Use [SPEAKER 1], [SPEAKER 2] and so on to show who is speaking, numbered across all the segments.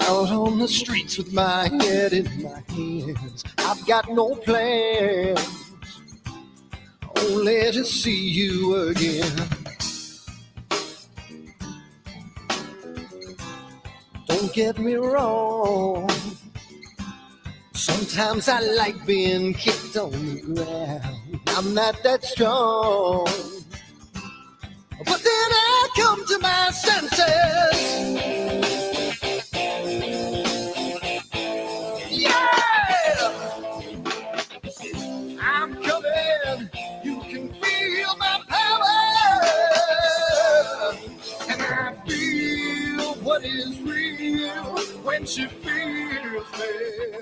[SPEAKER 1] out on the streets with my head in my hands. I've got no plans, only to see you again. Don't get me wrong, sometimes I like being kicked on the ground. I'm not that strong, but then I come to my senses. Yeah! I'm coming, you can feel my power. And I feel what is real when she feels me.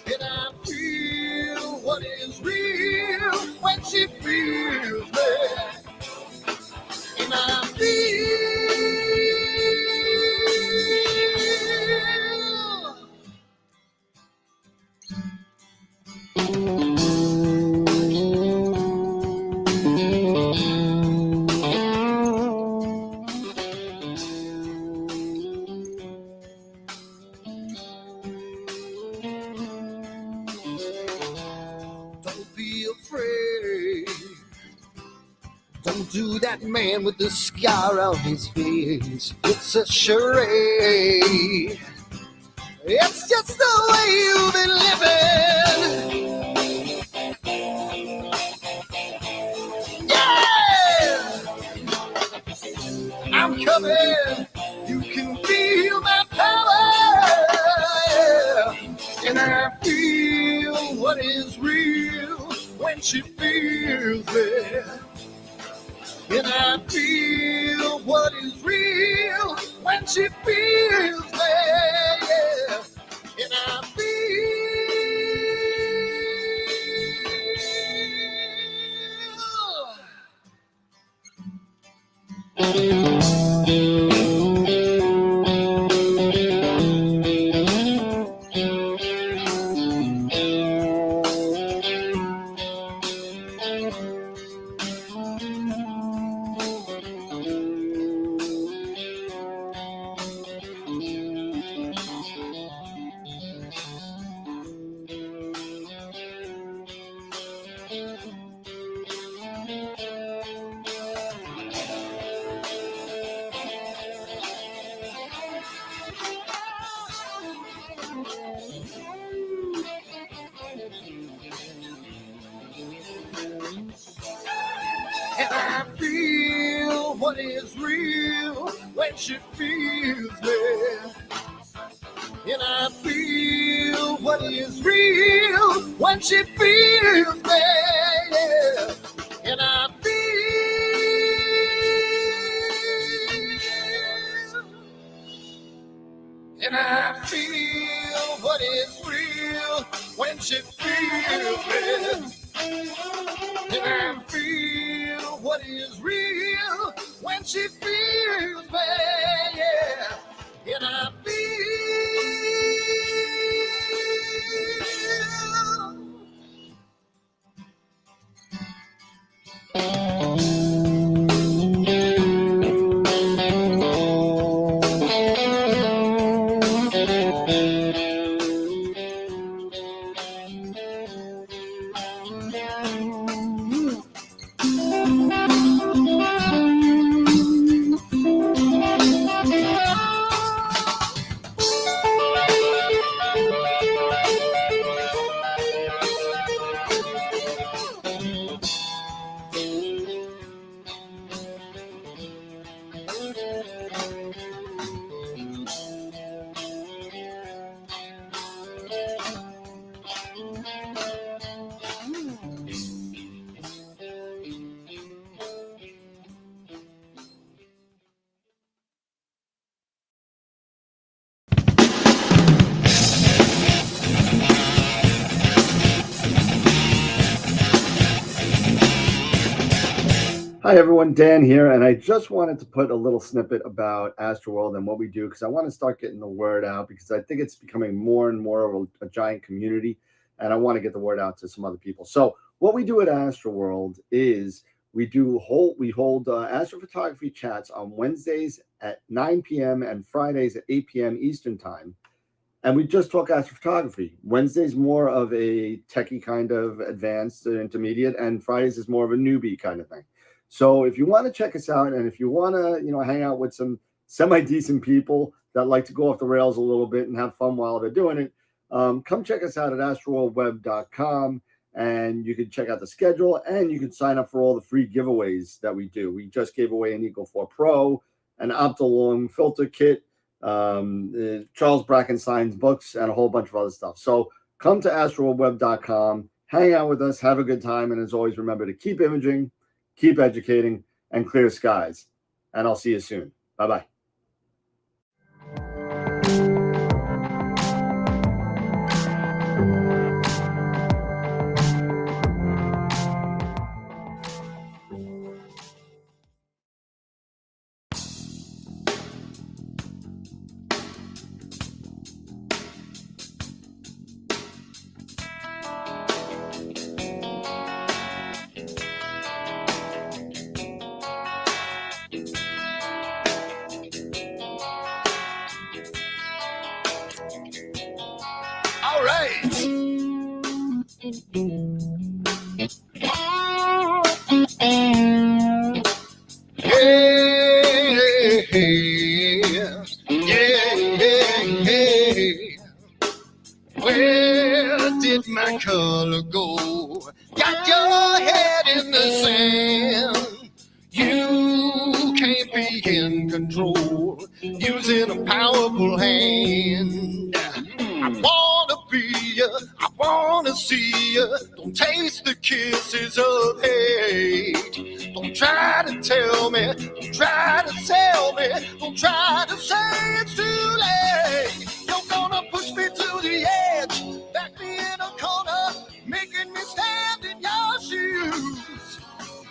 [SPEAKER 1] And I feel what is real when she feels me. And I feel don't be afraid. Don't do that man with the scar on his face. It's a charade. It's just the way you've been living. Yeah! I'm coming. You can feel my power. And I feel what is real when she feels me. And I feel what is real when she feels me. Yeah. And I feel what is real when she feels me. And I feel what is real when she feels me. Yeah. And I feel what is real when she feels me. And I feel what is real when she feels me. Yeah. And I feel
[SPEAKER 2] Hi everyone, Dan here, and I just wanted to put a little snippet about AstroWorld and what we do because I want to start getting the word out because I think it's becoming more and more of a giant community, and I want to get the word out to some other people. So what we do at AstroWorld is We hold astrophotography chats on Wednesdays at 9 p.m. and Fridays at 8 p.m. Eastern time. And we just talk astrophotography. Wednesday's more of a techie kind of advanced intermediate, and Fridays is more of a newbie kind of thing. So if you want to check us out, and if you want to, hang out with some semi-decent people that like to go off the rails a little bit and have fun while they're doing it, come check us out at AstroWorldWeb.com, and you can check out the schedule, and you can sign up for all the free giveaways that we do. We just gave away an Eagle 4 Pro, an Optilong filter kit, Charles Brackenstein's books, and a whole bunch of other stuff. So come to AstroWorldWeb.com, hang out with us, have a good time, and as always, remember to keep imaging, keep educating, and clear skies. And I'll see you soon. Bye-bye.
[SPEAKER 1] All right. Where did my color go? Got your head in the sand. You can't be in control, using a powerful hand. I wanna be you, I wanna see you. Don't taste the kisses of hate. Don't try to tell me, don't try to sell me, don't try to say it's too late. You're gonna push me to the edge, back me in a corner, making me stand in your shoes.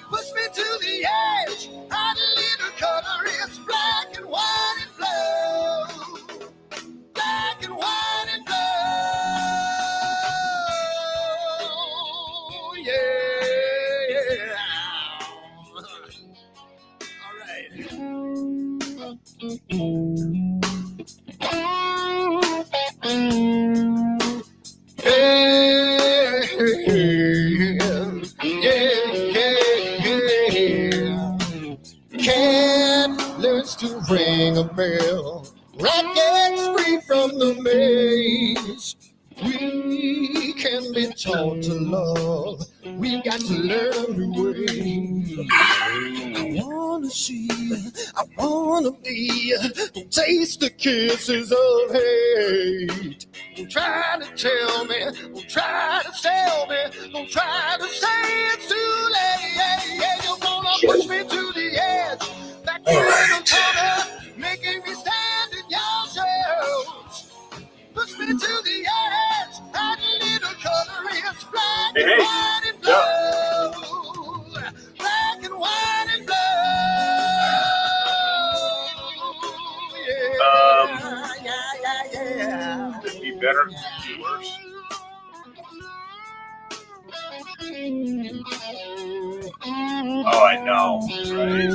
[SPEAKER 1] Push me to the edge, hide a little color, it's black and white and blue. Black and white and blue, yeah. All right. Cat learns to ring a bell. Rat gets free from the maze. We can be taught to love. We've got to learn new ways. I wanna see you, I wanna be you. Don't taste the kisses of hate. Don't try to tell me, don't try to sell me, don't try to say it's too late. You're gonna push me to the edge, back in the corner, making me stand in your shadows. Push me to the edge, add a little color, it's black and white and blue. Black and white and blue. Yeah.
[SPEAKER 3] Could it be better? Could it be worse? Oh, I know, right?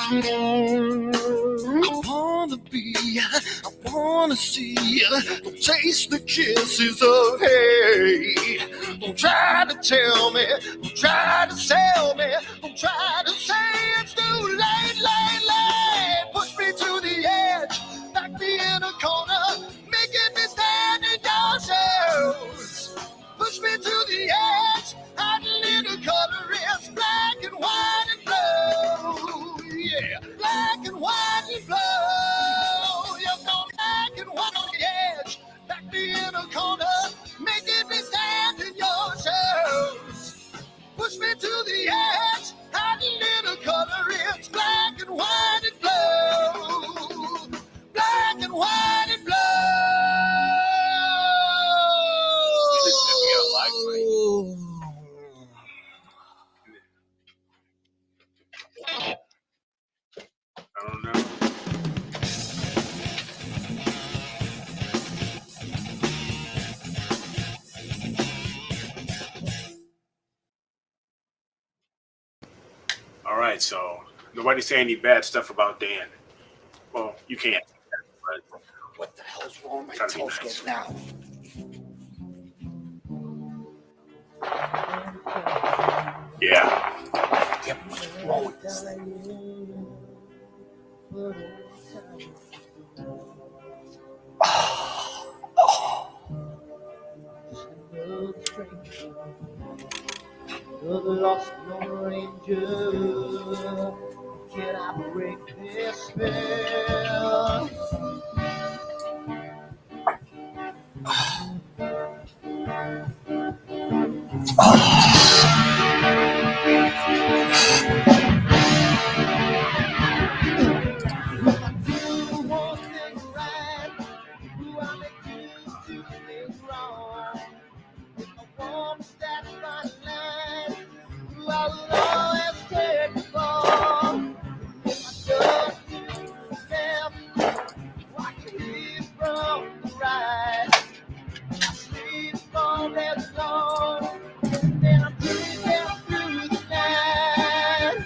[SPEAKER 1] I wanna be, I wanna see, don't taste the kisses of hate. Don't try to tell me, don't try to sell me, don't try to say it's too late. Push me to the edge, back me in a corner, making me stand in your shoes. Push me to the edge, add a little color, it's black and white and blue. Yeah, black and white and blue. You're going black and white on the edge, back me in a corner, making me stand in your shoes. Push me to the
[SPEAKER 3] All right, so nobody say any bad stuff about Dan. Well, you can't. But
[SPEAKER 1] What the hell's wrong with my
[SPEAKER 3] Trying to be
[SPEAKER 1] telescope
[SPEAKER 3] nice.
[SPEAKER 1] now?
[SPEAKER 3] yeah.
[SPEAKER 1] Damn, what's wrong with this thing?
[SPEAKER 4] You're the lost Lone Ranger. Can I break this spell? Do one thing right. Do I make you do things wrong? If I want to step my line, I will always take the fall. If I don't step, watch the lead from the right. I sleep all day long, and I'm breathing through the night.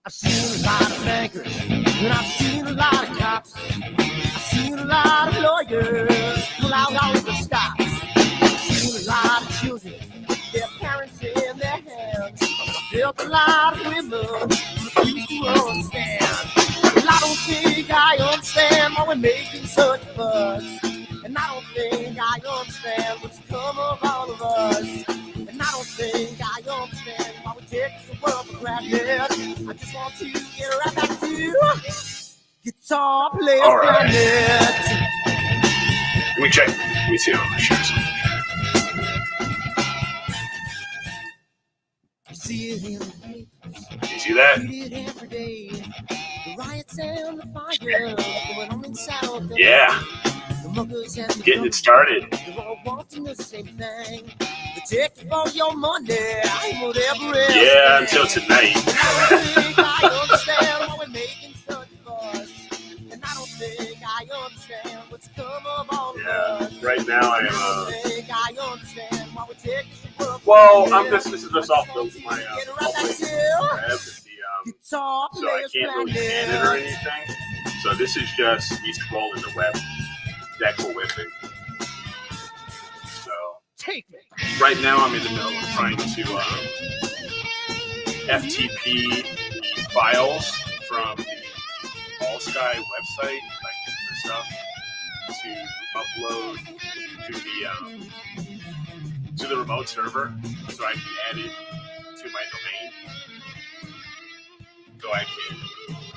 [SPEAKER 4] I've seen a lot of bankers, and I've seen a lot of cops. I've seen a lot of lawyers pull out all the stops. I've seen a lot of children with their parents in their hands. I've felt a lot of women who refuse to understand. Well, I don't think I understand why we're making such a fuss. And I don't think I understand what's come of all of us. And I don't think I understand why we take this world for granted. I just want to get right back to Guitar Players
[SPEAKER 3] All right.
[SPEAKER 4] Planet.
[SPEAKER 3] Let me check. Let me see if I share something.
[SPEAKER 4] You see it in the papers,
[SPEAKER 3] You see that?
[SPEAKER 4] read it every day. The riots and the fires going on in South.
[SPEAKER 3] Yeah.
[SPEAKER 4] The muggers and the
[SPEAKER 3] Getting it started.
[SPEAKER 4] they're all wanting the same thing. They take all your money and whatever else.
[SPEAKER 3] Yeah, until tonight.
[SPEAKER 4] And I don't think I understand why we're making such a fuss. And I don't think I understand what's come of all of
[SPEAKER 3] Yeah.
[SPEAKER 4] us.
[SPEAKER 3] Right now I
[SPEAKER 4] And I
[SPEAKER 3] am.
[SPEAKER 4] don't think I understand why we're taking some work.
[SPEAKER 3] Well, this is just off my
[SPEAKER 4] Get right back
[SPEAKER 3] public
[SPEAKER 4] to
[SPEAKER 3] web with the
[SPEAKER 4] Guitar
[SPEAKER 3] so I
[SPEAKER 4] Players
[SPEAKER 3] can't really edit or
[SPEAKER 4] Planet.
[SPEAKER 3] anything. So this is just me scrolling the web. That cool with it. So
[SPEAKER 4] Take me.
[SPEAKER 3] right now I'm in the middle of trying to FTP the files from the All Sky website, like the stuff, to upload to the remote server, so I can add it to my domain, so I can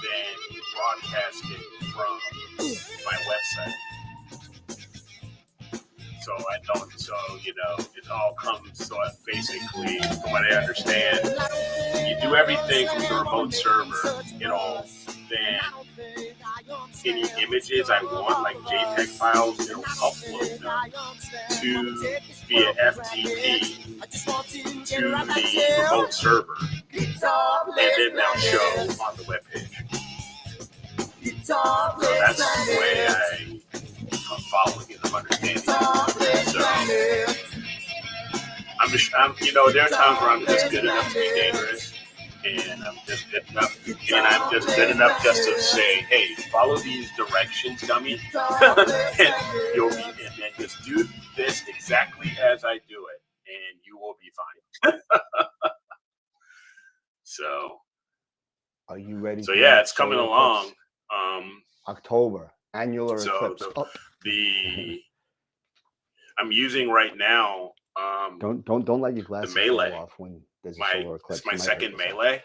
[SPEAKER 3] then broadcast it from my website. So I don't, it all comes, so basically, from what I understand, you do everything from the remote server, then any images I want, like JPEG files, it'll upload them to via FTP to the remote server, and then they'll show on the webpage. So that's the way I'm following it, I'm understanding it. So there are times where I'm just good enough to be dangerous, and I'm just good enough, just to say, hey, follow these directions, dummy, and you'll be, and then just do this exactly as I do it, and you will be fine. So,
[SPEAKER 2] Are you ready?
[SPEAKER 3] so
[SPEAKER 2] for
[SPEAKER 3] yeah,
[SPEAKER 2] that
[SPEAKER 3] it's coming
[SPEAKER 2] solar
[SPEAKER 3] along.
[SPEAKER 2] eclipse? October annular eclipse.
[SPEAKER 3] I'm using right now.
[SPEAKER 2] Don't let your glasses
[SPEAKER 3] melee.
[SPEAKER 2] fall off when there's a solar eclipse.
[SPEAKER 3] It's my
[SPEAKER 2] You might
[SPEAKER 3] second
[SPEAKER 2] hurt yourself.
[SPEAKER 3] melee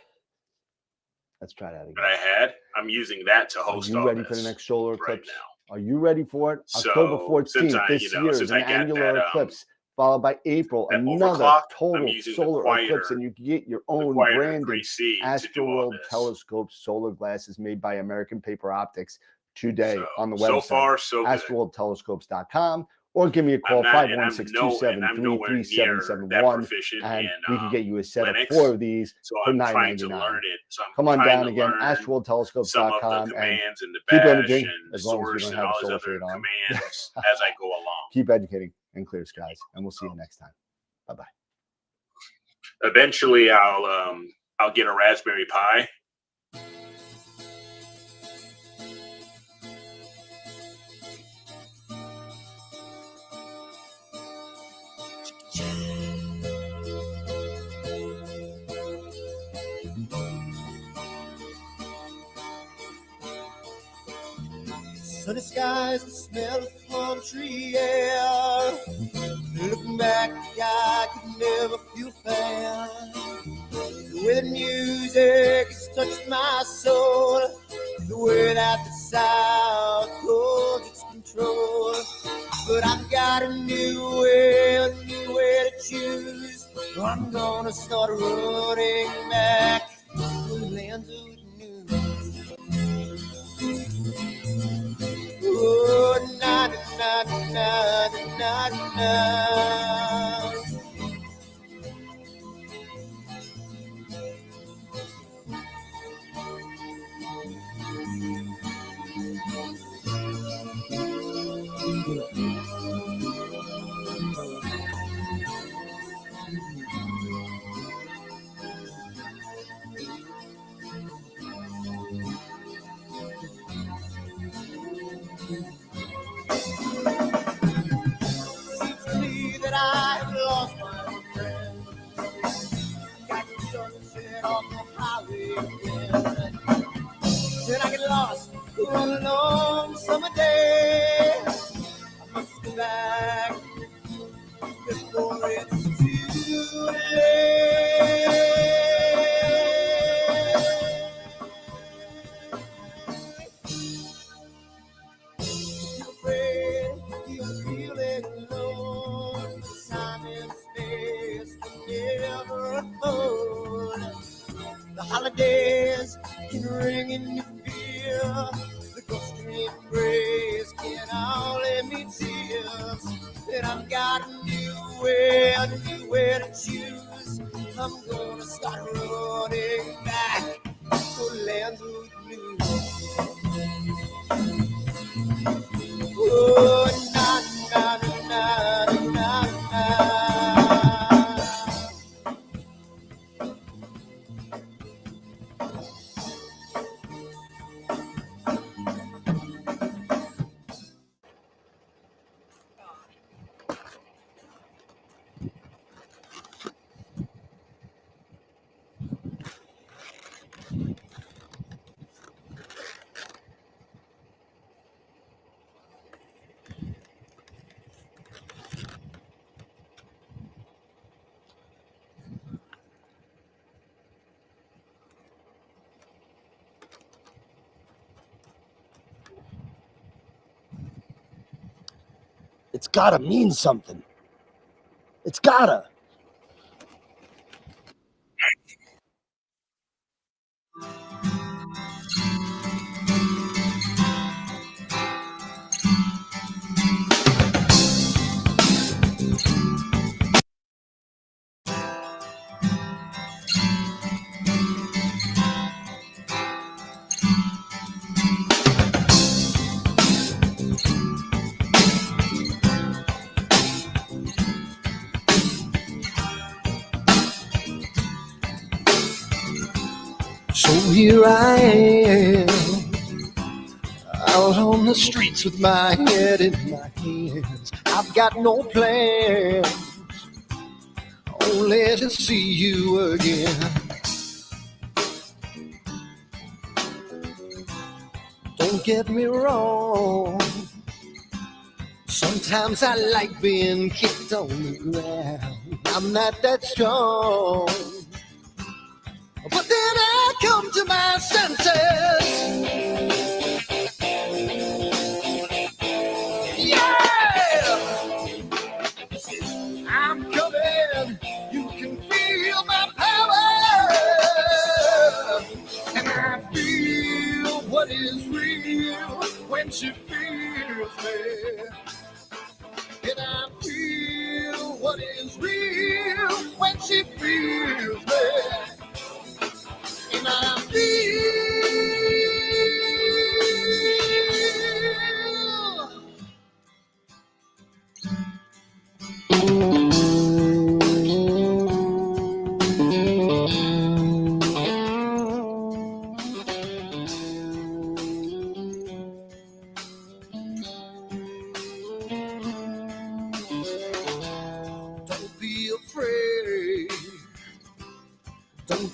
[SPEAKER 2] Let's try that again.
[SPEAKER 3] that I had. I'm using that to host
[SPEAKER 2] Are you
[SPEAKER 3] all
[SPEAKER 2] ready
[SPEAKER 3] this
[SPEAKER 2] for the next solar
[SPEAKER 3] right
[SPEAKER 2] eclipse?
[SPEAKER 3] now.
[SPEAKER 2] Are you ready for it?
[SPEAKER 3] So,
[SPEAKER 2] October 14th
[SPEAKER 3] since I-
[SPEAKER 2] this year is
[SPEAKER 3] since
[SPEAKER 2] an
[SPEAKER 3] I got
[SPEAKER 2] annular
[SPEAKER 3] that,
[SPEAKER 2] eclipse, followed by April,
[SPEAKER 3] that
[SPEAKER 2] another
[SPEAKER 3] overclock, I'm
[SPEAKER 2] total
[SPEAKER 3] using the
[SPEAKER 2] solar
[SPEAKER 3] quieter-
[SPEAKER 2] eclipse, and you get your own
[SPEAKER 3] Quieter
[SPEAKER 2] branded
[SPEAKER 3] 3C to do all
[SPEAKER 2] AstroWorld
[SPEAKER 3] this.
[SPEAKER 2] telescope solar glasses made by American Paper Optics today on the website.
[SPEAKER 3] So far, so good.
[SPEAKER 2] AstroWorldTelescopes.com,
[SPEAKER 5] or give me a call,
[SPEAKER 3] I'm nowhere near that
[SPEAKER 5] 516-273-3771,
[SPEAKER 3] proficient
[SPEAKER 5] and
[SPEAKER 3] in
[SPEAKER 5] we can get you a set of
[SPEAKER 3] Linux.
[SPEAKER 5] 4 of these
[SPEAKER 3] So
[SPEAKER 5] for
[SPEAKER 3] I'm trying to
[SPEAKER 5] $9.99.
[SPEAKER 3] learn it. So I'm
[SPEAKER 5] Come on
[SPEAKER 3] trying
[SPEAKER 5] down
[SPEAKER 3] to
[SPEAKER 5] again,
[SPEAKER 3] learn some of the
[SPEAKER 5] AstroWorldTelescope.com, and
[SPEAKER 3] commands and the
[SPEAKER 5] keep
[SPEAKER 3] bash
[SPEAKER 5] imaging
[SPEAKER 3] and
[SPEAKER 5] as long as you
[SPEAKER 3] source
[SPEAKER 5] don't
[SPEAKER 3] and
[SPEAKER 5] have
[SPEAKER 3] all
[SPEAKER 5] a
[SPEAKER 3] these
[SPEAKER 5] solar
[SPEAKER 3] other
[SPEAKER 5] shade on.
[SPEAKER 3] commands as I go along.
[SPEAKER 5] Keep educating and clear skies, and we'll see you next time. Bye-bye.
[SPEAKER 3] Eventually, I'll get a Raspberry Pi.
[SPEAKER 4] Sunny skies, the smell of palm tree air. Looking back, I could never feel fair. The way the music has touched my soul, the way that the South holds its control. But I've got a new way to choose. I'm gonna start running back to the lands of the new. Oh, na na na na na na. Seems to me that I have lost my old friend. Got the sunset on the highway again. Then I get lost on a long summer day. I must go back before it's too late. You're afraid you're feeling alone. Time and space can never afford. The holidays can ring in your fear. The ghostly embrace can only mean tears. And I've got a new way to choose. I'm gonna start running back to lands of the new. Oh, na na na na na na. It's gotta mean something. It's gotta. So here I am, out on the streets with my head in my hands. I've got no plans, only to see you again. Don't get me wrong, sometimes I like being kicked on the ground. I'm not that strong, but then I come to my senses. Yeah! I'm coming, you can feel my power. And I feel what is real when she feels me.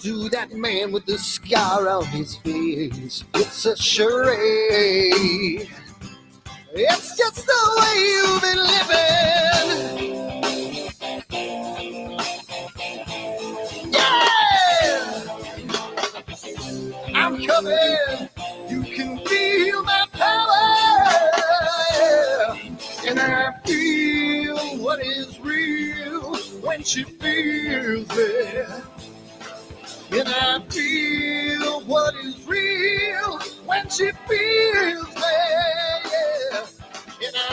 [SPEAKER 1] to that man with the scar on his face. It's a charade. It's just the way you've been living. Yeah! I'm coming. You can feel my power. And I feel what is real when she feels it. And I feel what is real when she feels it. Yeah.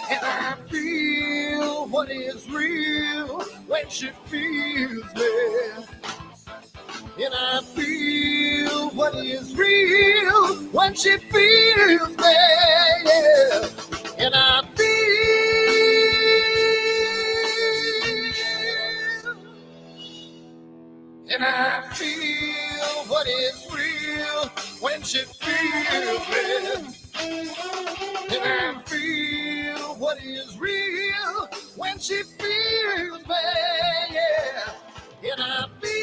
[SPEAKER 1] And I feel what is real when she feels it. And I feel what is real when she feels it. Yeah. And I feel what is real when she feels it. And I feel what is real when she feels me, yeah. And I feel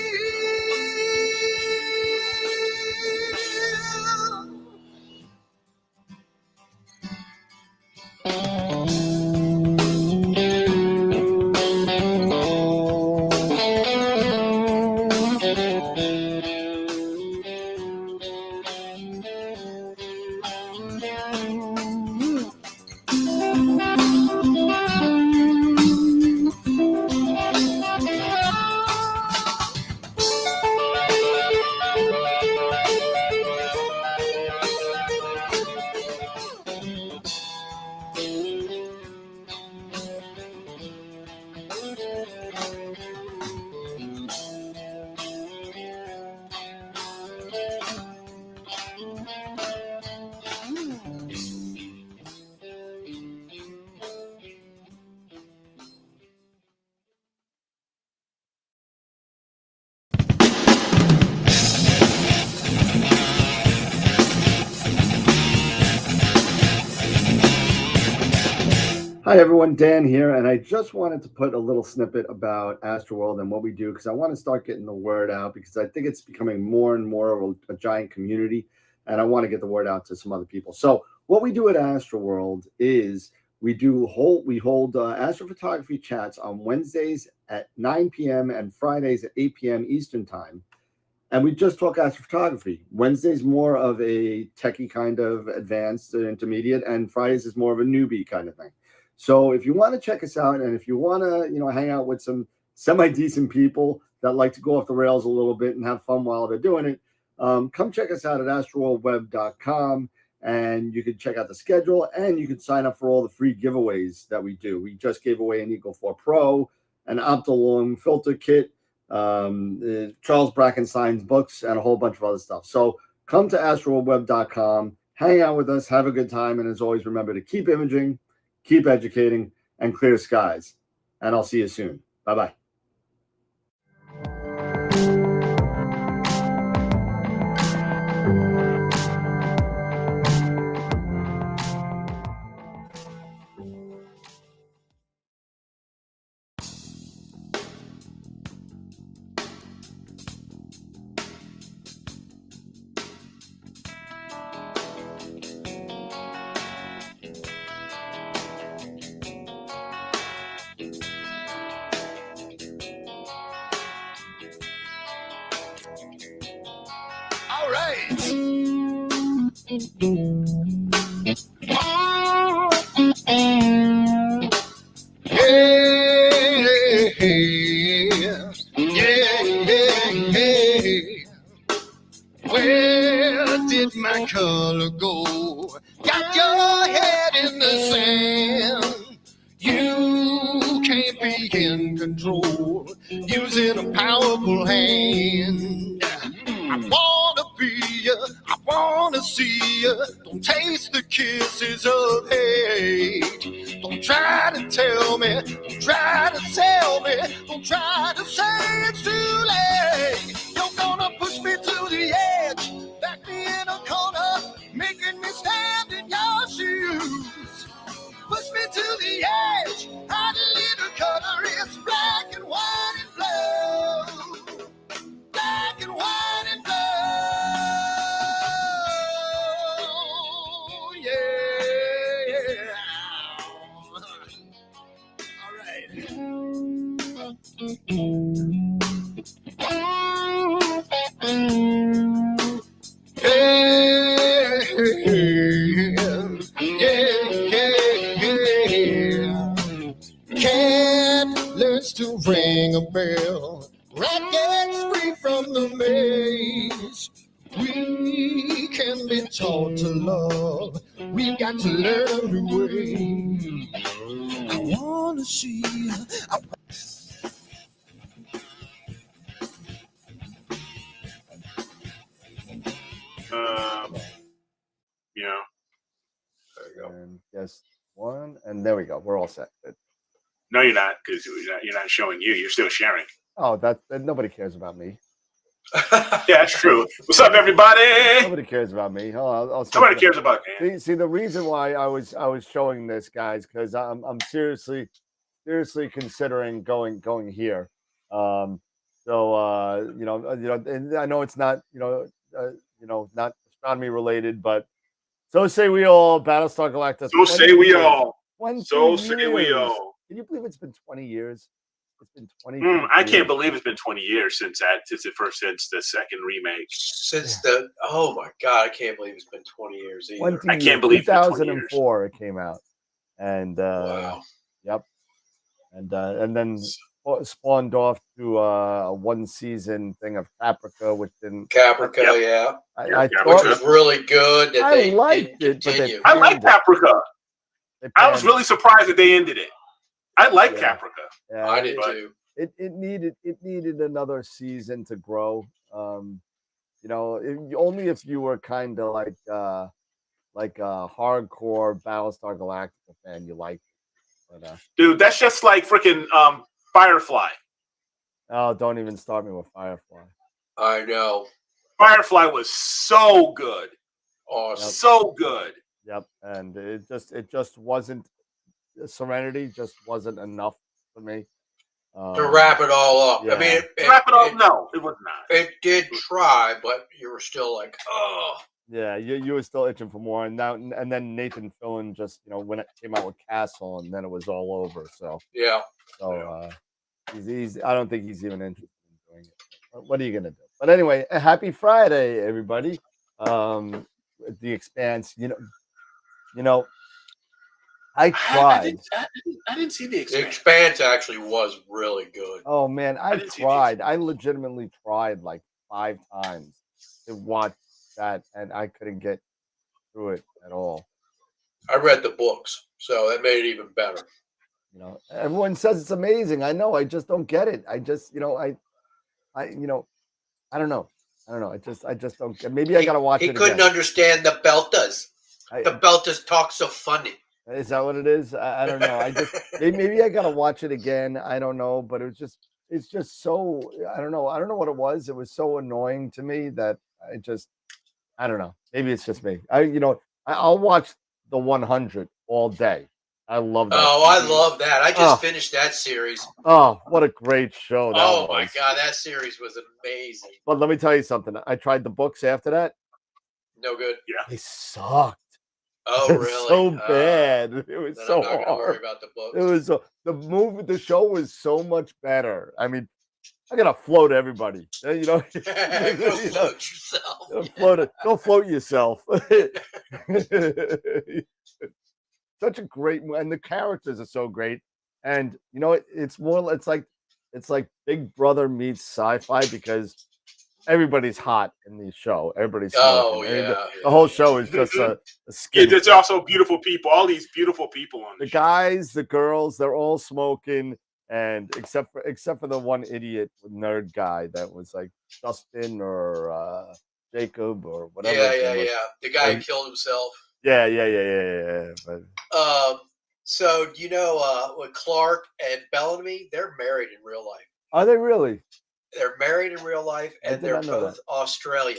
[SPEAKER 2] Hi everyone, Dan here, and I just wanted to put a little snippet about AstroWorld and what we do because I want to start getting the word out because I think it's becoming more and more of a giant community, and I want to get the word out to some other people. So what we do at AstroWorld is we hold astrophotography chats on Wednesdays at 9 p.m. and Fridays at 8 p.m. Eastern time. And we just talk astrophotography. Wednesday's more of a techie kind of advanced intermediate, and Fridays is more of a newbie kind of thing. So if you want to check us out, and if you want to, hang out with some semi-decent people that like to go off the rails a little bit and have fun while they're doing it, come check us out at AstroWorldWeb.com, and you can check out the schedule, and you can sign up for all the free giveaways that we do. We just gave away an Eagle 4 Pro, an Optilong filter kit, Charles Brackenstein's books, and a whole bunch of other stuff. So come to AstroWorldWeb.com, hang out with us, have a good time, and as always, remember to keep imaging, keep educating, and clear skies. And I'll see you soon. Bye-bye.
[SPEAKER 1] all right. did my color go? Got your head in the sand. You can't be in control, using a powerful hand. I wanna be ya, I wanna see ya. Don't taste the kisses of hate. Don't try to tell me, don't try to sell me, don't try to say it's too late. You're gonna push me to the edge, back me in a corner, making me stand in your shoes. Push me to the edge, hot little color, it's black and white and blue. Black and white and blue, yeah. All right. Cat learns to ring a bell. Rat gets free from the maze. We can be taught to love. We've got to learn a new way. I wanna see.
[SPEAKER 3] You know,
[SPEAKER 5] There you go. And yes, one, and there we go. We're all set. Good.
[SPEAKER 3] no, you're not, because you're not showing you. You're still sharing.
[SPEAKER 5] Oh, that nobody cares about me.
[SPEAKER 3] Yeah, that's true. What's up, everybody?
[SPEAKER 5] Nobody cares about me. I'll
[SPEAKER 3] Nobody cares about me.
[SPEAKER 5] See, the reason why I was showing this, guys, because I'm seriously considering going here. So and I know it's not not astronomy related, but so say we all. Battlestar Galactica.
[SPEAKER 3] So say we all.
[SPEAKER 5] 20
[SPEAKER 3] So say we
[SPEAKER 5] years.
[SPEAKER 3] all.
[SPEAKER 5] Can you believe it's been 20 years? It's been 20.
[SPEAKER 3] I can't believe it's been 20 years since the second remake.
[SPEAKER 6] Oh my god, I can't believe it's been 20 years either.
[SPEAKER 3] I can't believe
[SPEAKER 5] 2004 it came out, and
[SPEAKER 6] Wow.
[SPEAKER 5] yep, and then spawned off to a one season thing of Caprica, which didn't.
[SPEAKER 6] Caprica, yeah,
[SPEAKER 5] I
[SPEAKER 6] which
[SPEAKER 5] thought
[SPEAKER 6] was really good. That
[SPEAKER 5] I
[SPEAKER 6] they
[SPEAKER 5] liked
[SPEAKER 6] didn't
[SPEAKER 5] it, but they
[SPEAKER 6] continue.
[SPEAKER 3] I like Caprica. I was really surprised that they ended it. I like Caprica.
[SPEAKER 5] Yeah,
[SPEAKER 6] I did too.
[SPEAKER 5] It needed another season to grow. Only if you were kind of like a hardcore Battlestar Galactica fan, you liked it. But,
[SPEAKER 3] dude, that's just like freaking Firefly.
[SPEAKER 5] Oh, don't even start me with Firefly.
[SPEAKER 6] I know.
[SPEAKER 3] Firefly was so good.
[SPEAKER 6] Awesome.
[SPEAKER 3] So good.
[SPEAKER 5] Yep, and it just wasn't. Serenity just wasn't enough for me
[SPEAKER 6] To wrap it all up.
[SPEAKER 5] Yeah.
[SPEAKER 6] I mean,
[SPEAKER 3] No, it was not.
[SPEAKER 6] It did try, but you were still like, oh.
[SPEAKER 5] Yeah, you were still itching for more, and then Nathan Fillion just when it came out with Castle, and then it was all over. So
[SPEAKER 6] Yeah.
[SPEAKER 5] he's I don't think he's even interested in doing it. What are you gonna do? But anyway, happy Friday, everybody. The Expanse, I tried.
[SPEAKER 3] I didn't see the
[SPEAKER 6] The
[SPEAKER 3] Expanse.
[SPEAKER 6] Expanse actually was really good.
[SPEAKER 5] Oh man, I
[SPEAKER 3] didn't see
[SPEAKER 5] tried. I legitimately tried like 5 times to watch that, and I couldn't get through it at all.
[SPEAKER 6] I read the books, so that made it even better.
[SPEAKER 5] Everyone says it's amazing. I know. I just don't get it. I just, I don't know. I just don't get. Maybe I gotta watch it.
[SPEAKER 6] He couldn't understand the Beltas. The Beltas talk so funny.
[SPEAKER 5] Is that what it is? I don't know. I just maybe I gotta watch it again. I don't know, but it's just so I don't know. I don't know what it was. It was so annoying to me that I don't know. Maybe it's just me. I'll watch the 100 all day. I love that.
[SPEAKER 6] Oh, I love that. I just finished that series.
[SPEAKER 5] Oh, what a great show that was.
[SPEAKER 6] My god, that series was amazing.
[SPEAKER 5] But let me tell you something. I tried the books after that.
[SPEAKER 6] No good.
[SPEAKER 3] Yeah.
[SPEAKER 5] They sucked.
[SPEAKER 6] Oh, really?
[SPEAKER 5] So bad. It was so
[SPEAKER 6] I'm not gonna worry
[SPEAKER 5] hard.
[SPEAKER 6] about the books.
[SPEAKER 5] It was the show was so much better. I mean, I gotta float everybody.
[SPEAKER 6] Go float yourself.
[SPEAKER 5] Go float yourself. Such a great, and the characters are so great. And it's like Big Brother meets sci-fi because everybody's hot in the show. Everybody's
[SPEAKER 6] Oh,
[SPEAKER 5] smoking. And
[SPEAKER 6] yeah,
[SPEAKER 5] the whole show is just a
[SPEAKER 3] Yeah,
[SPEAKER 5] skit.
[SPEAKER 3] there's also beautiful people. All these beautiful people on
[SPEAKER 5] The
[SPEAKER 3] the show.
[SPEAKER 5] guys, the girls, they're all smoking, and except for the one idiot nerd guy that was like Justin or Jacob or whatever.
[SPEAKER 6] Yeah,
[SPEAKER 5] his
[SPEAKER 6] yeah,
[SPEAKER 5] name was.
[SPEAKER 6] yeah. The guy who
[SPEAKER 5] And-
[SPEAKER 6] killed himself.
[SPEAKER 5] Yeah. But
[SPEAKER 6] So you know, with Clark and Bellamy, they're married in real life.
[SPEAKER 5] are they really?
[SPEAKER 6] They're married in real life,
[SPEAKER 5] I
[SPEAKER 6] and
[SPEAKER 5] did
[SPEAKER 6] they're
[SPEAKER 5] not know
[SPEAKER 6] both Australian.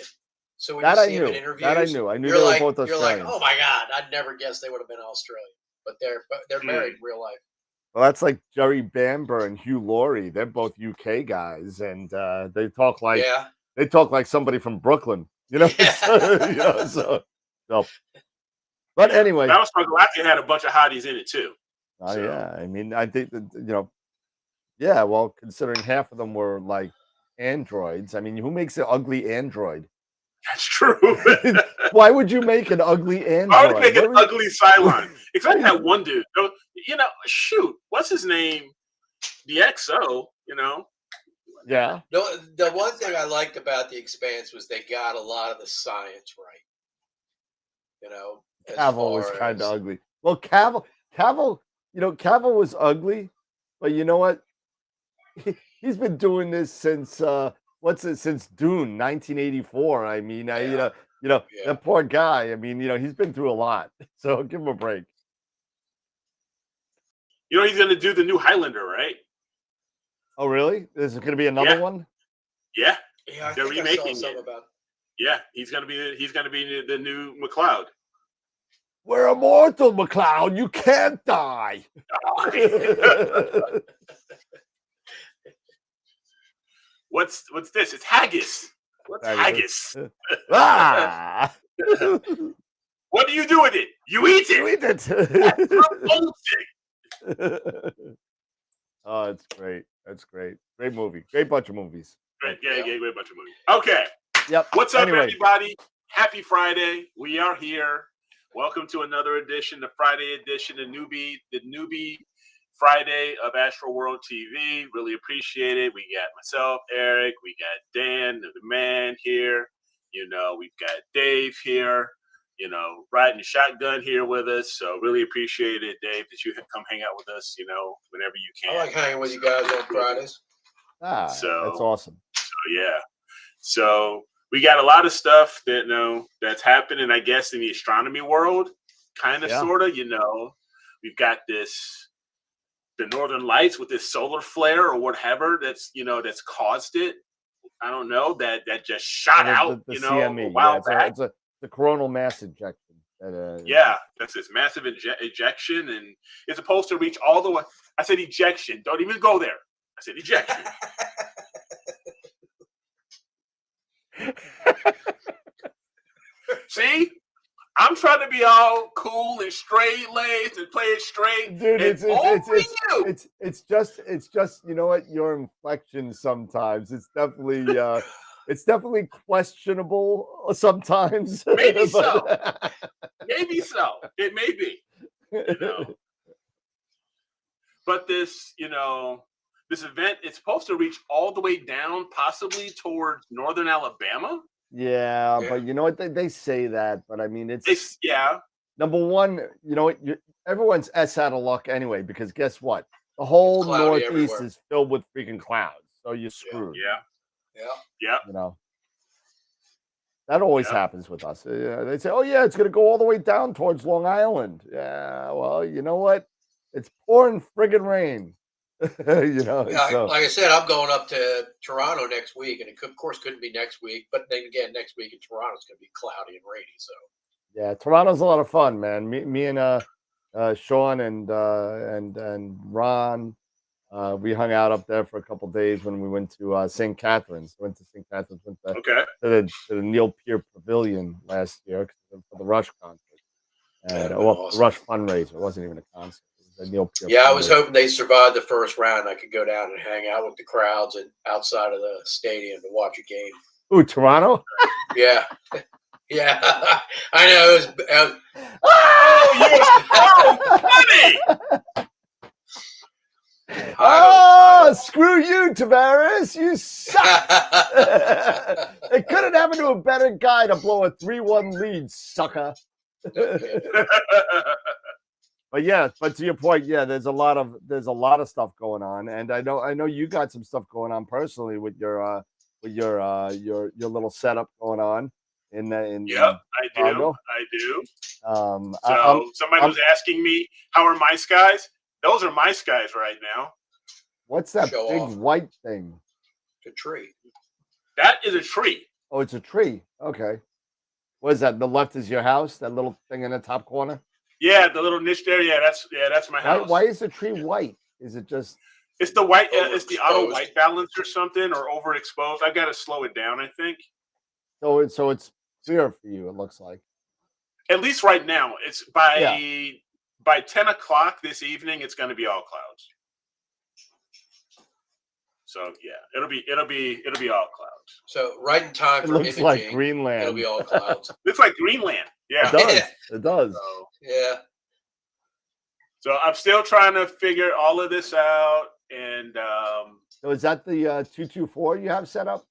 [SPEAKER 6] So when
[SPEAKER 5] That
[SPEAKER 6] you
[SPEAKER 5] I
[SPEAKER 6] see them in
[SPEAKER 5] knew.
[SPEAKER 6] interviews,
[SPEAKER 5] That I knew. I knew
[SPEAKER 6] you're
[SPEAKER 5] they were
[SPEAKER 6] like,
[SPEAKER 5] both
[SPEAKER 6] you're like,
[SPEAKER 5] Australian.
[SPEAKER 6] oh my god, I'd never guessed they would have been Australian. But they're married in real life.
[SPEAKER 5] Well, that's like Jerry Bamber and Hugh Laurie. They're both UK guys, and they talk like somebody from Brooklyn. You know,
[SPEAKER 6] Yeah.
[SPEAKER 5] so. But anyway,
[SPEAKER 3] Battlestar Galactica had a bunch of hotties in it too. So.
[SPEAKER 5] yeah. I mean, I think that yeah. Well, considering half of them were like androids, I mean, who makes an ugly android?
[SPEAKER 3] That's true.
[SPEAKER 5] Why would you make an ugly android?
[SPEAKER 3] I would make an ugly Cylon. Except that one dude. You know, shoot, what's his name? The XO. You know.
[SPEAKER 5] Yeah.
[SPEAKER 6] No, the one thing I liked about The Expanse was they got a lot of the science right. You know, as
[SPEAKER 5] Cavill was
[SPEAKER 6] far
[SPEAKER 5] kind
[SPEAKER 6] as-
[SPEAKER 5] of ugly. Well, Cavill, Cavill was ugly, but you know what? He's been doing this since since Dune, 1984. I mean,
[SPEAKER 6] Yeah.
[SPEAKER 5] that poor guy. I mean, he's been through a lot, so give him a break.
[SPEAKER 3] You know he's going to do the new Highlander, right?
[SPEAKER 5] Oh, really? Is it going to be another one?
[SPEAKER 3] Yeah.
[SPEAKER 6] Yeah, I
[SPEAKER 3] They're
[SPEAKER 6] think I
[SPEAKER 3] remaking
[SPEAKER 6] saw something
[SPEAKER 3] it.
[SPEAKER 6] about.
[SPEAKER 3] Yeah, he's going to be the new McLeod.
[SPEAKER 5] We're immortal, McLeod. You can't die.
[SPEAKER 3] What's this? It's haggis. What's haggis?
[SPEAKER 5] Ah!
[SPEAKER 3] What do you do with it? You eat it.
[SPEAKER 5] You eat it.
[SPEAKER 3] That's
[SPEAKER 5] Oh, it's great. That's great. Great movie. Great bunch of movies.
[SPEAKER 3] Great, yeah, great bunch of movies. Okay.
[SPEAKER 5] Yep.
[SPEAKER 3] What's up,
[SPEAKER 5] Anyway.
[SPEAKER 3] everybody? Happy Friday. We are here. Welcome to another edition, the Friday edition, the newbie Friday of AstroWorld TV. Really appreciate it. We got myself, Eric. We got Dan, the man here. We've got Dave here. Riding shotgun here with us. So really appreciate it, Dave, that you come hang out with us, whenever you can.
[SPEAKER 6] I like hanging with you guys on Fridays.
[SPEAKER 5] That's awesome.
[SPEAKER 3] Yeah. So we got a lot of stuff that's happening, I guess, in the astronomy world, kind of, sort of. We've got the Northern Lights with this solar flare or whatever that's caused it. I don't know, that just shot out,
[SPEAKER 5] the
[SPEAKER 3] a
[SPEAKER 5] CME.
[SPEAKER 3] while back.
[SPEAKER 5] It's the coronal mass ejection.
[SPEAKER 3] That's this massive ejection, and it's supposed to reach all the way. I said ejection. Don't even go there. I said ejection. See, I'm trying to be all cool and straight laced and play it straight.
[SPEAKER 5] Dude,
[SPEAKER 3] it's
[SPEAKER 5] it's just you know what, your inflection sometimes it's definitely questionable sometimes.
[SPEAKER 3] Maybe so. Maybe so. It may be. But this event, it's supposed to reach all the way down, possibly towards northern Alabama.
[SPEAKER 5] Yeah, but you know what, they say that, but I mean it's
[SPEAKER 3] yeah.
[SPEAKER 5] Number one, everyone's out of luck anyway, because guess what? The whole Northeast
[SPEAKER 6] everywhere.
[SPEAKER 5] is filled with freaking clouds, so you're screwed.
[SPEAKER 3] Yeah.
[SPEAKER 5] That always happens with us. They say, "Oh yeah, it's going to go all the way down towards Long Island." Yeah, well, you know what? It's pouring friggin' rain. So.
[SPEAKER 6] Like I said, I'm going up to Toronto next week, and it of course couldn't be next week. But then again, next week in Toronto it's going to be cloudy and rainy. So
[SPEAKER 5] yeah, Toronto's a lot of fun, man. Me and Sean and Ron, we hung out up there for a couple days when we went to St. Catharines. Went to St. Catharines. Went to the Neil Peart Pavilion last year for the Rush concert. And
[SPEAKER 6] awesome.
[SPEAKER 5] The Rush fundraiser. It wasn't even a concert. It was a Neil Peart
[SPEAKER 6] I was
[SPEAKER 5] fundraiser.
[SPEAKER 6] hoping they survived the first round. I could go down and hang out with the crowds and outside of the stadium to watch a game.
[SPEAKER 5] Ooh, Toronto?
[SPEAKER 6] Yeah. Yeah, I know. It was
[SPEAKER 3] funny.
[SPEAKER 5] Oh, screw you, Tavares. You suck. happened to a better guy to blow a 3-1 lead, sucker? But yeah, but to your point, yeah, there's a lot of stuff going on, and I know you got some stuff going on personally with your little setup going on in
[SPEAKER 3] Yep, I do.
[SPEAKER 5] Chicago.
[SPEAKER 3] I do.
[SPEAKER 5] I'm
[SPEAKER 3] Somebody was asking me, how are my skies? Those are my skies right now.
[SPEAKER 5] What's that
[SPEAKER 6] Show
[SPEAKER 5] big
[SPEAKER 6] off.
[SPEAKER 5] white thing?
[SPEAKER 6] It's a tree.
[SPEAKER 3] That is a tree.
[SPEAKER 5] Oh, it's a tree. Okay. What is that? The left is your house. That little thing in the top corner.
[SPEAKER 3] Yeah, the little niche there. Yeah, that's my house.
[SPEAKER 5] Why is the tree white? Is it just?
[SPEAKER 3] It's the white. It's the auto
[SPEAKER 6] Overexposed.
[SPEAKER 3] white balance or something, or overexposed. I got to slow it down, I think.
[SPEAKER 5] So it's clear for you. It looks like.
[SPEAKER 3] At least right now, it's by 10 o'clock this evening. It's going to be all clouds. So yeah, it'll be all clouds.
[SPEAKER 6] So right in time
[SPEAKER 5] It
[SPEAKER 6] for
[SPEAKER 5] looks
[SPEAKER 6] imaging,
[SPEAKER 5] like Greenland.
[SPEAKER 6] it'll be all clouds.
[SPEAKER 3] Looks like Greenland. Yeah,
[SPEAKER 5] It does.
[SPEAKER 6] Yeah.
[SPEAKER 5] It does.
[SPEAKER 3] So,
[SPEAKER 6] Yeah.
[SPEAKER 3] so I'm still trying to figure all of this out, and
[SPEAKER 5] So is that the 224 you have set up?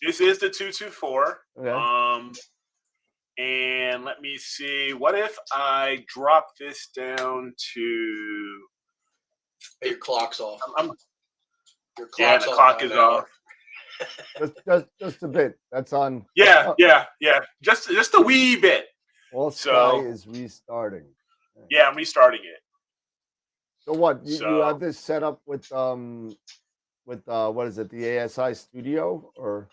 [SPEAKER 3] this is the 224.
[SPEAKER 5] Okay.
[SPEAKER 3] And let me see. What if I drop this down to?
[SPEAKER 6] Hey, your clock's off. Your
[SPEAKER 3] Yeah,
[SPEAKER 6] clock's
[SPEAKER 3] the
[SPEAKER 6] off
[SPEAKER 3] clock
[SPEAKER 6] by
[SPEAKER 3] is
[SPEAKER 6] an hour.
[SPEAKER 3] off.
[SPEAKER 5] Just a bit. That's on.
[SPEAKER 3] Yeah. Just a wee bit.
[SPEAKER 5] All sky
[SPEAKER 3] So-
[SPEAKER 5] is restarting.
[SPEAKER 3] Yeah, I'm restarting it.
[SPEAKER 5] So what? You
[SPEAKER 3] So-
[SPEAKER 5] have this set up with what is it? The ASI Studio or?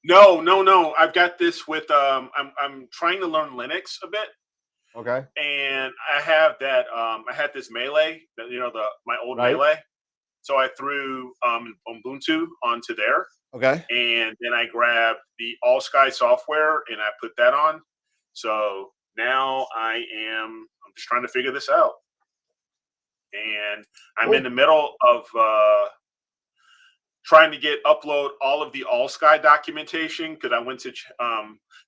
[SPEAKER 3] No. I've got this with I'm trying to learn Linux a bit,
[SPEAKER 5] Okay.
[SPEAKER 3] and I have that I had this Melee, my old
[SPEAKER 5] Right.
[SPEAKER 3] Melee. So I threw Ubuntu onto there,
[SPEAKER 5] Okay.
[SPEAKER 3] and then I grabbed the All Sky software and I put that on. So now I'm just trying to figure this out, and I'm in the middle of trying to upload all of the All Sky documentation, because I went to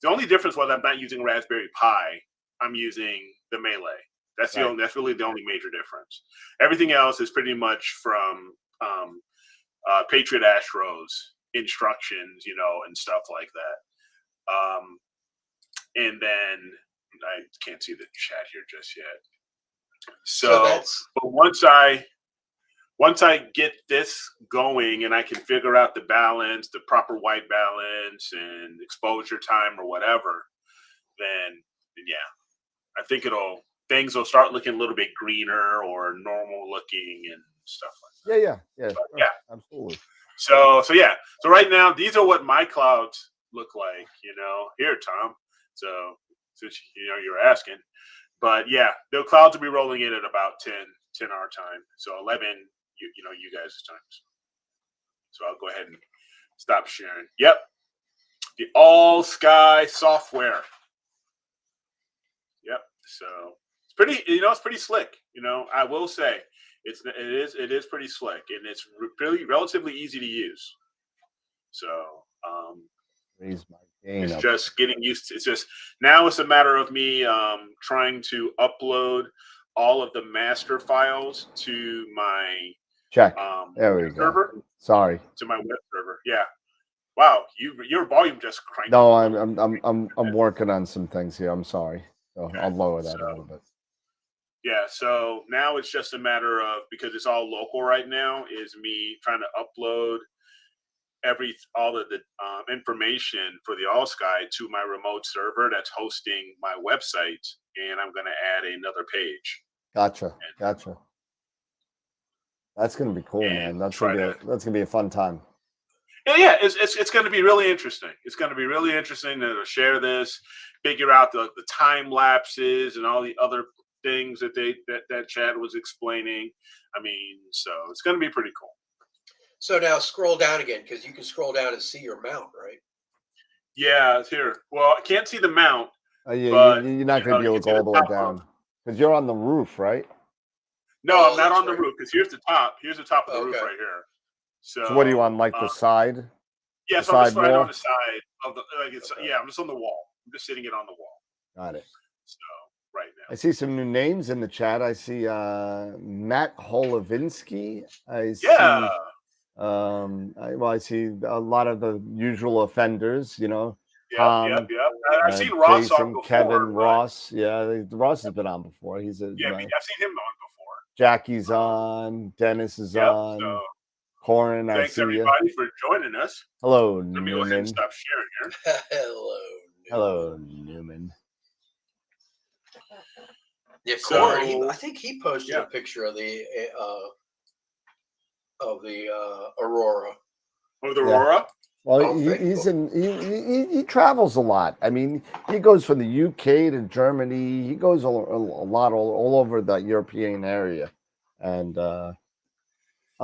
[SPEAKER 3] the only difference was I'm not using Raspberry Pi. I'm using the Melee. That's
[SPEAKER 5] Right.
[SPEAKER 3] that's really the only major difference. Everything else is pretty much from Patriot Astro's instructions, and stuff like that. And then I can't see the chat here just yet. So
[SPEAKER 6] that's
[SPEAKER 3] but once I get this going and I can figure out the balance, the proper white balance and exposure time or whatever, then yeah, I think things will start looking a little bit greener or normal looking and stuff like that.
[SPEAKER 5] Yeah.
[SPEAKER 3] But,
[SPEAKER 5] Sure.
[SPEAKER 3] yeah.
[SPEAKER 5] Absolutely.
[SPEAKER 3] So yeah. So right now, these are what my clouds look like, here, Tom. So since you're asking, but yeah, the clouds will be rolling in at about 10 our time. So 11, you guys' times. So I'll go ahead and stop sharing. Yep. The All Sky software. Yep. So it's pretty, it's pretty slick. I will say it is pretty slick, and it's really relatively easy to use. So
[SPEAKER 5] Raise my gain
[SPEAKER 3] it's
[SPEAKER 5] up.
[SPEAKER 3] just getting used to. It's just now it's a matter of me trying to upload all of the master files to my
[SPEAKER 5] Check. There we
[SPEAKER 3] web
[SPEAKER 5] go.
[SPEAKER 3] server.
[SPEAKER 5] Sorry.
[SPEAKER 3] To my web server. Yeah. Wow, your volume just cranked.
[SPEAKER 5] No, I'm working on some things here. I'm sorry. So I'll lower that a little bit.
[SPEAKER 3] Yeah, so now it's just a matter of, because it's all local right now, is me trying to upload all of the information for the All Sky to my remote server that's hosting my website, and I'm going to add another page.
[SPEAKER 5] Gotcha. That's gonna be cool, man. That's gonna be a fun time.
[SPEAKER 3] Yeah, it's going to be really interesting. It's going to be really interesting to share this, figure out the time lapses and all the other things that Chad was explaining. I mean, so it's going to be pretty cool.
[SPEAKER 6] so now scroll down again, because you can scroll down and see your mount, right?
[SPEAKER 3] Yeah, it's here. Well, I can't see the mount.
[SPEAKER 5] Yeah,
[SPEAKER 3] But,
[SPEAKER 5] you're not gonna be able to go all the way down because you're on the roof, right?
[SPEAKER 3] No,
[SPEAKER 6] Oh,
[SPEAKER 3] I'm not
[SPEAKER 6] that's
[SPEAKER 3] on the
[SPEAKER 6] right.
[SPEAKER 3] roof, because here's the top. Here's the top of the roof
[SPEAKER 6] Okay.
[SPEAKER 3] right here.
[SPEAKER 5] So what do you want, like the side?
[SPEAKER 3] Yeah,
[SPEAKER 5] the
[SPEAKER 3] so I'm just
[SPEAKER 5] side
[SPEAKER 3] right
[SPEAKER 5] wall?
[SPEAKER 3] on the side of the. Yeah, I'm just on the wall. I'm just sitting it on the wall.
[SPEAKER 5] Got it.
[SPEAKER 3] So right
[SPEAKER 5] I
[SPEAKER 3] now.
[SPEAKER 5] see some new names in the chat. I see Matt Holovinsky. I see
[SPEAKER 3] Yeah.
[SPEAKER 5] I see a lot of the usual offenders, Tom,
[SPEAKER 3] I've seen Ross on
[SPEAKER 5] Jason,
[SPEAKER 3] before.
[SPEAKER 5] Kevin,
[SPEAKER 3] but-
[SPEAKER 5] Ross. Yeah, Ross has been on before. He's a
[SPEAKER 3] Yeah, I've seen him on before.
[SPEAKER 5] Jackie's on. Dennis is
[SPEAKER 3] Yep.
[SPEAKER 5] on.
[SPEAKER 3] So
[SPEAKER 5] Corin, I
[SPEAKER 3] thanks
[SPEAKER 5] see you.
[SPEAKER 3] everybody for joining us.
[SPEAKER 5] Hello,
[SPEAKER 3] Let me go ahead and
[SPEAKER 5] Newman.
[SPEAKER 3] stop sharing here.
[SPEAKER 6] Hello.
[SPEAKER 5] Hello, Newman.
[SPEAKER 6] Yeah,
[SPEAKER 3] So-
[SPEAKER 6] Corey. I think he posted
[SPEAKER 3] Yeah.
[SPEAKER 6] a picture of the Aurora.
[SPEAKER 3] Oh, the
[SPEAKER 5] Yeah.
[SPEAKER 3] Aurora.
[SPEAKER 5] Well,
[SPEAKER 6] Oh,
[SPEAKER 5] he's in. He travels a lot. I mean, he goes from the UK to Germany. He goes a lot all over the European area, and I'm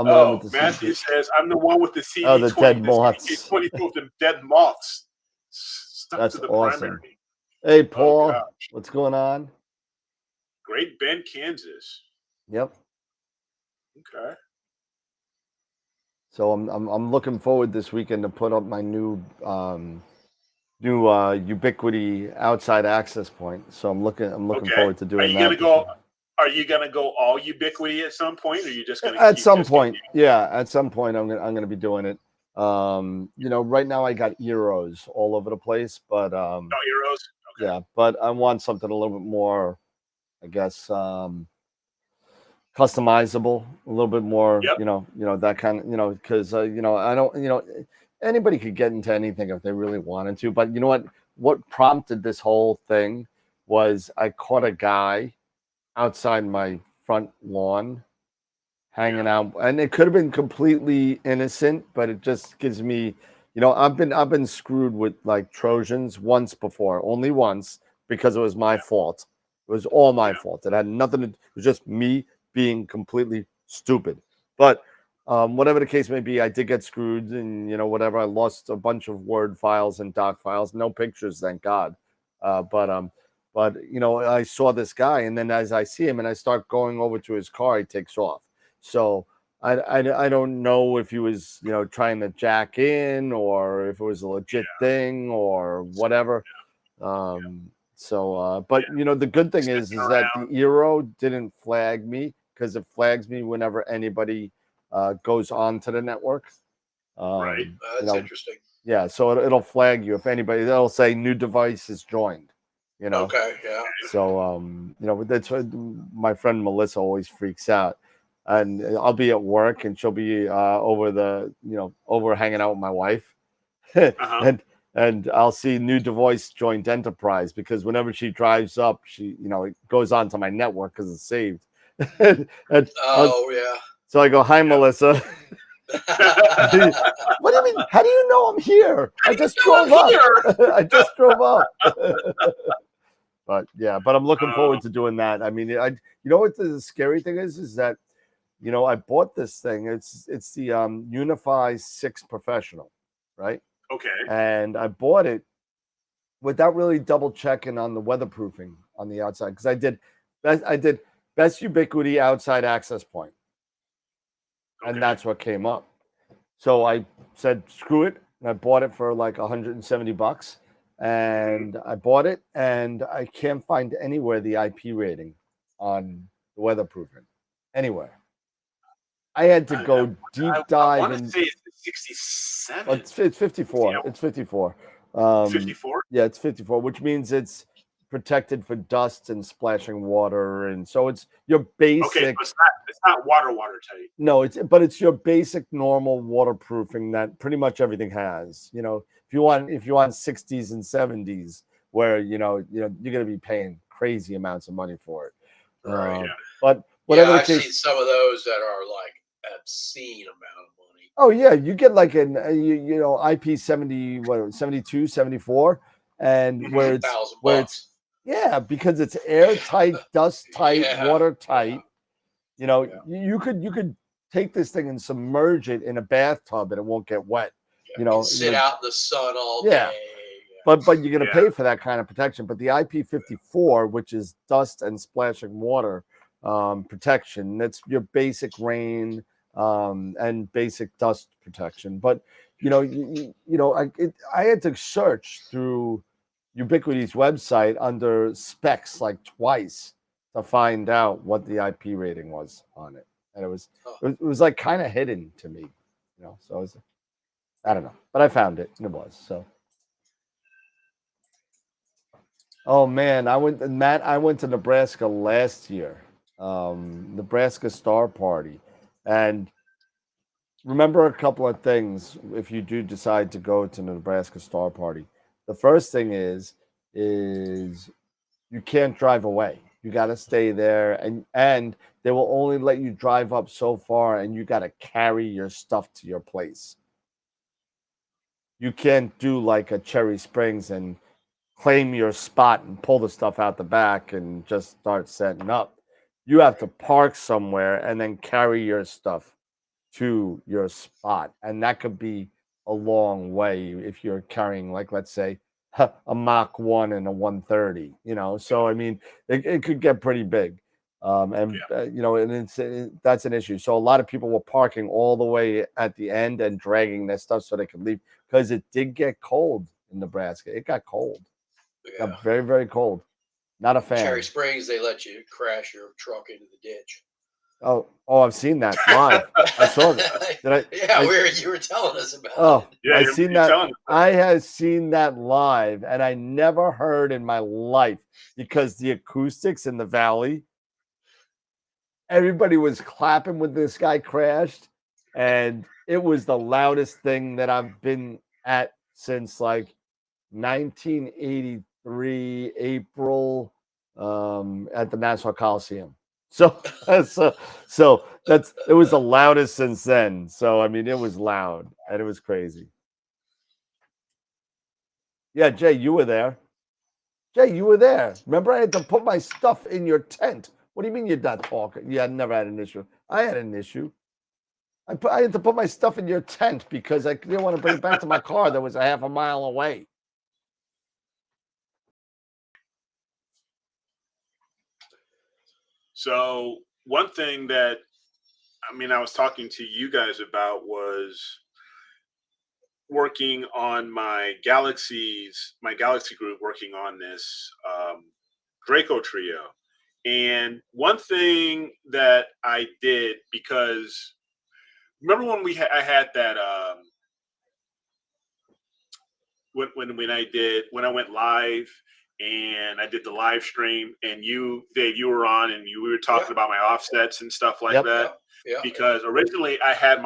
[SPEAKER 5] the one with the
[SPEAKER 3] Matthew
[SPEAKER 5] CD.
[SPEAKER 3] says I'm the one with the CD.
[SPEAKER 5] Oh, the dead moths.
[SPEAKER 3] CD20 filled with dead moths stuck
[SPEAKER 5] That's
[SPEAKER 3] to the
[SPEAKER 5] awesome.
[SPEAKER 3] primary.
[SPEAKER 5] Hey, Paul,
[SPEAKER 3] gosh.
[SPEAKER 5] what's going on?
[SPEAKER 3] Great Bend, Kansas.
[SPEAKER 5] Yep.
[SPEAKER 3] Okay.
[SPEAKER 5] So I'm looking forward this weekend to put up my new Ubiquity outside access point. So I'm looking
[SPEAKER 3] Okay.
[SPEAKER 5] forward to doing
[SPEAKER 3] Are you
[SPEAKER 5] that.
[SPEAKER 3] gonna go? Are you gonna go all Ubiquity at some point, or are you just gonna?
[SPEAKER 5] At
[SPEAKER 3] keep
[SPEAKER 5] some
[SPEAKER 3] just
[SPEAKER 5] point,
[SPEAKER 3] continue?
[SPEAKER 5] yeah. At some point, I'm gonna be doing it. Right now I got Eros all over the place, but
[SPEAKER 3] No Euros. Okay.
[SPEAKER 5] yeah. But I want something a little bit more, I guess, customizable, a little bit more.
[SPEAKER 3] Yep.
[SPEAKER 5] That kind of, because I don't, anybody could get into anything if they really wanted to. But you know what? What prompted this whole thing was I caught a guy outside my front lawn hanging out, and it could have been completely innocent, but it just gives me, I've been screwed with like Trojans once before, only once, because it was my fault. It was all my fault. It had nothing to, it was just me being completely stupid. But whatever the case may be, I did get screwed, and whatever. I lost a bunch of Word files and doc files, no pictures, thank God. But I saw this guy, and then as I see him and I start going over to his car, he takes off. So I don't know if he was trying to jack in, or if it was a legit thing or whatever. But the good thing is that the Eero didn't flag me, because it flags me whenever anybody goes on to the network.
[SPEAKER 3] Right.
[SPEAKER 6] That's interesting.
[SPEAKER 5] Yeah, so it'll flag you if anybody. It'll say new device is joined.
[SPEAKER 6] Okay. Yeah.
[SPEAKER 5] So that's what my friend Melissa always freaks out. And I'll be at work, and she'll be over hanging out with my wife, and I'll see new device joined enterprise, because whenever she drives up, she it goes onto my network because it's saved.
[SPEAKER 6] Yeah.
[SPEAKER 5] So I go, hi, Melissa. What do you mean? How do you know I'm here? I just drove up. I just drove up. But I'm looking forward to doing that. I mean, what the scary thing is that I bought this thing. It's the Unify 6 Professional, right?
[SPEAKER 3] Okay.
[SPEAKER 5] And I bought it without really double checking on the weatherproofing on the outside, because I did best Ubiquity outside access point, and that's what came up. So I said, screw it, and I bought it for like $170, and I bought it, and I can't find anywhere the IP rating on the weatherproofing anywhere. I had to go deep dive.
[SPEAKER 3] I want to say it's 67.
[SPEAKER 5] It's 54. Yeah. It's 54.
[SPEAKER 3] 54?
[SPEAKER 5] Yeah, it's 54, which means it's protected for dust and splashing water, and so it's your basic.
[SPEAKER 3] Okay, so it's not watertight.
[SPEAKER 5] No, it's your basic normal waterproofing that pretty much everything has. If you want 60s and 70s, where you're gonna be paying crazy amounts of money for it.
[SPEAKER 6] Right.
[SPEAKER 5] But whatever
[SPEAKER 6] I've
[SPEAKER 5] the case,
[SPEAKER 6] seen some of those that are like obscene amount of money.
[SPEAKER 5] oh yeah, you get like an IP 70, 72, 74, and where it's because it's airtight, dust tight, watertight. You could take this thing and submerge it in a bathtub and it won't get wet.
[SPEAKER 6] Sit out in the sun all
[SPEAKER 5] Yeah.
[SPEAKER 6] day.
[SPEAKER 5] But you're gonna pay for that kind of protection. But the IP54, which is dust and splashing water protection, that's your basic rain and basic dust protection. But I had to search through Ubiquity's website under specs like twice to find out what the IP rating was on it, and it was like kind of hidden to me, So I don't know, but I found it, and it was so. Oh man, I went to Nebraska last year. Nebraska Star Party. And remember a couple of things if you do decide to go to the Nebraska Star Party. The first thing is you can't drive away. You got to stay there, and they will only let you drive up so far, and you got to carry your stuff to your place. You can't do like a Cherry Springs and claim your spot and pull the stuff out the back and just start setting up. You have to park somewhere and then carry your stuff to your spot, and that could be a long way if you're carrying, like, let's say, a Mach 1 and a 130, so I mean it could get pretty big, and that's an issue. So a lot of people were parking all the way at the end and dragging their stuff so they could leave, because it did get cold in Nebraska. It got cold. It got very, very cold. Not a fan.
[SPEAKER 6] Cherry Springs, they let you crash your truck into the ditch.
[SPEAKER 5] Oh, I've seen that live. I saw that.
[SPEAKER 6] You were telling us about it.
[SPEAKER 3] Yeah,
[SPEAKER 5] I seen that. I have seen that live, and I never heard in my life, because the acoustics in the valley, everybody was clapping when this guy crashed, and it was the loudest thing that I've been at since like 1983 April at the Nassau Coliseum. So it was the loudest since then. So I mean, it was loud and it was crazy. Yeah, Jay, you were there. Remember, I had to put my stuff in your tent. What do you mean you're not talking? Yeah, I never had an issue. I had an issue. I had to put my stuff in your tent because I didn't want to bring it back to my car that was a half a mile away.
[SPEAKER 3] So one thing that, I was talking to you guys about was working on my Galaxy group, working on this Draco trio. And one thing that I did, because remember when I had that when I went live and I did the live stream, and you, Dave, you were on, and we were talking about my offsets and stuff like that.
[SPEAKER 6] Yeah.
[SPEAKER 3] Because originally I had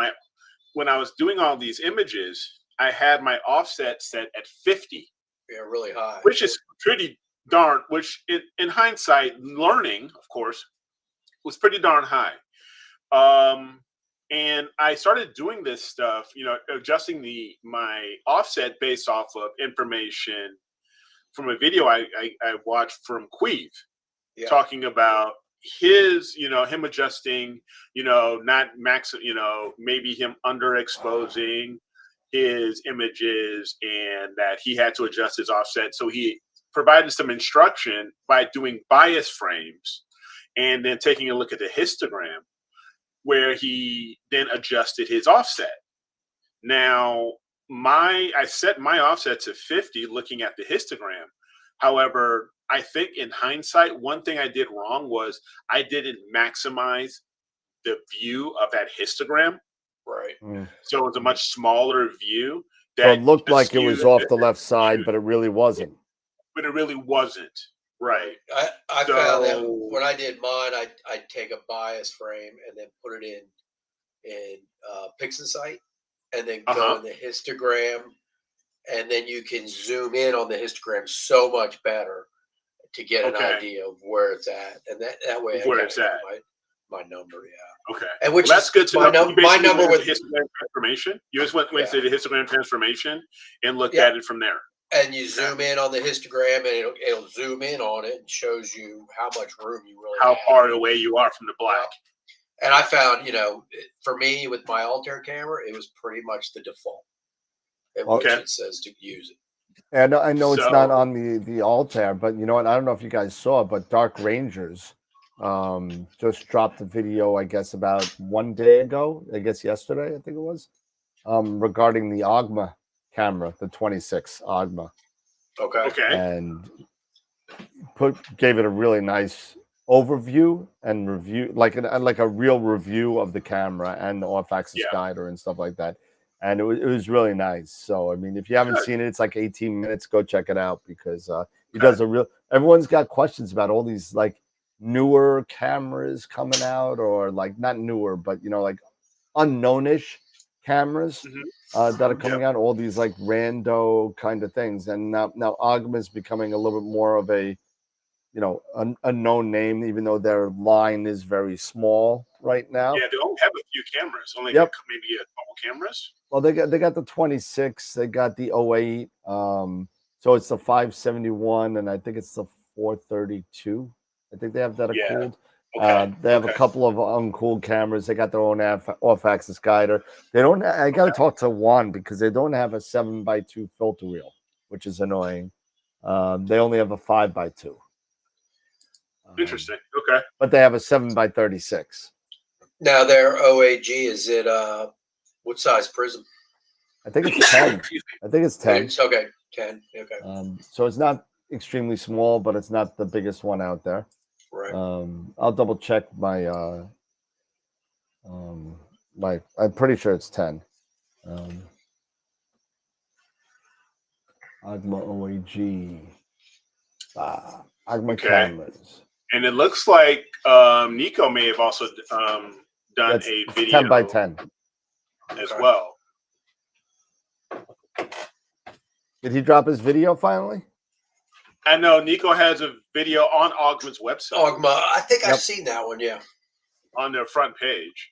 [SPEAKER 3] when I was doing all these images, I had my offset set at 50.
[SPEAKER 6] Yeah, really high.
[SPEAKER 3] Which is pretty darn, which in hindsight, learning, of course, was pretty darn high. And I started doing this stuff, adjusting my offset based off of information from a video I watched from Queeve, talking about his, him adjusting, not max, maybe him underexposing his images, and that he had to adjust his offset. So he provided some instruction by doing bias frames and then taking a look at the histogram, where he then adjusted his offset. Now, I set my offset to 50 looking at the histogram. However, I think in hindsight, one thing I did wrong was I didn't maximize the view of that histogram.
[SPEAKER 6] Right.
[SPEAKER 3] So it was a much smaller view.
[SPEAKER 5] So it looked like it was off the left side, but it really wasn't.
[SPEAKER 3] Right.
[SPEAKER 6] I found that when I did mine, I'd take a bias frame and then put it in PixInsight, and then go in the histogram, and then you can zoom in on the histogram so much better to get an idea of where it's at, and that way
[SPEAKER 3] where it's at.
[SPEAKER 6] My number, yeah.
[SPEAKER 3] Okay.
[SPEAKER 6] And which
[SPEAKER 3] that's good to know.
[SPEAKER 6] My number with
[SPEAKER 3] histogram transformation. You just went to the histogram transformation and looked at it from there.
[SPEAKER 6] And you zoom in on the histogram, and it'll zoom in on it and shows you how much room you really have.
[SPEAKER 3] How far away you are from the black.
[SPEAKER 6] And I found, for me with my Altair camera, it was pretty much the default. Which it says to use it.
[SPEAKER 5] And I know it's not on the Altair, but you know what? I don't know if you guys saw, but Dark Rangers just dropped a video, I guess, about 1 day ago. I guess yesterday, I think it was, regarding the Ogma camera, the 26 Ogma.
[SPEAKER 3] Okay.
[SPEAKER 5] And gave it a really nice overview and review, like a real review of the camera and the off-axis guider and stuff like that. And it was really nice. So I mean, if you haven't seen it, it's like 18 minutes. Go check it out, because he does a real. everyone's got questions about all these like newer cameras coming out, or like not newer, but like unknownish cameras that are coming out. All these like rando kind of things, and now Ogma is becoming a little bit more of a a known name, even though their line is very small right now.
[SPEAKER 3] Yeah, they only have a few cameras, only
[SPEAKER 5] Yep.
[SPEAKER 3] maybe a couple cameras.
[SPEAKER 5] Well, they got the 26, they got the 08, so it's the 571, and I think it's the 432. I think they have that
[SPEAKER 3] Yeah.
[SPEAKER 5] cooled.
[SPEAKER 3] Okay.
[SPEAKER 5] They have a couple of uncooled cameras. They got their own off-axis guider. They don't. I got to talk to Juan because they don't have a 7x2 filter wheel, which is annoying. They only have a 5x2.
[SPEAKER 3] Interesting. Okay.
[SPEAKER 5] But they have a 7x36.
[SPEAKER 6] Now their OAG, is it what size prism?
[SPEAKER 5] I think it's 10. I think it's 10.
[SPEAKER 6] It's okay, 10. Okay.
[SPEAKER 5] So it's not extremely small, but it's not the biggest one out there.
[SPEAKER 6] Right.
[SPEAKER 5] I'll double check my I'm pretty sure it's 10. Ogma OAG. Ogma cameras.
[SPEAKER 3] And it looks like Nico may have also done a video
[SPEAKER 5] 10x10
[SPEAKER 3] as well.
[SPEAKER 5] Did he drop his video finally?
[SPEAKER 3] I know Nico has a video on Ogma's website.
[SPEAKER 6] Ogma, I think I've seen that one. Yeah,
[SPEAKER 3] on their front page.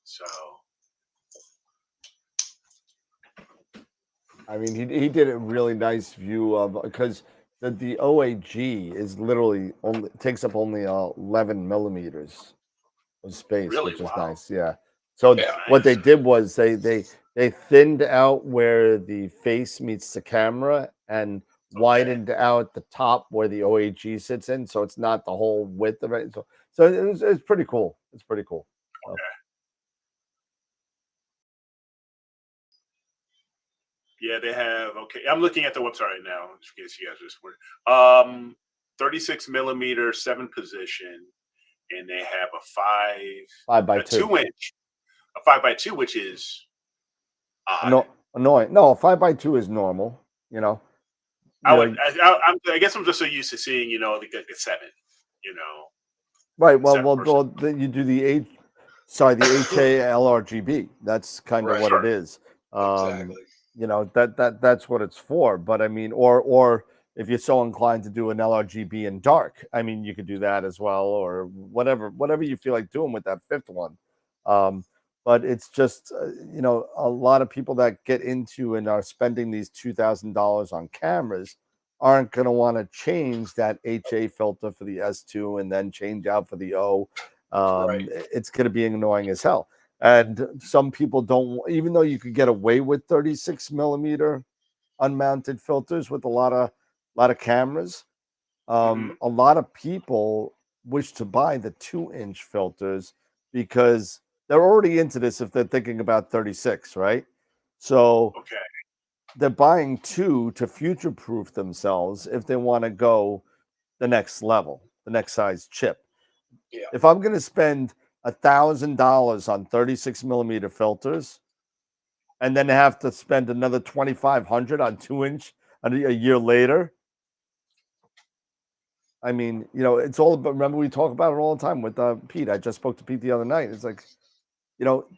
[SPEAKER 3] So,
[SPEAKER 5] I mean, he did a really nice view of, because the OAG is literally takes up only 11 millimeters of space, which is nice. Yeah. So what they did was they thinned out where the face meets the camera and widened out the top where the OAG sits in, so it's not the whole width of it. So it's pretty cool. It's pretty cool.
[SPEAKER 3] Okay. Yeah, they have. Okay, I'm looking at the website right now. In case you guys just were 36 millimeter 7 position, and they have a 5x2 2-inch, a 5x2, which is odd.
[SPEAKER 5] No, annoying. No, a 5x2 is normal.
[SPEAKER 3] I guess I'm just so used to seeing like a 7.
[SPEAKER 5] Right. Well, then you do the HALRGB. That's kind of what it is.
[SPEAKER 6] Exactly.
[SPEAKER 5] That's what it's for. But I mean, or if you're so inclined to do an LRGB in dark, I mean, you could do that as well, or whatever you feel like doing with that fifth one. But it's just a lot of people that get into and are spending these $2,000 on cameras aren't going to want to change that HA filter for the S2 and then change out for the O. It's going to be annoying as hell. And some people don't, even though you could get away with 36 millimeter unmounted filters with a lot of cameras, a lot of people wish to buy the 2-inch filters because they're already into this if they're thinking about 36, right? So they're buying 2 to future-proof themselves if they want to go the next level, the next size chip.
[SPEAKER 6] Yeah.
[SPEAKER 5] If I'm going to spend $1,000 on 36 millimeter filters and then have to spend another $2,500 on 2-inch a year later, I mean, it's all about, remember we talk about it all the time with Pete. I just spoke to Pete the other night. It's like,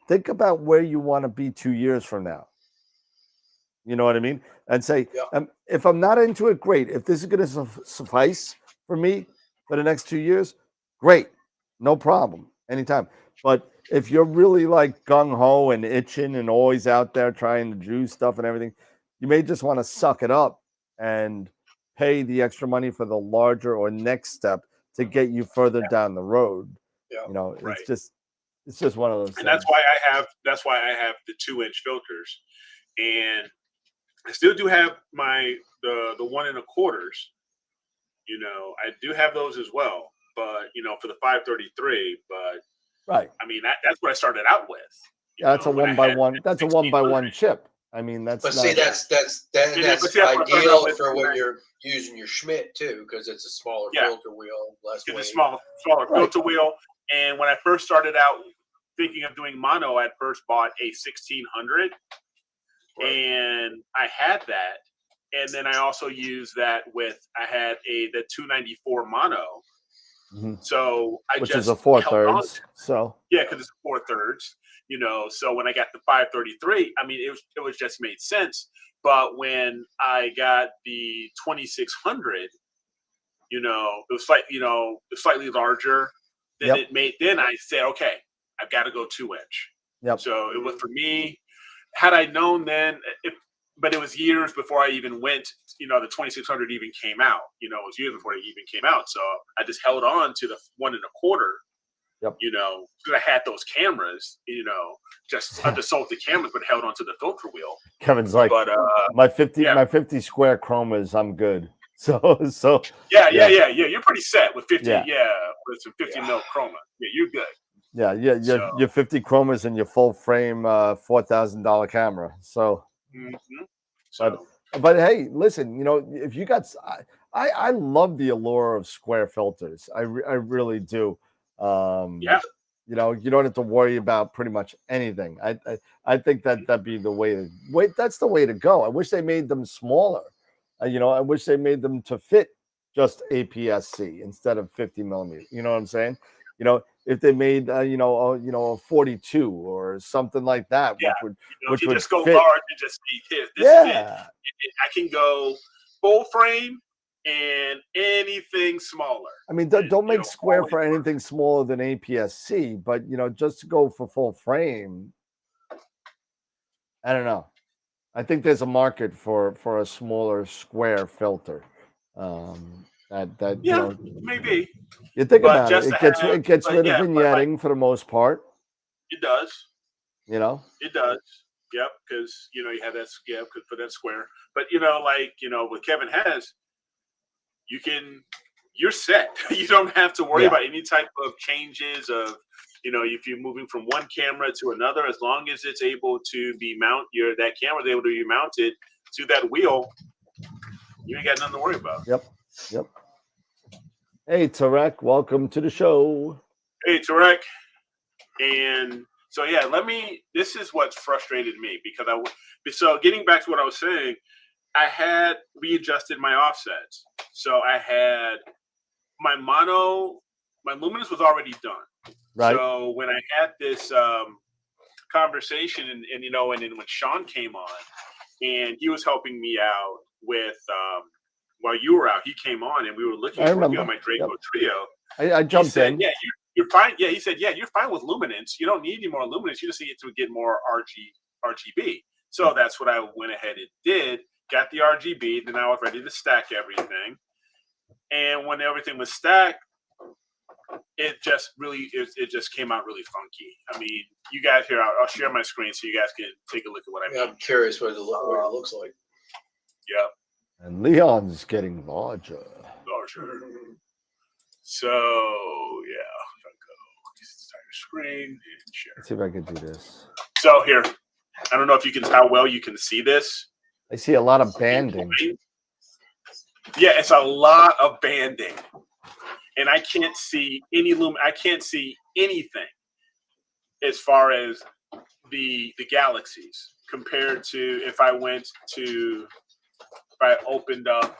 [SPEAKER 5] think about where you want to be 2 years from now. You know what I mean? And say, if I'm not into it, great. If this is going to suffice for me for the next 2 years, great. No problem. Anytime. But if you're really like gung-ho and itching and always out there trying to do stuff and everything, you may just want to suck it up and pay the extra money for the larger or next step to get you further down the road. It's just one of those things.
[SPEAKER 3] And that's why I have the 2-inch filters. And I still do have the 1 1/4. I do have those as well. But for the 533, but I mean that's what I started out with.
[SPEAKER 5] That's a 1x1. That's a 1x1 chip. I mean that's.
[SPEAKER 6] But see, that's ideal for when you're using your Schmidt too, because it's a smaller filter wheel, less weight.
[SPEAKER 3] It's a smaller filter wheel. And when I first started out thinking of doing mono, I first bought a 1600, and I had that. and then I also used that with I had the 294 mono. So I
[SPEAKER 5] which
[SPEAKER 3] just
[SPEAKER 5] is a 4/3.
[SPEAKER 3] held on.
[SPEAKER 5] So
[SPEAKER 3] yeah, because it's 4/3. So when I got the 533, I mean, it was just made sense. But when I got the 2600, it was like slightly larger. Then Then I said, okay, I've got to go 2-inch.
[SPEAKER 5] Yep.
[SPEAKER 3] So it was for me. Had I known then, but it was years before I even went. The 2600 even came out. It was years before it even came out. So I just held on to the 1 1/4.
[SPEAKER 5] Yep.
[SPEAKER 3] Because I had those cameras. Just I just sold the cameras, but held onto the filter wheel.
[SPEAKER 5] Kevin's like,
[SPEAKER 3] but
[SPEAKER 5] my 50 square chromas, I'm good. So
[SPEAKER 3] yeah. You're pretty set with 50.
[SPEAKER 5] Yeah.
[SPEAKER 3] With some 50 mil chroma. Yeah, you're good.
[SPEAKER 5] Yeah.
[SPEAKER 3] So,
[SPEAKER 5] your 50 chromas and your full frame $4,000 camera. So, but hey, listen, if you got, I love the allure of square filters. I really do.
[SPEAKER 3] Yeah.
[SPEAKER 5] You don't have to worry about pretty much anything. I think that'd be the way. That's the way to go. I wish they made them smaller. I wish they made them to fit just APS-C instead of 50 millimeter. You know what I'm saying? If they made a 42 or something like that, which would
[SPEAKER 3] just go
[SPEAKER 5] fit.
[SPEAKER 3] large and just say, this is it. I can go full frame and anything smaller.
[SPEAKER 5] I mean, don't make square for anything smaller than APS-C, but just to go for full frame. I don't know. I think there's a market for a smaller square filter.
[SPEAKER 3] Maybe.
[SPEAKER 5] You think about it. It gets rid of vignetting for the most part.
[SPEAKER 3] It does.
[SPEAKER 5] It
[SPEAKER 3] does. Yep, because you have that for that square. But what Kevin has, you're set. You don't have to worry about any type of changes of if you're moving from one camera to another, as long as it's able to be that camera is able to be mounted to that wheel, you ain't got nothing to worry about.
[SPEAKER 5] Yep. Hey, Tarek, welcome to the show.
[SPEAKER 3] Hey, Tarek. And so, this is what's frustrated me so getting back to what I was saying, I had readjusted my offsets. So I had my luminance was already done.
[SPEAKER 5] Right.
[SPEAKER 3] So when I had this conversation and then when Sean came on and he was helping me out with, while you were out, he came on and we were looking on my Draco Trio.
[SPEAKER 5] I jumped in.
[SPEAKER 3] Yeah, you're fine. Yeah, he said, you're fine with luminance. You don't need any more luminance. You just need to get more RGB. So that's what I went ahead and did. Got the RGB. Then I was ready to stack everything. And when everything was stacked, it just came out really funky. I mean, you guys here, I'll share my screen so you guys can take a look at what I mean.
[SPEAKER 6] I'm curious what it looks like.
[SPEAKER 3] Yep.
[SPEAKER 5] And Leon's getting larger.
[SPEAKER 3] So, if I go start your screen and share.
[SPEAKER 5] Let's see if I can do this.
[SPEAKER 3] So here, I don't know if you can how well you can see this.
[SPEAKER 5] I see a lot of banding.
[SPEAKER 3] Yeah, it's a lot of banding. And I can't see I can't see anything as far as the galaxies compared to if I opened up.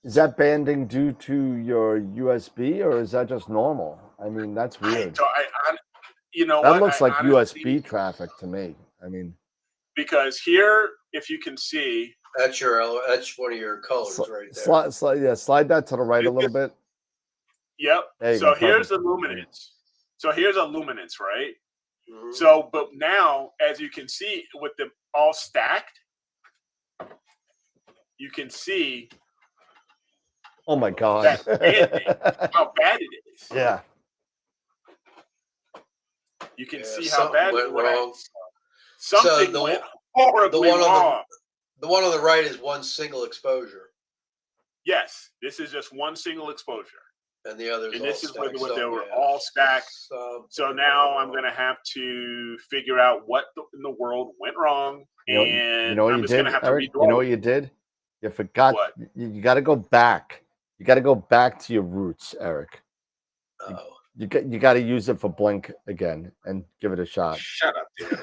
[SPEAKER 5] Is that banding due to your USB or is that just normal? I mean, that's weird. That looks like honestly, USB traffic to me. I mean,
[SPEAKER 3] because here, if you can see,
[SPEAKER 6] that's one of your colors right there.
[SPEAKER 5] Slide that to the right a little bit.
[SPEAKER 3] Yep. So here's the luminance. So here's a luminance, right? Mm-hmm. So, but now, as you can see, with them all stacked, you can see.
[SPEAKER 5] Oh my God!
[SPEAKER 3] How bad it is.
[SPEAKER 5] Yeah.
[SPEAKER 3] You can see how bad
[SPEAKER 6] went wrong.
[SPEAKER 3] Something went horribly wrong.
[SPEAKER 6] The one on the right is one single exposure.
[SPEAKER 3] Yes, this is just one single exposure.
[SPEAKER 6] And the others.
[SPEAKER 3] And this is where they were all stacked. So now I'm going to have to figure out what in the world went wrong. And
[SPEAKER 5] you know what
[SPEAKER 3] I'm
[SPEAKER 5] you
[SPEAKER 3] just
[SPEAKER 5] did,
[SPEAKER 3] going to have
[SPEAKER 5] Eric?
[SPEAKER 3] to redraw.
[SPEAKER 5] You know what you did? You forgot. You got to go back. You got to go back to your roots, Eric. You got to use it for Blink again and give it a shot.
[SPEAKER 3] Shut up, dude.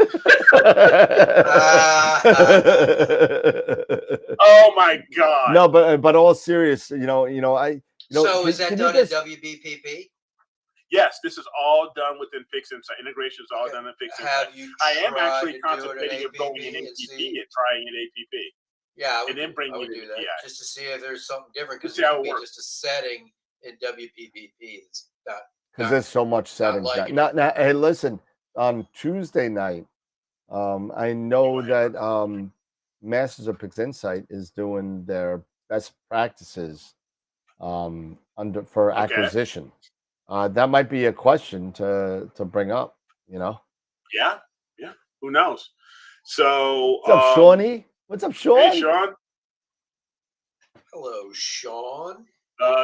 [SPEAKER 3] Oh my god.
[SPEAKER 5] No, but all serious,
[SPEAKER 6] So is that done in WBPP?
[SPEAKER 3] Yes, this is all done within Fix Insight. Integration is all done in Fix Insight.
[SPEAKER 6] I
[SPEAKER 3] am actually contemplating of going in APP and trying an APP.
[SPEAKER 6] Yeah,
[SPEAKER 3] and then bring
[SPEAKER 6] would
[SPEAKER 3] it
[SPEAKER 6] do that
[SPEAKER 3] in.
[SPEAKER 6] just to see if there's something different, because
[SPEAKER 3] See
[SPEAKER 6] it
[SPEAKER 3] how
[SPEAKER 6] could
[SPEAKER 3] it
[SPEAKER 6] be
[SPEAKER 3] works.
[SPEAKER 6] just a setting in WPPP. It's not
[SPEAKER 5] because there's so much settings. Now, hey, listen, on Tuesday night, I know that Masters of Pix Insight is doing their best practices for acquisition. That might be a question to bring up,
[SPEAKER 3] Yeah. Who knows? So
[SPEAKER 5] what's up, Shawnee? What's up, Sean?
[SPEAKER 3] Hey, Sean.
[SPEAKER 6] Hello, Sean.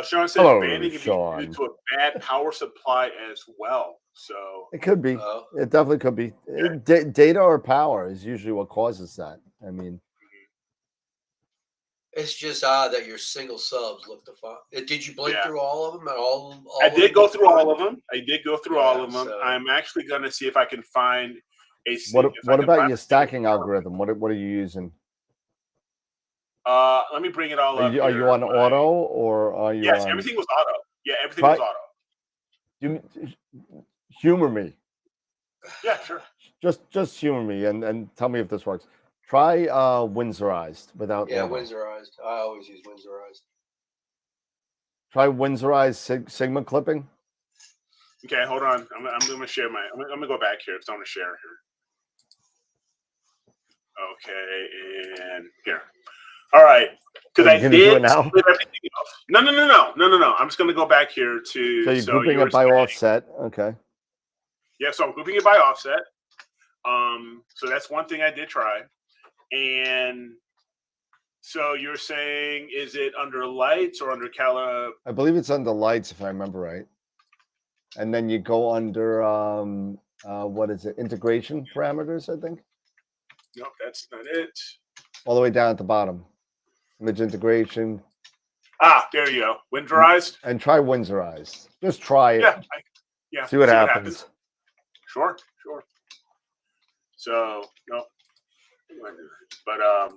[SPEAKER 3] Sean says banning can be due to a bad power supply as well. So
[SPEAKER 5] it could be. It definitely could be. Data or power is usually what causes that. I mean,
[SPEAKER 6] it's just odd that your single subs look the fun. Did you blink through all of them?
[SPEAKER 3] I did go through all of them. All of them. So. I'm actually going to see if I can find a.
[SPEAKER 5] What about your stacking algorithm? What are you using?
[SPEAKER 3] Let me bring it all up.
[SPEAKER 5] Are you on auto or are you?
[SPEAKER 3] Yes, everything was auto. Yeah, everything was auto.
[SPEAKER 5] Humor me.
[SPEAKER 3] Yeah, sure.
[SPEAKER 5] Just humor me and tell me if this works. Try Windsorized without auto.
[SPEAKER 6] Windsorized. I always use Windsorized.
[SPEAKER 5] Try Windsorized Sigma clipping.
[SPEAKER 3] Okay, hold on. I'm going to share my. I'm going to go back here because I want to share here. Okay, and here. All right, because I did
[SPEAKER 5] do it now.
[SPEAKER 3] No. I'm just going to go back here to.
[SPEAKER 5] So you're grouping it by offset. Okay.
[SPEAKER 3] Yeah, so I'm grouping it by offset. So that's one thing I did try, and so you're saying, is it under lights or under
[SPEAKER 5] I believe it's under lights, if I remember right. And then you go under what is it? Integration parameters, I think.
[SPEAKER 3] Nope, that's not it.
[SPEAKER 5] All the way down at the bottom. Image integration.
[SPEAKER 3] There you go. Windsorized.
[SPEAKER 5] And try Windsorized. Just try it.
[SPEAKER 3] Yeah.
[SPEAKER 5] See what happens.
[SPEAKER 3] Sure. So nope. But I'll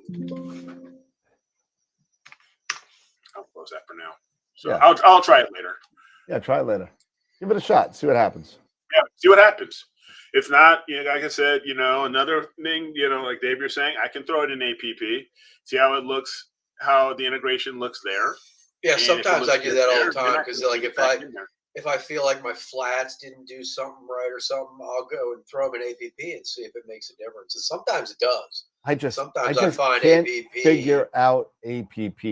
[SPEAKER 3] close that for now. So yeah. I'll try it later.
[SPEAKER 5] Yeah, try it later. Give it a shot. See what happens.
[SPEAKER 3] Yeah, see what happens. If not, like I said, another thing, like Dave, you're saying, I can throw it in APP, see how it looks, how the integration looks there.
[SPEAKER 6] Yeah, sometimes I do that all the time because, like, if I feel like my flats didn't do something right or something, I'll go and throw them in APP and see if it makes a difference. And sometimes it does.
[SPEAKER 5] I just
[SPEAKER 6] find
[SPEAKER 5] can't
[SPEAKER 6] APP.
[SPEAKER 5] figure out APP.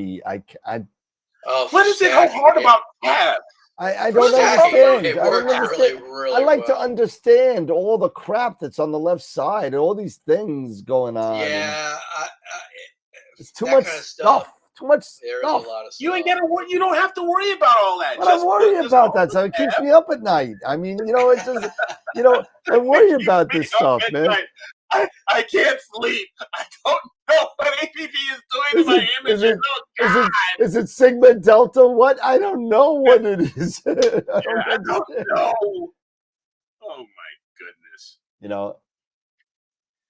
[SPEAKER 3] What is it so hard about tab?
[SPEAKER 5] I don't understand.
[SPEAKER 6] It works really
[SPEAKER 5] I like to understand all the crap that's on the left side, all these things going on.
[SPEAKER 6] Yeah,
[SPEAKER 5] it's too much stuff. Too much stuff.
[SPEAKER 6] A lot of stuff.
[SPEAKER 3] You ain't gotta worry. You don't have to worry about all that.
[SPEAKER 5] But I'm worried about that, so it keeps me up at night. I mean, it's just, I worry about this stuff, man.
[SPEAKER 3] I can't sleep. I don't know what APP is doing to my images.
[SPEAKER 5] Is it Sigma Delta? What? I don't know what it is. I don't
[SPEAKER 3] know. Oh my goodness.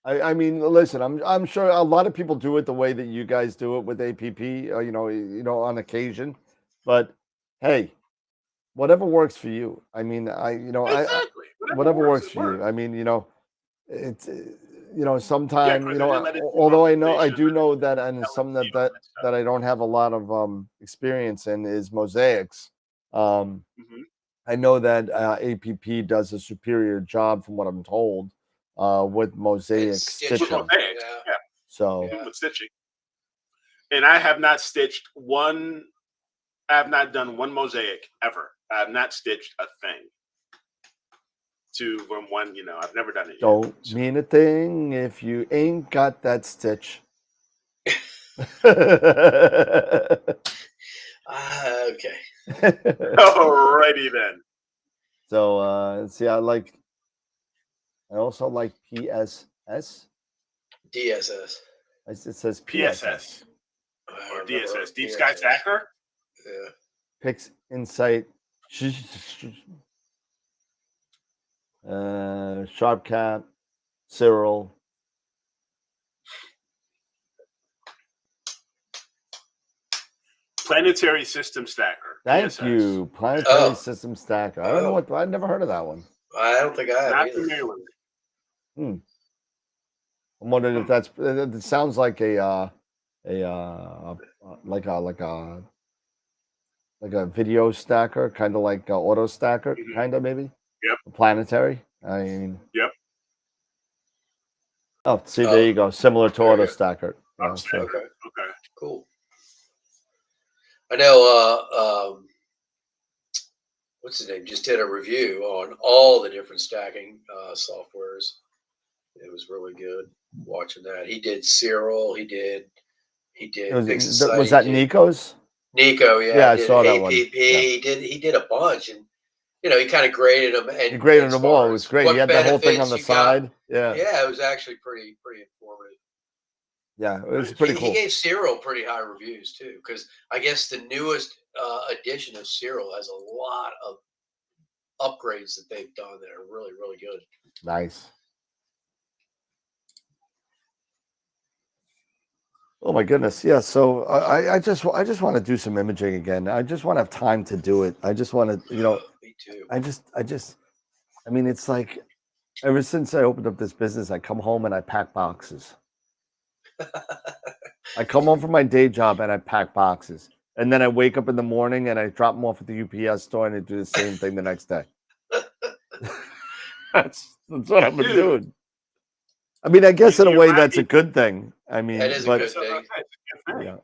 [SPEAKER 5] I mean, listen. I'm sure a lot of people do it the way that you guys do it with APP. On occasion, but hey, whatever works for you. I mean,
[SPEAKER 3] exactly.
[SPEAKER 5] whatever works for you. I mean, it's. Sometimes, although I do know that, and something that I don't have a lot of experience in is mosaics. I know that APP does a superior job, from what I'm told, with mosaic stitching. So
[SPEAKER 3] with stitching, and I have not stitched one. I have not done one mosaic ever. I have not stitched a thing. From one, I've never done it yet.
[SPEAKER 5] Don't mean a thing if you ain't got that stitch.
[SPEAKER 6] Okay.
[SPEAKER 3] Alrighty then.
[SPEAKER 5] So see, I also like PSS.
[SPEAKER 6] DSS.
[SPEAKER 5] It says
[SPEAKER 3] PSS. Or DSS. Deep Sky Stacker?
[SPEAKER 6] Yeah.
[SPEAKER 5] Pix Insight. Sharp Cap, Cyril.
[SPEAKER 3] Planetary System Stacker.
[SPEAKER 5] Thank
[SPEAKER 3] PSS.
[SPEAKER 5] you, Planetary
[SPEAKER 6] Oh.
[SPEAKER 5] System Stacker. I don't know what. I've never heard of that one.
[SPEAKER 6] I don't think I have
[SPEAKER 3] Not
[SPEAKER 6] either.
[SPEAKER 3] familiar with it.
[SPEAKER 5] I'm wondering if that's. It sounds like a video stacker, kind of like auto stacker,
[SPEAKER 3] Mhm.
[SPEAKER 5] kind of maybe.
[SPEAKER 3] Yep.
[SPEAKER 5] Planetary. I mean.
[SPEAKER 3] Yep.
[SPEAKER 5] Oh, see, there you go. Similar to auto
[SPEAKER 6] Okay.
[SPEAKER 5] stacker. Yeah,
[SPEAKER 3] Okay.
[SPEAKER 5] so.
[SPEAKER 6] Okay.
[SPEAKER 3] Okay.
[SPEAKER 6] Cool. I know. What's his name? Just did a review on all the different stacking softwares. It was really good watching that. He did Cyril. He did
[SPEAKER 5] Was that Nico's?
[SPEAKER 6] Nico, yeah.
[SPEAKER 5] Yeah, I
[SPEAKER 6] Did
[SPEAKER 5] saw that one.
[SPEAKER 6] APP.
[SPEAKER 5] Yeah.
[SPEAKER 6] He did a bunch, and he kind of graded them. And
[SPEAKER 5] He graded
[SPEAKER 6] as
[SPEAKER 5] them
[SPEAKER 6] far
[SPEAKER 5] all. It was
[SPEAKER 6] as
[SPEAKER 5] great.
[SPEAKER 6] what
[SPEAKER 5] He had that whole thing on
[SPEAKER 6] benefits
[SPEAKER 5] the
[SPEAKER 6] you got.
[SPEAKER 5] side. Yeah.
[SPEAKER 6] Yeah, it was actually pretty informative.
[SPEAKER 5] Yeah, it was pretty cool.
[SPEAKER 6] He gave Cyril pretty high reviews too, because I guess the newest edition of Cyril has a lot of upgrades that they've done that are really, really good.
[SPEAKER 5] Nice. Oh my goodness. Yeah. So I just want to do some imaging again. I just want to have time to do it. I just want to,
[SPEAKER 6] Me too.
[SPEAKER 5] I mean, it's like ever since I opened up this business, I come home and I pack boxes. I come home from my day job and I pack boxes. And then I wake up in the morning and I drop them off at the UPS store and I do the same thing the next day. That's what I've been doing. I mean, I guess in a way that's a good thing. I mean,
[SPEAKER 6] That is a good thing.
[SPEAKER 5] Yeah.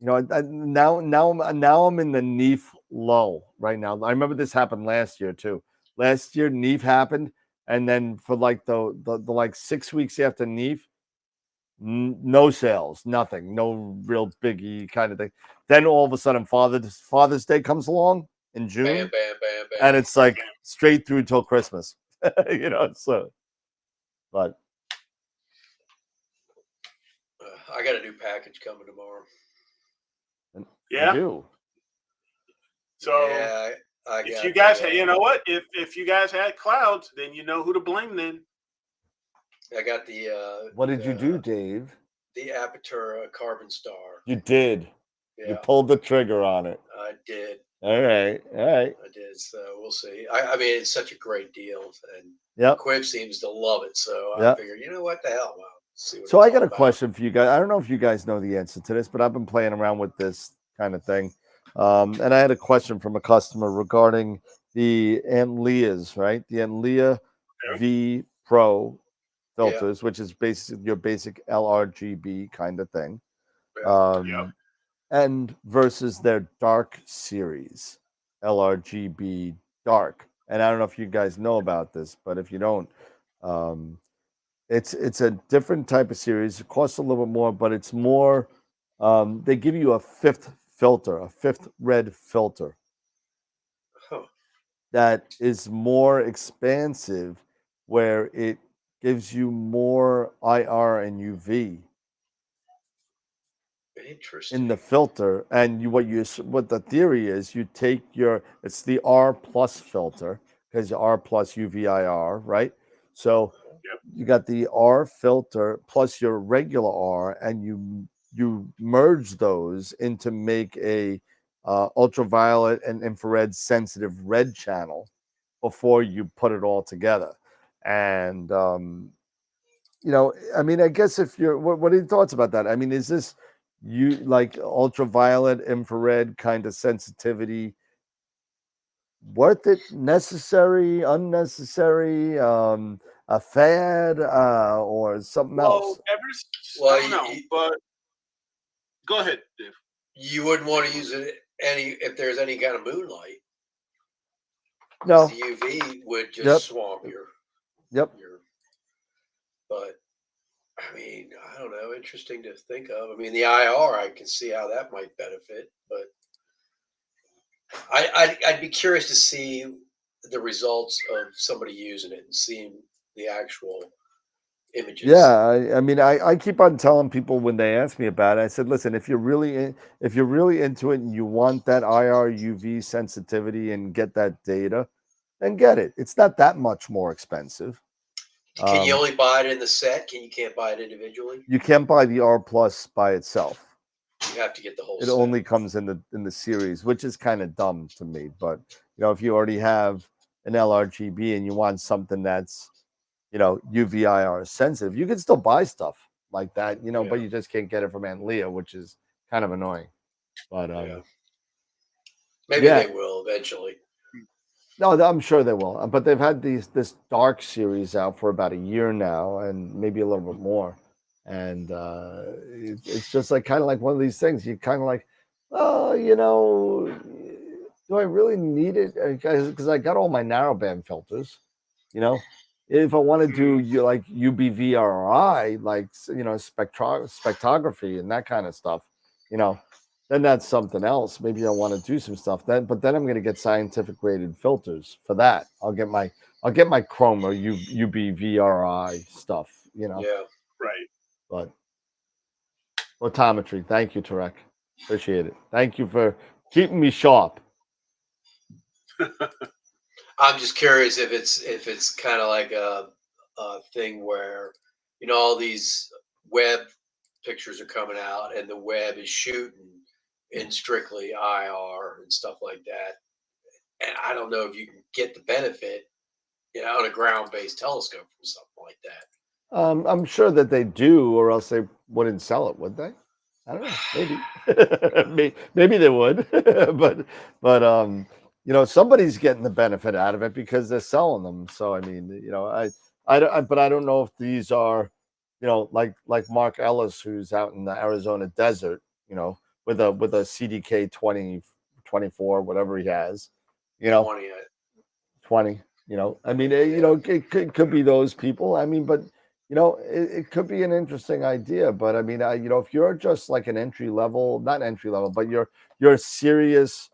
[SPEAKER 5] Now I'm in the NEEF lull right now. I remember this happened last year too. Last year NEEF happened, and then for like the like 6 weeks after NEEF, no sales, nothing, no real biggie kind of thing. Then all of a sudden Father's Day comes along in June,
[SPEAKER 6] Bam, bam, bam, bam.
[SPEAKER 5] and it's like straight through till Christmas. So, but
[SPEAKER 6] I got a new package coming tomorrow.
[SPEAKER 3] Yeah.
[SPEAKER 5] you do.
[SPEAKER 3] So
[SPEAKER 6] Yeah,
[SPEAKER 3] if you guys, you know what? If you guys had clouds, then you know who to blame. Then
[SPEAKER 6] I got the.
[SPEAKER 5] What did you do, Dave?
[SPEAKER 6] The Apertura Carbon Star.
[SPEAKER 5] You did.
[SPEAKER 6] Yeah,
[SPEAKER 5] You pulled the trigger on it.
[SPEAKER 6] I did.
[SPEAKER 5] All right.
[SPEAKER 6] I did. So we'll see. I mean, it's such a great deal, and Quip seems to love it. So I figured, you know what the hell? Well, see what
[SPEAKER 5] so I got a question for you guys. I don't know if you guys know the answer to this, but I've been playing around with this kind of thing. And I had a question from a customer regarding the Antlias, right? The Antlia V Pro filters, which is basically your basic LRGB kind of thing. And versus their dark series, LRGB dark. And I don't know if you guys know about this, but if you don't, it's a different type of series. It costs a little bit more, but it's more. They give you a fifth filter, a fifth red filter that is more expansive, where it gives you more IR and UV.
[SPEAKER 6] Interesting.
[SPEAKER 5] In the filter, and what the theory is, you take it's the R plus filter, because R plus UVIR, right? So you got the R filter plus your regular R, and you merge those into make a ultraviolet and infrared sensitive red channel before you put it all together. And I mean, I guess if you're what are your thoughts about that? I mean, is this you like ultraviolet, infrared kind of sensitivity worth it, necessary, unnecessary, a fad, or something else?
[SPEAKER 3] I don't know, but go ahead, Dave.
[SPEAKER 6] You wouldn't want to use it if there's any kind of moonlight.
[SPEAKER 5] No,
[SPEAKER 6] the UV would just swamp your. But I mean, I don't know. Interesting to think of. I mean, the IR, I can see how that might benefit, but I'd be curious to see the results of somebody using it and seeing the actual images.
[SPEAKER 5] Yeah, I mean, I keep on telling people when they ask me about it, I said, listen, if you're really into it and you want that IR UV sensitivity and get that data, then get it. It's not that much more expensive.
[SPEAKER 6] Can you only buy it in the set? You can't buy it individually?
[SPEAKER 5] You can't buy the R Plus by itself.
[SPEAKER 6] You have to get the whole
[SPEAKER 5] It
[SPEAKER 6] set.
[SPEAKER 5] only comes in the series, which is kind of dumb to me. But if you already have an LRGB and you want something that's UVIR sensitive, you can still buy stuff like that, but you just can't get it from Aunt Leah, which is kind of annoying. But
[SPEAKER 6] maybe they will eventually.
[SPEAKER 5] No, I'm sure they will. But they've had this Dark series out for about a year now, and maybe a little bit more. And it's just like kind of like one of these things. You kind of like, oh, do I really need it? Because I got all my narrowband filters. If I want to do like UBVRI, like spectrography and that kind of stuff, then that's something else. Maybe I want to do some stuff then, but then I'm going to get scientific graded filters for that. I'll get my Chrome or UBVRI stuff,
[SPEAKER 6] Yeah,
[SPEAKER 3] right.
[SPEAKER 5] But photometry, thank you, Tarek. Appreciate it. Thank you for keeping me sharp.
[SPEAKER 6] I'm just curious if it's kind of like a thing where all these web pictures are coming out and the web is shooting in strictly IR and stuff like that, and I don't know if you can get the benefit on a ground-based telescope from something like that.
[SPEAKER 5] I'm sure that they do, or else they wouldn't sell it, would they? I don't know. Maybe maybe they would, but somebody's getting the benefit out of it because they're selling them. So I mean, but I don't know if these are, like Mark Ellis, who's out in the Arizona desert, with a CDK 2024, whatever he has, 20. I mean, it could be those people. I mean, but it could be an interesting idea. But I mean, if you're just like an entry level, not entry level, but you're a serious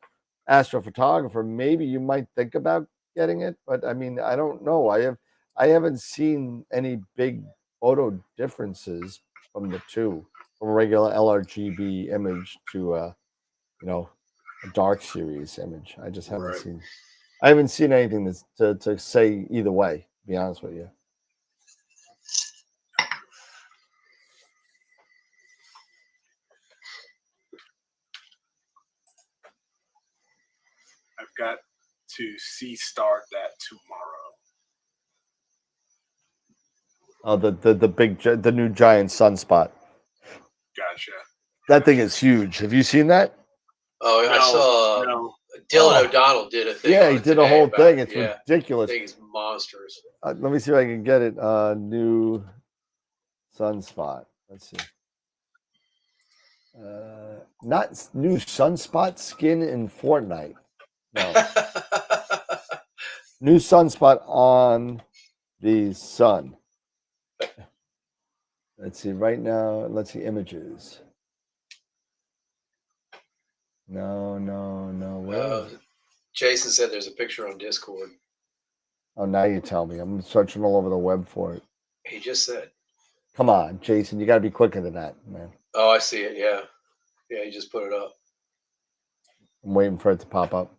[SPEAKER 5] astrophotographer, maybe you might think about getting it. But I mean, I don't know. I haven't seen any big photo differences from the two, from a regular LRGB image to a dark series image. I just haven't seen. I haven't seen anything that's to say either way, to be honest with you.
[SPEAKER 3] I've got to start that tomorrow.
[SPEAKER 5] Oh, the new giant sunspot.
[SPEAKER 3] Gotcha.
[SPEAKER 5] That thing is huge. Have you seen that?
[SPEAKER 6] Oh, I saw Dylan O'Donnell did a thing.
[SPEAKER 5] Yeah, he did a whole thing. It's ridiculous.
[SPEAKER 6] The thing is monstrous.
[SPEAKER 5] Let me see if I can get it. New sunspot. Let's see. Not new sunspot skin in Fortnite. No. New sunspot on the sun. Let's see. Right now, let's see images. No. Where
[SPEAKER 6] Jason said there's a picture on Discord.
[SPEAKER 5] Oh, now you tell me. I'm searching all over the web for it.
[SPEAKER 6] He just said.
[SPEAKER 5] Come on, Jason. You got to be quicker than that, man.
[SPEAKER 6] Oh, I see it. Yeah. Yeah, he just put it up.
[SPEAKER 5] I'm waiting for it to pop up.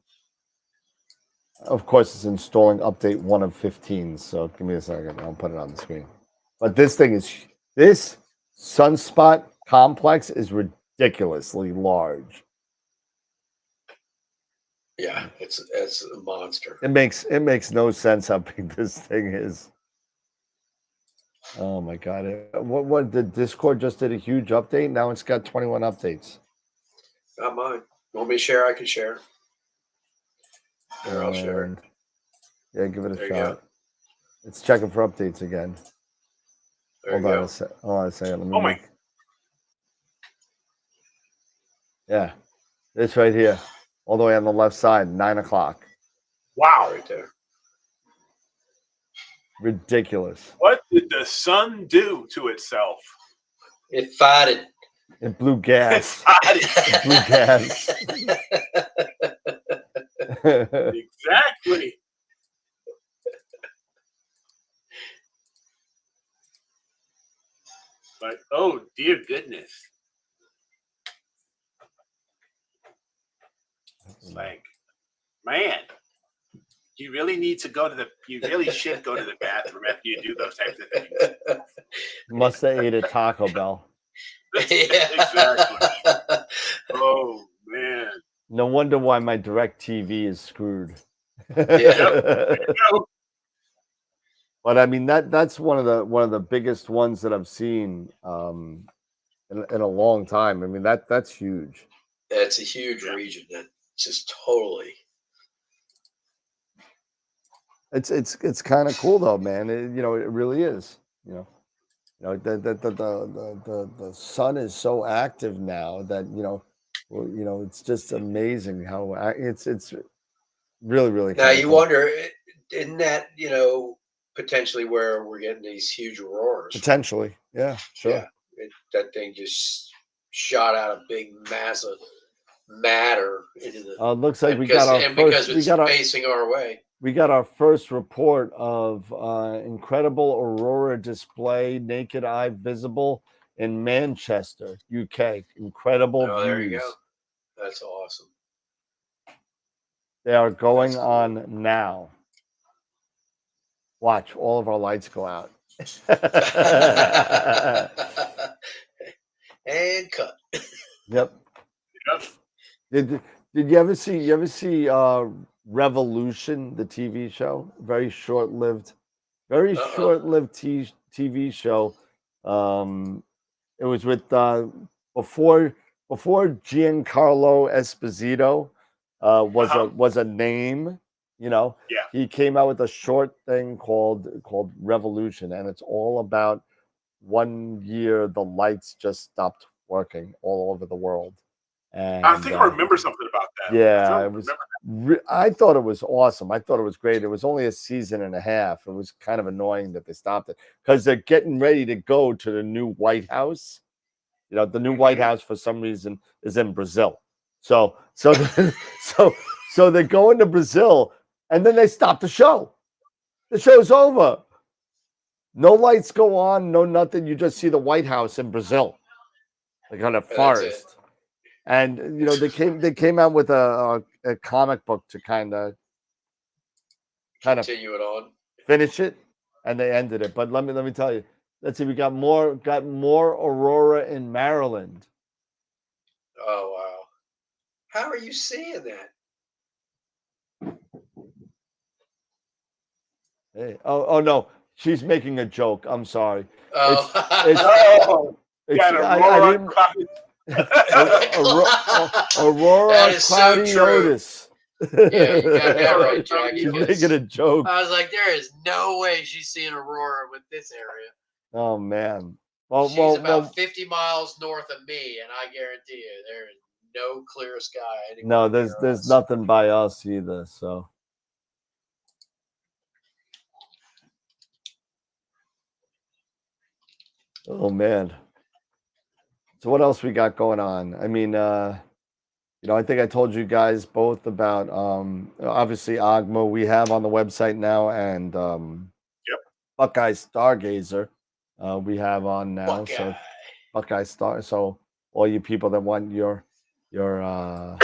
[SPEAKER 5] Of course, it's installing update 1 of 15. So give me a second. I'll put it on the screen. But this sunspot complex is ridiculously large.
[SPEAKER 6] Yeah, it's a monster.
[SPEAKER 5] It makes no sense how big this thing is. Oh my god! What the Discord just did a huge update. Now it's got 21 updates.
[SPEAKER 6] Not mine. Want me to share? I can share. I'll share.
[SPEAKER 5] Yeah, give it a shot. It's checking for updates again. Hold on a second.
[SPEAKER 3] Oh my!
[SPEAKER 5] Yeah, it's right here, all the way on the left side, 9 o'clock.
[SPEAKER 3] Wow!
[SPEAKER 6] Right there.
[SPEAKER 5] Ridiculous.
[SPEAKER 3] What did the sun do to itself?
[SPEAKER 6] It farted.
[SPEAKER 5] It blew gas. It blew gas.
[SPEAKER 3] Exactly. But oh dear goodness. It's like, man. you really need to go to the. You really should go to the bathroom after you do those types of things.
[SPEAKER 5] Must have ate at Taco Bell.
[SPEAKER 3] Exactly. Oh man.
[SPEAKER 5] No wonder why my direct TV is screwed.
[SPEAKER 3] Yep.
[SPEAKER 5] But I mean that's one of the biggest ones that I've seen in a long time. I mean that's huge.
[SPEAKER 6] It's a huge region that just totally.
[SPEAKER 5] It's kind of cool though, man. You know, it really is. You know, the sun is so active now that it's just amazing how it's really.
[SPEAKER 6] Now you
[SPEAKER 5] cool.
[SPEAKER 6] wonder, isn't that potentially where we're getting these huge auroras?
[SPEAKER 5] Potentially, yeah, sure.
[SPEAKER 6] Yeah, that thing just shot out a big mass of matter into the.
[SPEAKER 5] It looks like we got our
[SPEAKER 6] because
[SPEAKER 5] first.
[SPEAKER 6] it's facing our way.
[SPEAKER 5] We got our first report of incredible aurora display, naked eye visible in Manchester, UK. Incredible views.
[SPEAKER 6] There you go. That's awesome.
[SPEAKER 5] They are going on now. Watch, all of our lights go out.
[SPEAKER 6] And cut.
[SPEAKER 5] Yep. Did you ever see Revolution, the TV show? Very short-lived TV show. It was with before Giancarlo Esposito was a name.
[SPEAKER 3] Yeah.
[SPEAKER 5] He came out with a short thing called Revolution, and it's all about one year the lights just stopped working all over the world. And
[SPEAKER 3] I think I remember something about that.
[SPEAKER 5] Yeah, it was. I thought it was awesome. I thought it was great. It was only a season and a half. It was kind of annoying that they stopped it because they're getting ready to go to the new White House. The new White House for some reason is in Brazil. So they're going to Brazil, and then they stop the show. The show's over. No lights go on, no nothing. You just see the White House in Brazil, like on a forest. And they came out with a comic book to kind of
[SPEAKER 6] continue it on,
[SPEAKER 5] finish it, and they ended it. But let me tell you, let's see, we got more aurora in Maryland.
[SPEAKER 6] Oh wow! How are you seeing that?
[SPEAKER 5] Hey, oh no, she's making a joke. I'm sorry.
[SPEAKER 6] Oh,
[SPEAKER 5] Aurora Claudiotis.
[SPEAKER 6] Yeah, you got that right, Jack.
[SPEAKER 5] She's making a joke.
[SPEAKER 6] I was like, there is no way she's seeing aurora with this area.
[SPEAKER 5] Oh man.
[SPEAKER 6] She's about 50 miles north of me, and I guarantee you there is no clear sky.
[SPEAKER 5] No, there's nothing by us either. So. Oh man. So what else we got going on? I mean, I think I told you guys both about obviously Ogma we have on the website now, and Buckeye Stargazer we have on now.
[SPEAKER 6] Buckeye.
[SPEAKER 5] So Buckeye Star. So all you people that want your I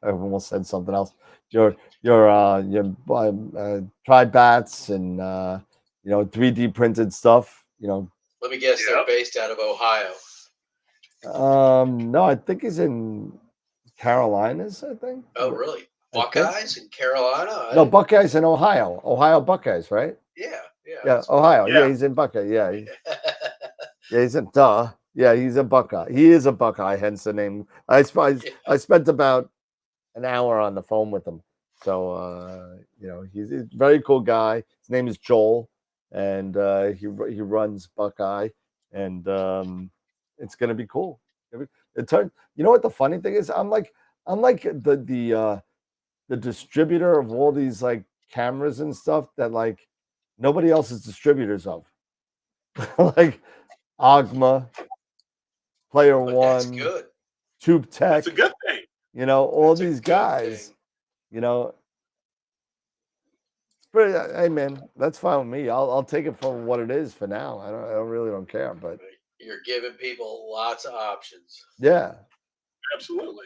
[SPEAKER 5] almost said something else. Your tri-bats and 3D printed stuff.
[SPEAKER 6] Let me guess, they're based out of Ohio.
[SPEAKER 5] No, I think he's in Carolinas, I think.
[SPEAKER 6] Oh, really? Buckeyes in Carolina?
[SPEAKER 5] No, Buckeyes in Ohio. Ohio Buckeyes, right?
[SPEAKER 6] Yeah,
[SPEAKER 5] Ohio. Yeah, he's in Buckeye. Yeah. He's in Yeah, he's a Buckeye. He is a Buckeye, hence the name. I spent about an hour on the phone with him. So he's a very cool guy. His name is Joel, and he runs Buckeye, and it's gonna be cool. It turned. You know what the funny thing is? I'm like the distributor of all these like cameras and stuff that like nobody else is distributors of. Like Ogma, Player One,
[SPEAKER 6] that's good.
[SPEAKER 5] Tube Tech.
[SPEAKER 3] That's a good thing.
[SPEAKER 5] All these guys. Hey man, that's fine with me. I'll take it for what it is for now. I don't care. But
[SPEAKER 6] you're giving people lots of options.
[SPEAKER 5] Yeah,
[SPEAKER 3] absolutely.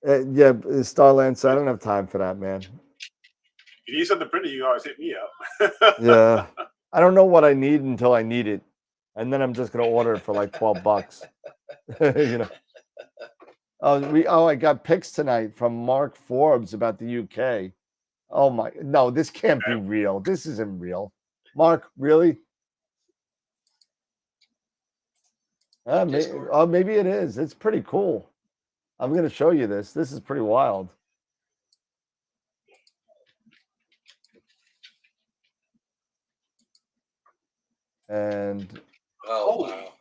[SPEAKER 5] Yeah, Starlance, I don't have time for that, man.
[SPEAKER 3] If you need something printed, you can always hit me up.
[SPEAKER 5] Yeah. I don't know what I need until I need it. And then I'm just gonna order it for like $12. You know. I got pics tonight from Mark Forbes about the UK. Oh my, no, this can't be real. This isn't real. Mark, really? Maybe it is. It's pretty cool. I'm going to show you this. This is pretty wild. And
[SPEAKER 6] wow.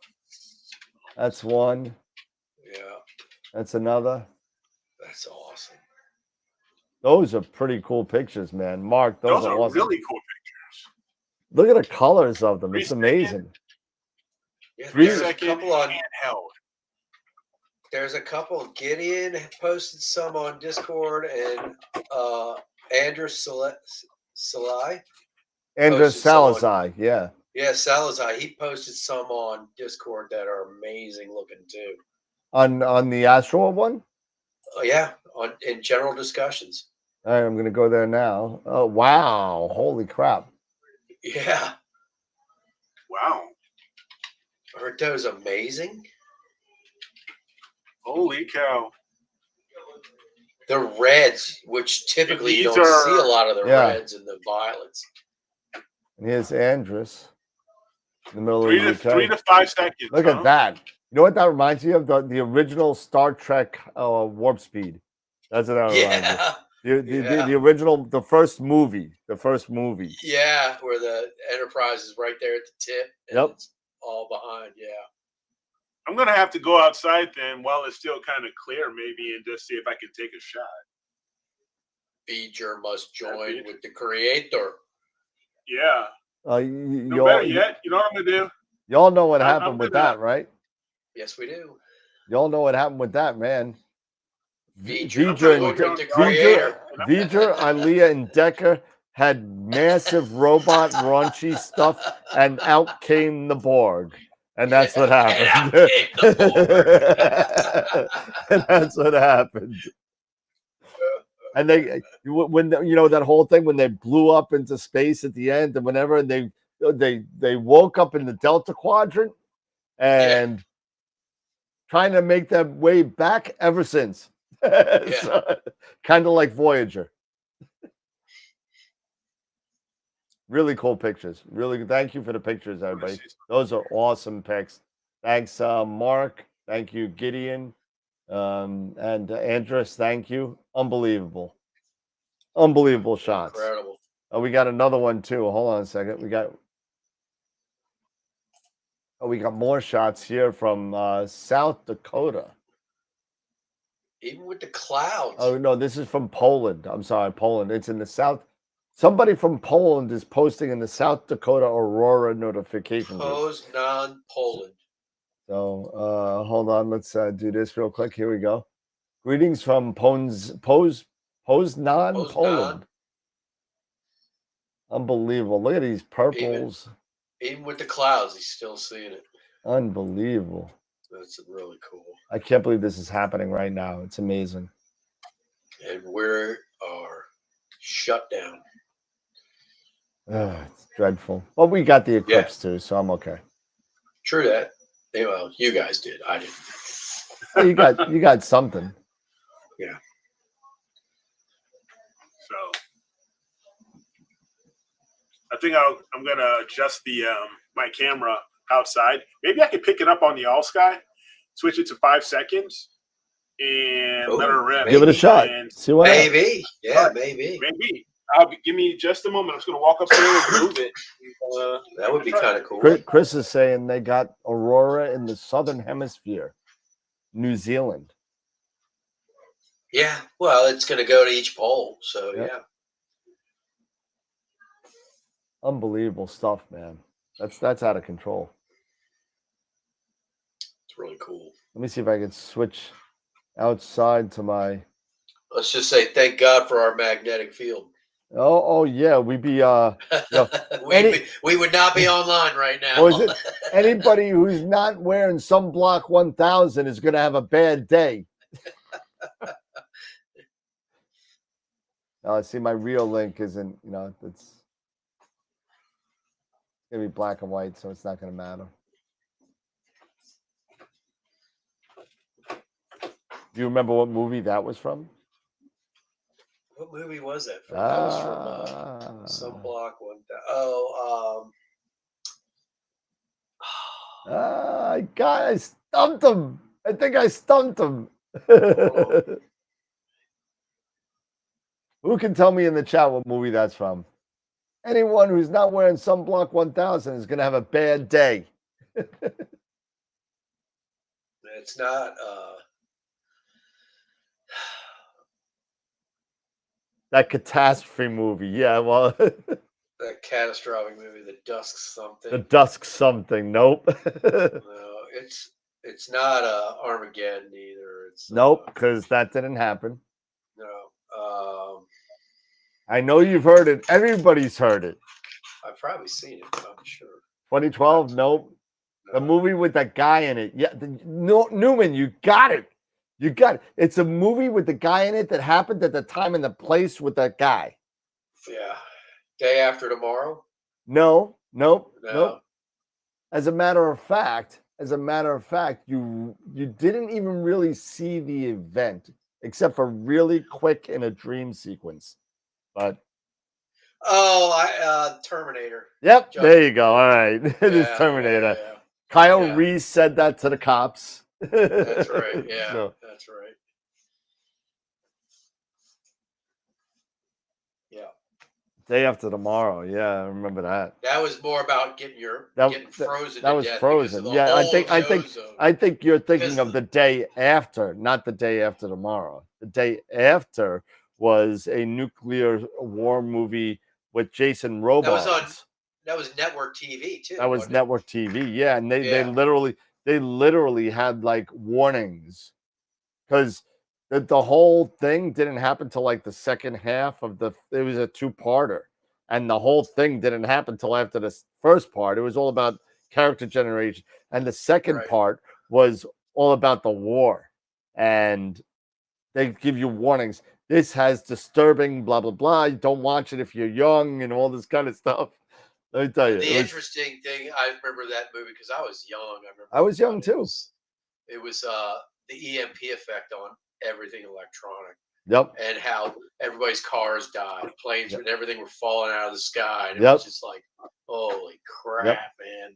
[SPEAKER 5] That's one.
[SPEAKER 6] Yeah.
[SPEAKER 5] That's another.
[SPEAKER 6] That's awesome.
[SPEAKER 5] Those are pretty cool pictures, man. Mark, those are awesome.
[SPEAKER 3] Really cool pictures.
[SPEAKER 5] Look at the colors of them. It's amazing.
[SPEAKER 6] Yeah,
[SPEAKER 3] 3
[SPEAKER 6] there's
[SPEAKER 3] second
[SPEAKER 6] a couple on
[SPEAKER 3] handheld.
[SPEAKER 6] There's a couple. Gideon posted some on Discord, and Andrew Salai.
[SPEAKER 5] Andrew Salazar, yeah.
[SPEAKER 6] Yeah, Salazar. He posted some on Discord that are amazing looking too.
[SPEAKER 5] On the AstroWorld one?
[SPEAKER 6] Oh yeah, in general discussions.
[SPEAKER 5] All right, I'm going to go there now. Oh, wow. Holy crap.
[SPEAKER 6] Yeah.
[SPEAKER 3] Wow.
[SPEAKER 6] Aren't those amazing?
[SPEAKER 3] Holy cow.
[SPEAKER 6] The reds, which typically you don't see a lot of the reds and the violets.
[SPEAKER 5] And here's Andrus in the middle of the
[SPEAKER 3] 3 to 5 seconds.
[SPEAKER 5] Look at that. You know what that reminds me of? The original Star Trek Warp Speed. That's what that reminds me. The original, the first movie.
[SPEAKER 6] Yeah, where the Enterprise is right there at the tip. And it's all behind,
[SPEAKER 3] I'm going to have to go outside then while it's still kind of clear maybe and just see if I can take a shot.
[SPEAKER 6] Beeger must join with the creator.
[SPEAKER 3] Yeah.
[SPEAKER 5] Better
[SPEAKER 3] yet. You know what I'm going to do?
[SPEAKER 5] Y'all know what happened with that, right?
[SPEAKER 6] Yes, we do.
[SPEAKER 5] Y'all know what happened with that, man.
[SPEAKER 6] V'ger,
[SPEAKER 5] Ilea, and Decker had massive robot raunchy stuff, and out came the Borg. And that's what happened. And that's what happened. And they, when that whole thing when they blew up into space at the end, and whenever they woke up in the Delta Quadrant, and trying to make that way back ever since. So, kind of like Voyager. Really cool pictures. Really, thank you for the pictures, everybody. Those are awesome pics. Thanks, Mark. Thank you, Gideon. And Andrus, thank you. Unbelievable. Unbelievable shots.
[SPEAKER 6] Incredible.
[SPEAKER 5] Oh, we got another one too. Hold on a second. We got more shots here from South Dakota.
[SPEAKER 6] Even with the clouds.
[SPEAKER 5] Oh no, this is from Poland. I'm sorry, Poland. It's in the south. Somebody from Poland is posting in the South Dakota Aurora notification.
[SPEAKER 6] Poznan, Poland.
[SPEAKER 5] So hold on, let's do this real quick. Here we go. Greetings from Poznan, Poland. Unbelievable. Look at these purples.
[SPEAKER 6] Even with the clouds, he's still seeing it.
[SPEAKER 5] Unbelievable.
[SPEAKER 6] That's really cool.
[SPEAKER 5] I can't believe this is happening right now. It's amazing.
[SPEAKER 6] And we are shut down.
[SPEAKER 5] It's dreadful. Well, we got the eclipse too, so I'm okay.
[SPEAKER 6] True that. Well, you guys did. I didn't.
[SPEAKER 5] Well, you got something.
[SPEAKER 6] Yeah.
[SPEAKER 3] So I think I'm gonna adjust the my camera outside. Maybe I could pick it up on the all sky, switch it to 5 seconds, and let her rip.
[SPEAKER 5] Give it a shot. See what
[SPEAKER 6] maybe. Yeah, maybe.
[SPEAKER 3] Maybe. Give me just a moment. I'm just gonna walk up there and move it.
[SPEAKER 6] That would be kind of cool.
[SPEAKER 5] Chris is saying they got aurora in the southern hemisphere, New Zealand.
[SPEAKER 6] Yeah, well, it's going to go to each pole, so yeah.
[SPEAKER 5] Unbelievable stuff, man. That's out of control.
[SPEAKER 6] It's really cool.
[SPEAKER 5] Let me see if I can switch outside to my.
[SPEAKER 6] Let's just say thank God for our magnetic field.
[SPEAKER 5] Oh yeah, we'd be
[SPEAKER 6] we would not be online right now.
[SPEAKER 5] Oh, is it? Anybody who's not wearing Sunblock 1000 is going to have a bad day. See, my real link isn't, it's going to be black and white, so it's not going to matter. Do you remember what movie that was from?
[SPEAKER 6] What movie was that from? That was from some block one.
[SPEAKER 5] I stumped him. I think I stumped him. Who can tell me in the chat what movie that's from? Anyone who's not wearing Sunblock 1000 is going to have a bad day.
[SPEAKER 6] It's not.
[SPEAKER 5] That catastrophe movie. Yeah, well.
[SPEAKER 6] That catastrophic movie, The Dusk Something.
[SPEAKER 5] The Dusk Something. Nope.
[SPEAKER 6] No, it's not Armageddon either. It's
[SPEAKER 5] nope, because that didn't happen.
[SPEAKER 6] No.
[SPEAKER 5] I know you've heard it. Everybody's heard it.
[SPEAKER 6] I've probably seen it, but I'm sure.
[SPEAKER 5] 2012? Nope. No. The movie with that guy in it. Yeah, Newman, you got it. You got it. It's a movie with the guy in it that happened at the time and the place with that guy.
[SPEAKER 6] Yeah. Day After Tomorrow?
[SPEAKER 5] No. As a matter of fact, you didn't even really see the event except for really quick in a dream sequence. But
[SPEAKER 6] Terminator.
[SPEAKER 5] Yep, there you go. All right. It is Terminator. Yeah. Kyle Reese said that to the cops.
[SPEAKER 6] That's right. Yeah, so. That's right. Yeah.
[SPEAKER 5] Day After Tomorrow. Yeah, I remember that.
[SPEAKER 6] That was more about getting frozen.
[SPEAKER 5] That was Frozen. Yeah, I think you're thinking of the day after, not the Day After Tomorrow. The day after was a nuclear war movie with Jason Robards.
[SPEAKER 6] That was network TV too.
[SPEAKER 5] That was network TV. Yeah, and they literally had like warnings because the whole thing didn't happen till like the second half of it was a two-parter, and the whole thing didn't happen till after the first part. It was all about character generation, and the second part was all about the war, and they give you warnings. This has disturbing blah blah blah. You don't watch it if you're young and all this kind of stuff. Let me tell you.
[SPEAKER 6] The interesting thing, I remember that movie because I was young.
[SPEAKER 5] I was young too.
[SPEAKER 6] It was the EMP effect on everything electronic.
[SPEAKER 5] Yep.
[SPEAKER 6] And how everybody's cars died, planes and everything were falling out of the sky. And it was just like, holy crap, man.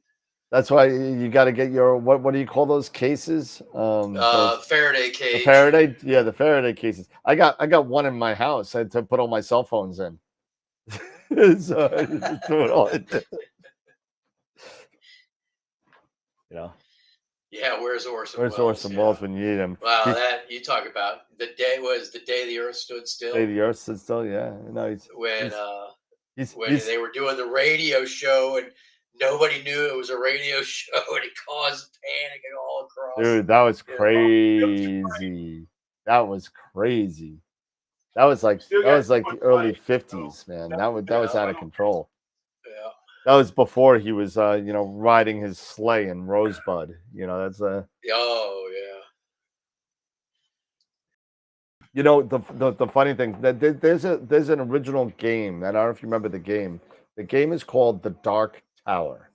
[SPEAKER 5] That's why you got to get your what do you call those cases?
[SPEAKER 6] Faraday cage.
[SPEAKER 5] The Faraday cases. I got one in my house. I had to put all my cell phones in. So I just threw it all in there.
[SPEAKER 6] Yeah, where's Orson
[SPEAKER 5] Welles? Where's Orson Welles when you need him?
[SPEAKER 6] Wow, that you talk about the day the Earth stood still.
[SPEAKER 5] The day the Earth stood still, yeah. No,
[SPEAKER 6] when they were doing the radio show and nobody knew it was a radio show and it caused panic all across.
[SPEAKER 5] Dude, that was crazy. That was crazy. That was like the early 50s, man. That was out of control.
[SPEAKER 6] Yeah.
[SPEAKER 5] That was before he was riding his sleigh in Rosebud. That's a
[SPEAKER 6] oh yeah.
[SPEAKER 5] The funny thing that there's an original game. I don't know if you remember the game. The game is called The Dark Tower,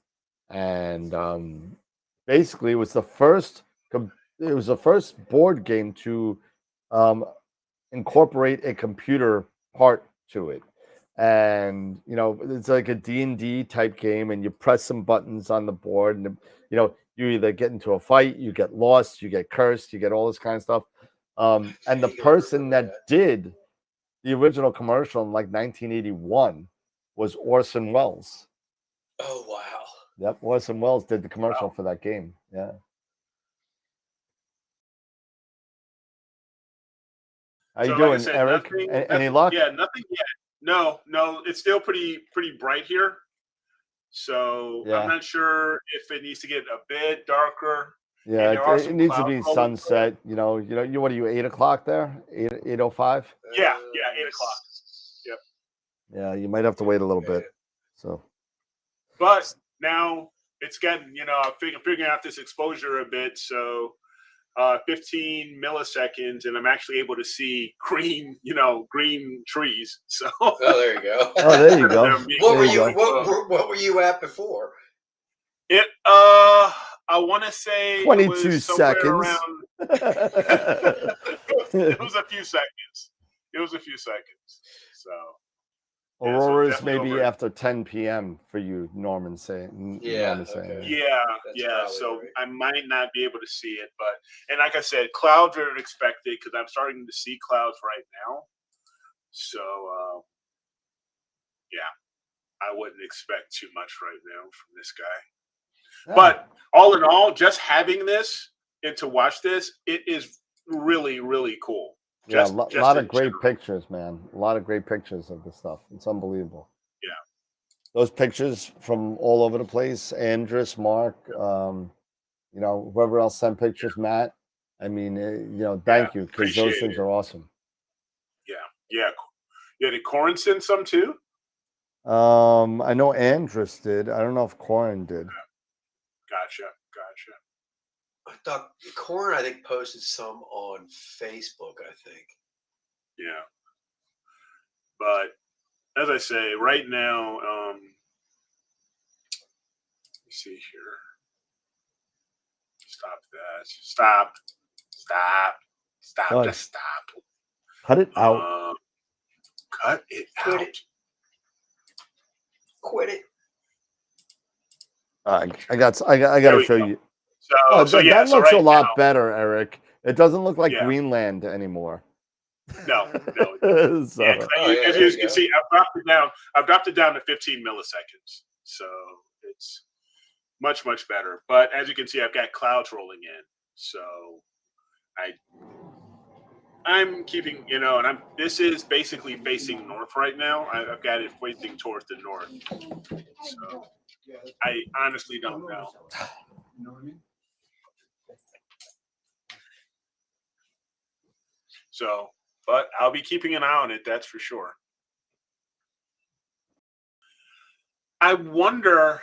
[SPEAKER 5] and basically it was the first board game to incorporate a computer part to it. And it's like a D&D type game, and you press some buttons on the board, and you either get into a fight, you get lost, you get cursed, you get all this kind of stuff. And the person that did the original commercial in like 1981 was Orson Welles.
[SPEAKER 6] Oh wow.
[SPEAKER 5] Yep, Orson Welles did the commercial for that game. Yeah. How you doing, Eric? Any luck?
[SPEAKER 3] Yeah, nothing yet. No, it's still pretty bright here. So I'm not sure if it needs to get a bit darker.
[SPEAKER 5] Yeah, it needs to be sunset. You what are you, 8 o'clock there? 8:05?
[SPEAKER 3] Yeah, 8 o'clock. Yep.
[SPEAKER 5] Yeah, you might have to wait a little bit. So,
[SPEAKER 3] but now it's getting, I'm figuring out this exposure a bit. So 15 milliseconds, and I'm actually able to see green, green trees. So
[SPEAKER 6] Oh, there you go.
[SPEAKER 5] Oh, there you go.
[SPEAKER 6] What were
[SPEAKER 5] There
[SPEAKER 6] you?
[SPEAKER 5] you go.
[SPEAKER 6] What were you at before?
[SPEAKER 3] I want to say it
[SPEAKER 5] 22
[SPEAKER 3] was somewhere
[SPEAKER 5] seconds.
[SPEAKER 3] around. It was a few seconds. So
[SPEAKER 5] Aurora's
[SPEAKER 3] definitely
[SPEAKER 5] maybe
[SPEAKER 3] over.
[SPEAKER 5] after 10 p.m. for you, Norman saying.
[SPEAKER 6] Yeah,
[SPEAKER 5] Norman saying.
[SPEAKER 6] okay.
[SPEAKER 3] Yeah.
[SPEAKER 6] That's
[SPEAKER 3] So
[SPEAKER 6] probably
[SPEAKER 3] I might not be able to see it, and like I said, clouds are expected because I'm starting to see clouds right now. So I wouldn't expect too much right now from this guy.
[SPEAKER 5] Yeah.
[SPEAKER 3] But all in all, just having this and to watch this, it is really, really cool.
[SPEAKER 5] Yeah, a lot of great pictures, man. A lot of great pictures of this stuff. It's unbelievable.
[SPEAKER 3] Yeah.
[SPEAKER 5] Those pictures from all over the place. Andrus, Mark, whoever else sent pictures, Matt. I mean, thank you, because those things are awesome.
[SPEAKER 3] Yeah. Did Corin send some too?
[SPEAKER 5] I know Andrus did. I don't know if Corin did.
[SPEAKER 3] Gotcha.
[SPEAKER 6] I thought Corin, I think, posted some on Facebook, I think.
[SPEAKER 3] Yeah. But as I say, right now, let me see here. Stop that. Stop. Just stop.
[SPEAKER 5] Cut it out.
[SPEAKER 3] Cut it out.
[SPEAKER 6] Quit it.
[SPEAKER 5] I got to show you. That looks a lot better, Eric. It doesn't look like Greenland anymore.
[SPEAKER 3] No.
[SPEAKER 5] So,
[SPEAKER 3] as you can see, I've dropped it down to 15 milliseconds. So it's much, much better. But as you can see, I've got clouds rolling in. So I'm keeping, and this is basically facing north right now. I've got it facing towards the north. So I honestly don't know.
[SPEAKER 2] You know what I mean?
[SPEAKER 3] So, but I'll be keeping an eye on it, that's for sure. I wonder,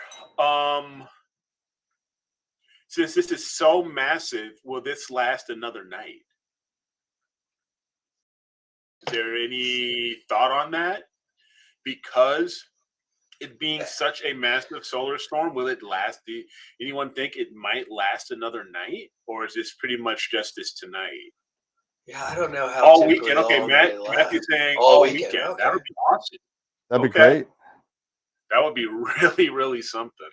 [SPEAKER 3] since this is so massive, will this last another night? Is there any thought on that? Because it being such a massive solar storm, will it last? Anyone think it might last another night? Or is this pretty much just this tonight?
[SPEAKER 6] Yeah, I don't know how.
[SPEAKER 3] All weekend. Okay, Matthew's saying all weekend.
[SPEAKER 6] Okay.
[SPEAKER 3] That would be awesome.
[SPEAKER 5] That'd be great.
[SPEAKER 3] That would be really, really something.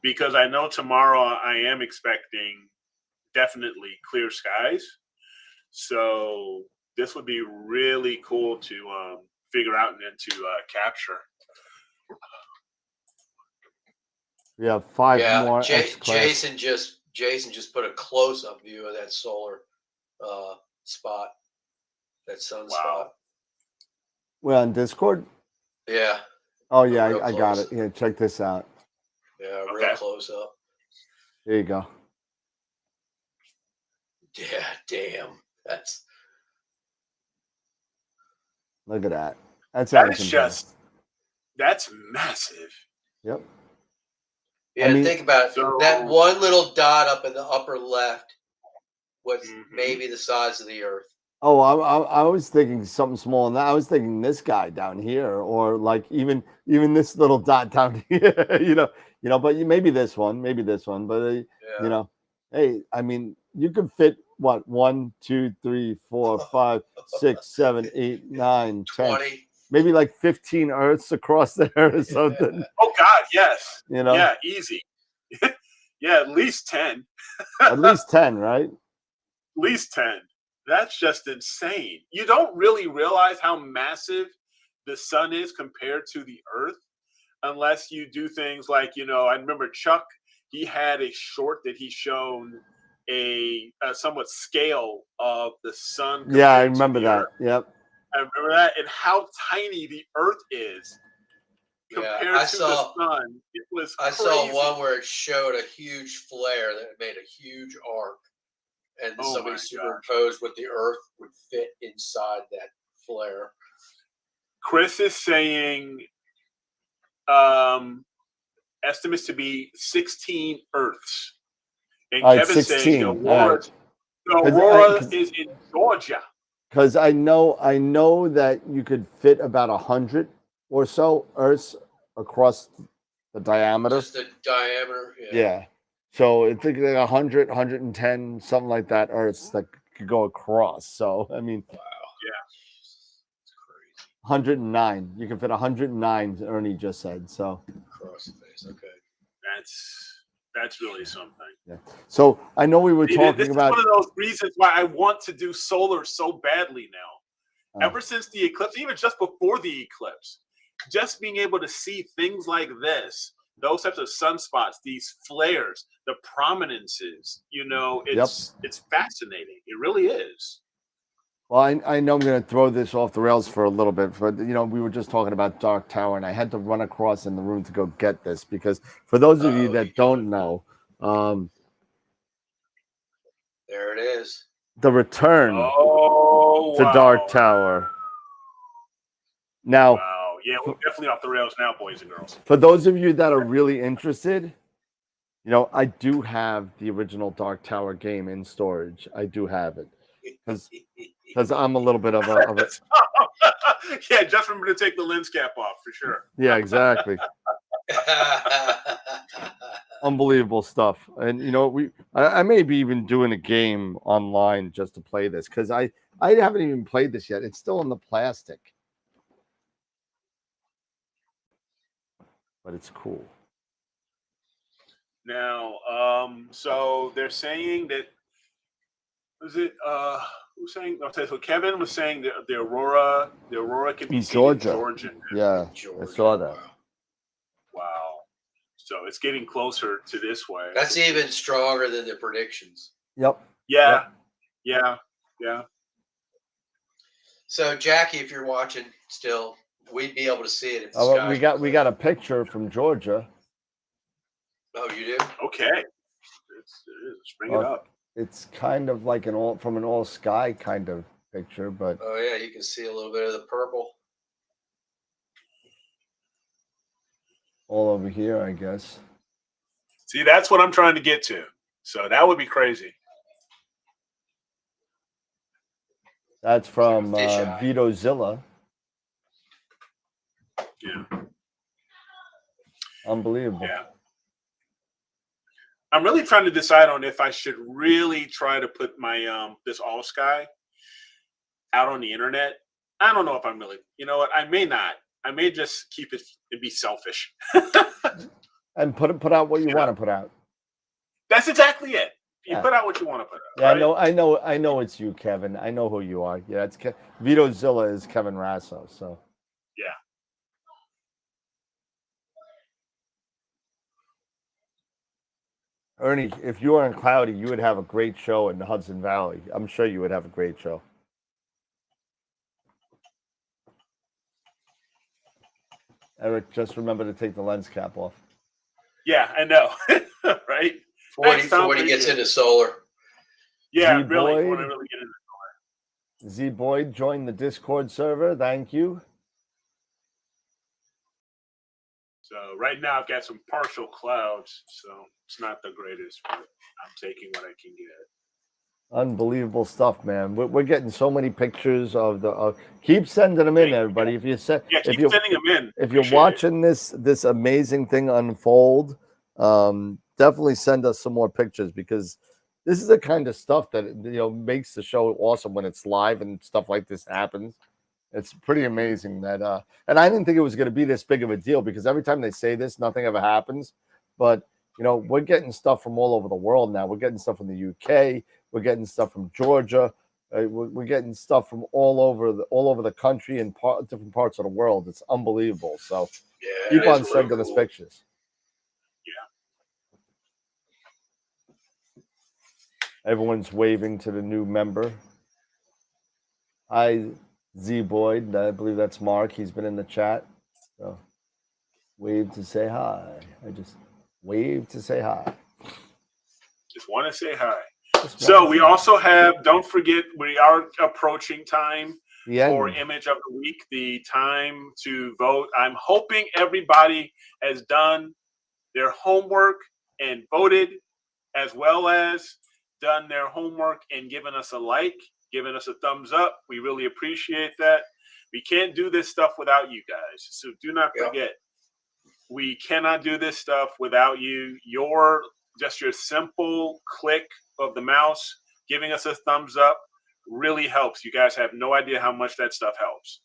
[SPEAKER 3] Because I know tomorrow I am expecting definitely clear skies. So this would be really cool to figure out and then to capture.
[SPEAKER 5] We have 5 more.
[SPEAKER 6] Jason just put a close-up view of that solar spot, that sunspot.
[SPEAKER 5] We're on Discord?
[SPEAKER 6] Yeah.
[SPEAKER 5] Oh, yeah, I got it. Yeah, check this out.
[SPEAKER 6] Yeah, real close up.
[SPEAKER 5] There you go.
[SPEAKER 6] Yeah, damn.
[SPEAKER 5] Look at that. That's
[SPEAKER 3] massive.
[SPEAKER 5] Yep.
[SPEAKER 6] Yeah, think about it. That one little dot up in the upper left was maybe the size of the Earth.
[SPEAKER 5] Oh, I was thinking something small. And I was thinking this guy down here, or like even this little dot down here. But maybe this one. But hey, I mean, you could fit what 1, 2, 3, 4, 5, 6, 7, 8, 9, 10.
[SPEAKER 6] 20.
[SPEAKER 5] Maybe like 15 Earths across there or something.
[SPEAKER 3] Oh God, yes. Yeah, easy. Yeah, at least 10.
[SPEAKER 5] At least 10, right?
[SPEAKER 3] At least 10. That's just insane. You don't really realize how massive the sun is compared to the Earth unless you do things like, I remember Chuck, he had a short that he shown a somewhat scale of the sun.
[SPEAKER 5] Yeah, I remember that.
[SPEAKER 3] Earth.
[SPEAKER 5] Yep.
[SPEAKER 3] I remember that, and how tiny the Earth is compared to the sun. It was crazy.
[SPEAKER 6] Saw one where it showed a huge flare that made a huge arc, and somebody superimposed what the Earth would fit inside that flare.
[SPEAKER 3] Chris is saying estimates to be 16 Earths. And Kevin's
[SPEAKER 5] 16.
[SPEAKER 3] saying The Aurora is in Georgia.
[SPEAKER 5] Because I know that you could fit about 100 or so Earths across the diameter.
[SPEAKER 6] Just the diameter.
[SPEAKER 5] Yeah. So it's like 100, 110, something like that Earths that could go across. So I mean,
[SPEAKER 6] Wow.
[SPEAKER 3] Yeah.
[SPEAKER 6] It's crazy.
[SPEAKER 5] 109. You can fit 109. Ernie just said so.
[SPEAKER 6] Across the face. Okay.
[SPEAKER 3] That's really something.
[SPEAKER 5] Yeah. So I know we were talking
[SPEAKER 3] this
[SPEAKER 5] about.
[SPEAKER 3] Is one of those reasons why I want to do solar so badly now. Ever since the eclipse, even just before the eclipse, just being able to see things like this, those types of sunspots, these flares, the prominences, it's fascinating. It really is.
[SPEAKER 5] Well, I know I'm going to throw this off the rails for a little bit, but we were just talking about Dark Tower, and I had to run across in the room to go get this because for those of you that don't know,
[SPEAKER 6] there it is.
[SPEAKER 5] The return to Dark Tower. Now,
[SPEAKER 3] wow, yeah, we're definitely off the rails now, boys and girls.
[SPEAKER 5] For those of you that are really interested, I do have the original Dark Tower game in storage. I do have it because I'm a little bit of a
[SPEAKER 3] yeah, just remember to take the lens cap off for sure.
[SPEAKER 5] Yeah, exactly. Unbelievable stuff. And I may be even doing a game online just to play this because I haven't even played this yet. It's still in the plastic, but it's cool.
[SPEAKER 3] Now, so they're saying that who's saying? Okay, so Kevin was saying that the Aurora can be seen in Georgia.
[SPEAKER 5] Yeah,
[SPEAKER 6] Georgia.
[SPEAKER 5] I saw that.
[SPEAKER 3] Wow. So it's getting closer to this way.
[SPEAKER 6] That's even stronger than the predictions.
[SPEAKER 5] Yep.
[SPEAKER 3] Yeah.
[SPEAKER 5] Yep.
[SPEAKER 3] Yeah.
[SPEAKER 6] So Jackie, if you're watching still, we'd be able to see it if the
[SPEAKER 5] sky. We got a picture from Georgia.
[SPEAKER 6] Oh, you do?
[SPEAKER 3] Okay. Let's bring it up.
[SPEAKER 5] It's kind of like an all sky kind of picture, but
[SPEAKER 6] oh yeah, you can see a little bit of the purple.
[SPEAKER 5] All over here, I guess.
[SPEAKER 3] See, that's what I'm trying to get to. So that would be crazy.
[SPEAKER 5] That's from VitoZilla.
[SPEAKER 3] Yeah.
[SPEAKER 5] Unbelievable.
[SPEAKER 3] Yeah. I'm really trying to decide on if I should really try to put my this all sky out on the internet. I don't know if I'm really. You know what? I may not. I may just keep it and be selfish.
[SPEAKER 5] And put out what you want to put out.
[SPEAKER 3] That's exactly it. You put out what you want to put out.
[SPEAKER 5] Yeah,
[SPEAKER 3] right?
[SPEAKER 5] I know it's you, Kevin. I know who you are. Yeah, it's VitoZilla is Kevin Rasso. So
[SPEAKER 3] yeah.
[SPEAKER 5] Ernie, if you were in Cloudy, you would have a great show in the Hudson Valley. I'm sure you would have a great show. Eric, just remember to take the lens cap off.
[SPEAKER 3] Yeah, I know. Right?
[SPEAKER 6] Before he gets into solar.
[SPEAKER 3] Yeah, really. Want to really get into solar.
[SPEAKER 5] Z Boyd joined the Discord server. Thank you.
[SPEAKER 3] So right now I've got some partial clouds, so it's not the greatest, but I'm taking what I can get.
[SPEAKER 5] Unbelievable stuff, man. We're getting so many pictures of the. Keep sending them in, everybody. If you
[SPEAKER 3] keep sending them in.
[SPEAKER 5] If you're watching this amazing thing unfold, definitely send us some more pictures because this is the kind of stuff that makes the show awesome when it's live and stuff like this happens. It's pretty amazing that, and I didn't think it was going to be this big of a deal because every time they say this, nothing ever happens. But we're getting stuff from all over the world now. We're getting stuff from the UK. We're getting stuff from Georgia. We're getting stuff from all over the country and different parts of the world. It's unbelievable. So keep on sending us pictures.
[SPEAKER 3] Yeah.
[SPEAKER 5] Everyone's waving to the new member. Hi, Z Boyd. I believe that's Mark. He's been in the chat. So wave to say hi. I just wave to say hi.
[SPEAKER 3] Just want to say hi. So we also have, don't forget, we are approaching time for Image of the Week, the time to vote. I'm hoping everybody has done their homework and voted, as well as done their homework and given us a like, giving us a thumbs up. We really appreciate that. We can't do this stuff without you guys. So do not forget, we cannot do this stuff without you. Your simple click of the mouse, giving us a thumbs up really helps. You guys have no idea how much that stuff helps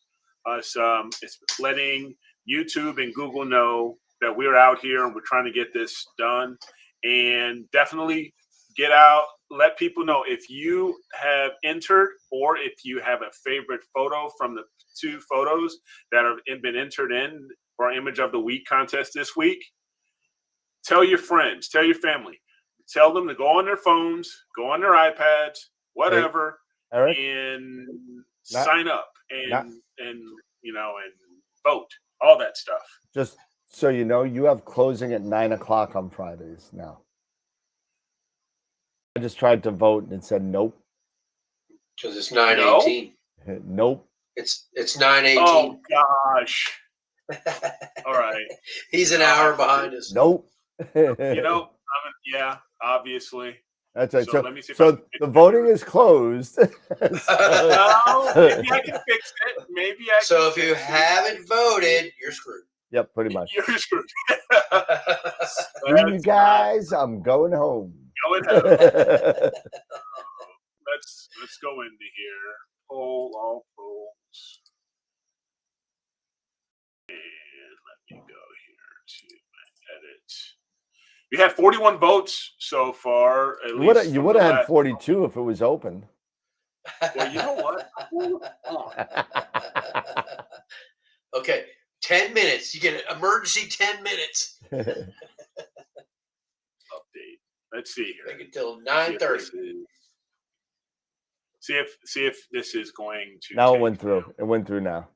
[SPEAKER 3] us. It's letting YouTube and Google know that we're out here and we're trying to get this done. And definitely get out, let people know if you have entered or if you have a favorite photo from the 2 photos that have been entered in for our Image of the Week contest this week. Tell your friends, tell your family, tell them to go on their phones, go on their iPads, whatever,
[SPEAKER 5] Eric?
[SPEAKER 3] and sign up and you know, and vote, all that stuff.
[SPEAKER 5] Just so you know, you have closing at 9 o'clock on Fridays now. I just tried to vote and it said nope.
[SPEAKER 6] Because it's 9:18.
[SPEAKER 5] Nope.
[SPEAKER 6] It's 9:18.
[SPEAKER 3] Oh gosh. All right.
[SPEAKER 6] He's an hour behind us.
[SPEAKER 5] Nope.
[SPEAKER 3] You know, yeah, obviously.
[SPEAKER 5] That's right.
[SPEAKER 3] So,
[SPEAKER 5] So,
[SPEAKER 3] let me see if
[SPEAKER 5] so
[SPEAKER 3] I can
[SPEAKER 5] the voting is closed.
[SPEAKER 3] No, maybe I can fix it. Maybe I can.
[SPEAKER 6] So if you haven't voted, you're screwed.
[SPEAKER 5] Yep, pretty much.
[SPEAKER 3] You're screwed.
[SPEAKER 5] You guys, I'm going home.
[SPEAKER 3] Going home. Let's go into here. Poll all polls. And let me go here to my edit. We had 41 votes so far.
[SPEAKER 5] You would have had 42 if it was open.
[SPEAKER 3] Well, you know what?
[SPEAKER 6] Okay, 10 minutes. You get an emergency 10 minutes.
[SPEAKER 3] Update. Let's see here.
[SPEAKER 6] Make it till 9:30.
[SPEAKER 3] See if this is going to.
[SPEAKER 5] Now it went through. It went through now.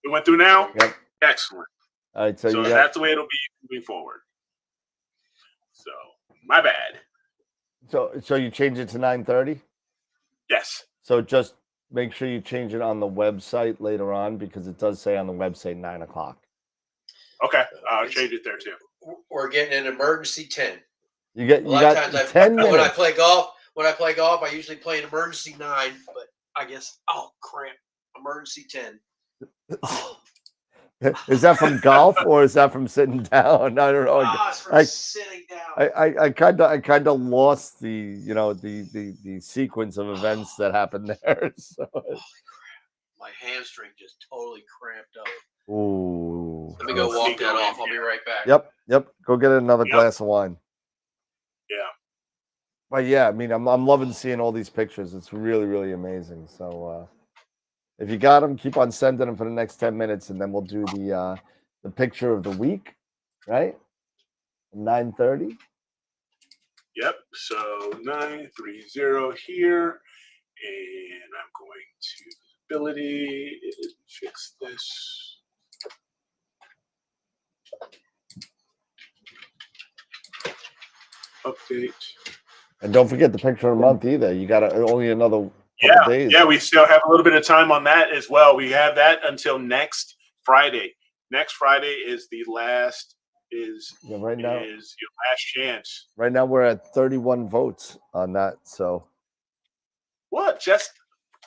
[SPEAKER 3] It went through now.
[SPEAKER 5] Yep.
[SPEAKER 3] Excellent.
[SPEAKER 5] All right. So
[SPEAKER 3] that's the way it'll be moving forward. So my bad.
[SPEAKER 5] So you change it to 9:30.
[SPEAKER 3] Yes.
[SPEAKER 5] So just make sure you change it on the website later on because it does say on the website 9 o'clock.
[SPEAKER 3] Okay, I'll change it there too.
[SPEAKER 6] We're getting an emergency 10.
[SPEAKER 5] You got 10 minutes.
[SPEAKER 6] When I play golf, I usually play an emergency 9, but I guess cramp. Emergency 10. Oh.
[SPEAKER 5] Is that from golf or is that from sitting down? I don't know.
[SPEAKER 6] It's from sitting down.
[SPEAKER 5] I kind of lost the sequence of events that happened there. So.
[SPEAKER 6] My hamstring just totally cramped up.
[SPEAKER 5] Ooh.
[SPEAKER 6] Let me go walk that off. I'll be right back.
[SPEAKER 5] Yep. Go get another glass of wine.
[SPEAKER 3] Yeah.
[SPEAKER 5] But yeah, I mean, I'm loving seeing all these pictures. It's really, really amazing. So if you got them, keep on sending them for the next 10 minutes, and then we'll do the picture of the week, right? 9:30.
[SPEAKER 3] Yep. So 930 here, and I'm going to visibility fix this. Update.
[SPEAKER 5] And don't forget the picture of the month either. You got only another couple days.
[SPEAKER 3] Yeah, we still have a little bit of time on that as well. We have that until next Friday. Next Friday is the last is your last chance.
[SPEAKER 5] Right now we're at 31 votes on that. So
[SPEAKER 3] what? Just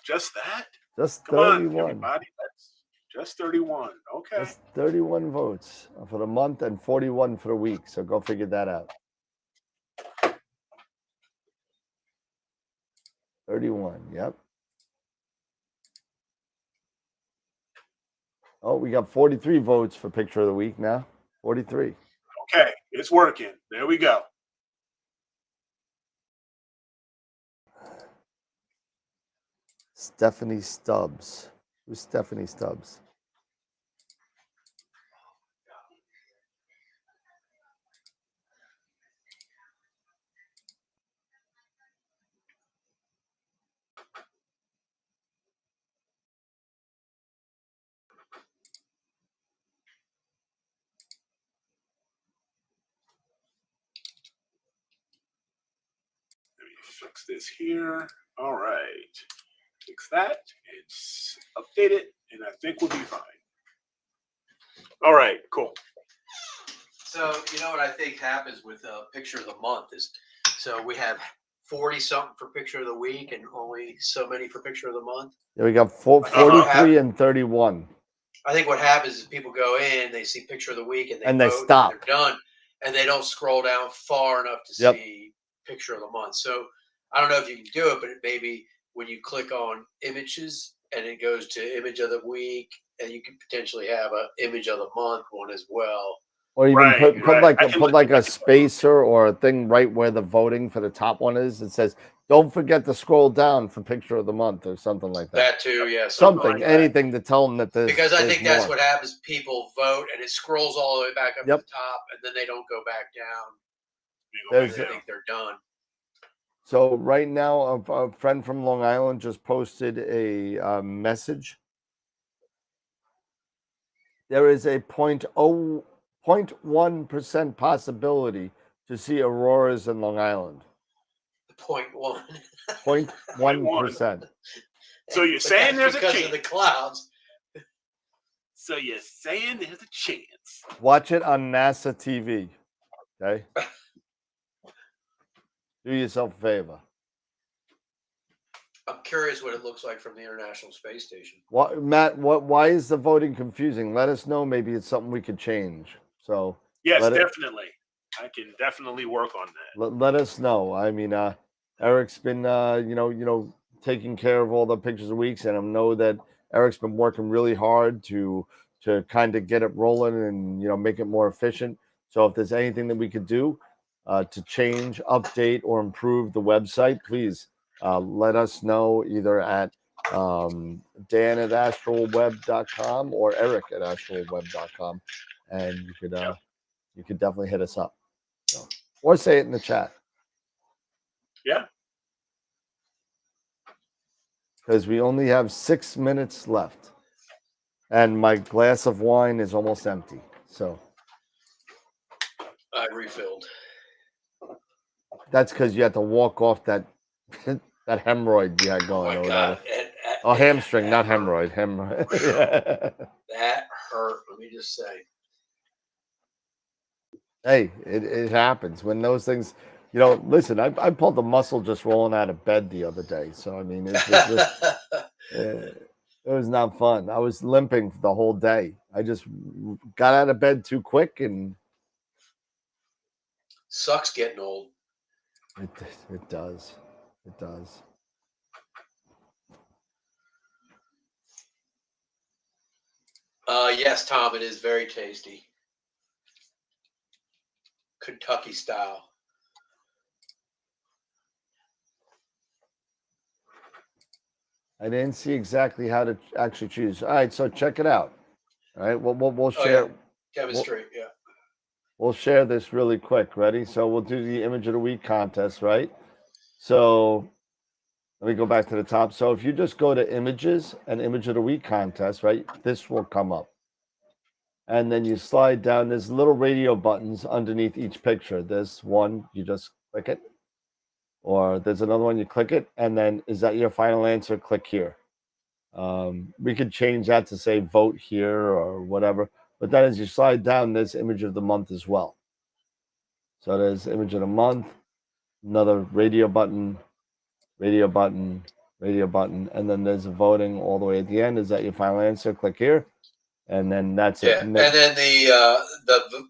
[SPEAKER 3] that?
[SPEAKER 5] Just
[SPEAKER 3] Come
[SPEAKER 5] 31.
[SPEAKER 3] On, everybody. That's just 31. Okay.
[SPEAKER 5] That's 31 votes for the month and 41 for the week. So go figure that out. 31, yep. Oh, we got 43 votes for picture of the week now. 43.
[SPEAKER 3] Okay, it's working. There we go.
[SPEAKER 5] Stephanie Stubbs. Who's Stephanie Stubbs?
[SPEAKER 3] Fix this here. All right. Fix that. It's update it, and I think we'll be fine. All right, cool.
[SPEAKER 6] So, you know what I think happens with a picture of the month is, so we have 40 something for picture of the week and only so many for picture of the month.
[SPEAKER 5] Yeah, we got 43 and 31.
[SPEAKER 6] I think what happens is people go in, they see picture of the week, and
[SPEAKER 5] they
[SPEAKER 6] vote,
[SPEAKER 5] stop.
[SPEAKER 6] And they're done, and they don't scroll down far enough to see picture of the month. So I don't know if you can do it, but it maybe when you click on images and it goes to image of the week, and you could potentially have an image of the month one as well.
[SPEAKER 5] Or even put like a spacer or a thing right where the voting for the top one is. It says, "Don't forget to scroll down for picture of the month" or something like that.
[SPEAKER 6] That too, yeah.
[SPEAKER 5] Something,
[SPEAKER 6] like
[SPEAKER 5] anything to tell them that
[SPEAKER 6] because I think that's what happens. People vote and it scrolls all the way back up to the top, and then they don't go back down. They think they're done.
[SPEAKER 5] So right now, a friend from Long Island just posted a message. There is a 0.1% possibility to see auroras in Long Island.
[SPEAKER 6] 0.1.
[SPEAKER 5] 0.1%.
[SPEAKER 3] So you're saying there's a chance
[SPEAKER 6] because of the clouds.
[SPEAKER 3] So you're saying there's a chance.
[SPEAKER 5] Watch it on NASA TV. Okay. Do yourself a favor.
[SPEAKER 6] I'm curious what it looks like from the International Space Station.
[SPEAKER 5] Matt, why is the voting confusing? Let us know. Maybe it's something we could change. So
[SPEAKER 3] yes, definitely. I can definitely work on that.
[SPEAKER 5] Let us know. I mean, Eric's been taking care of all the pictures of weeks, and I know that Eric's been working really hard to kind of get it rolling and make it more efficient. So if there's anything that we could do to change, update, or improve the website, please let us know either at Dan at AstroWorld.com or Eric at AstroWorld.com, and you could definitely hit us up. So, or say it in the chat.
[SPEAKER 3] Yeah.
[SPEAKER 5] Because we only have 6 minutes left. And my glass of wine is almost empty. So
[SPEAKER 6] I refilled.
[SPEAKER 5] That's because you had to walk off that that hemorrhoid you had going.
[SPEAKER 6] Oh my God.
[SPEAKER 5] Hamstring, not hemorrhoid. Hemorrhoid.
[SPEAKER 6] That hurt. Let me just say.
[SPEAKER 5] Hey, it happens when those things. Listen, I pulled the muscle just rolling out of bed the other day. So I mean, it was not fun. I was limping for the whole day. I just got out of bed too quick, and
[SPEAKER 6] sucks getting old.
[SPEAKER 5] It does. It does.
[SPEAKER 6] Yes, Tom, it is very tasty. Kentucky style.
[SPEAKER 5] I didn't see exactly how to actually choose. All right, so check it out. All right, we'll share.
[SPEAKER 6] Demonstrate, yeah.
[SPEAKER 5] We'll share this really quick. Ready? So we'll do the image of the week contest, right? So let me go back to the top. So if you just go to images and image of the week contest, right, this will come up. And then you slide down. There's little radio buttons underneath each picture. There's one, you just click it. Or there's another one, you click it. And then, is that your final answer? Click here. We could change that to say vote here or whatever. But then as you slide down, there's image of the month as well. So there's image of the month, another radio button, radio button, radio button, and then there's a voting all the way at the end. Is that your final answer? Click here. And then that's it.
[SPEAKER 6] And then the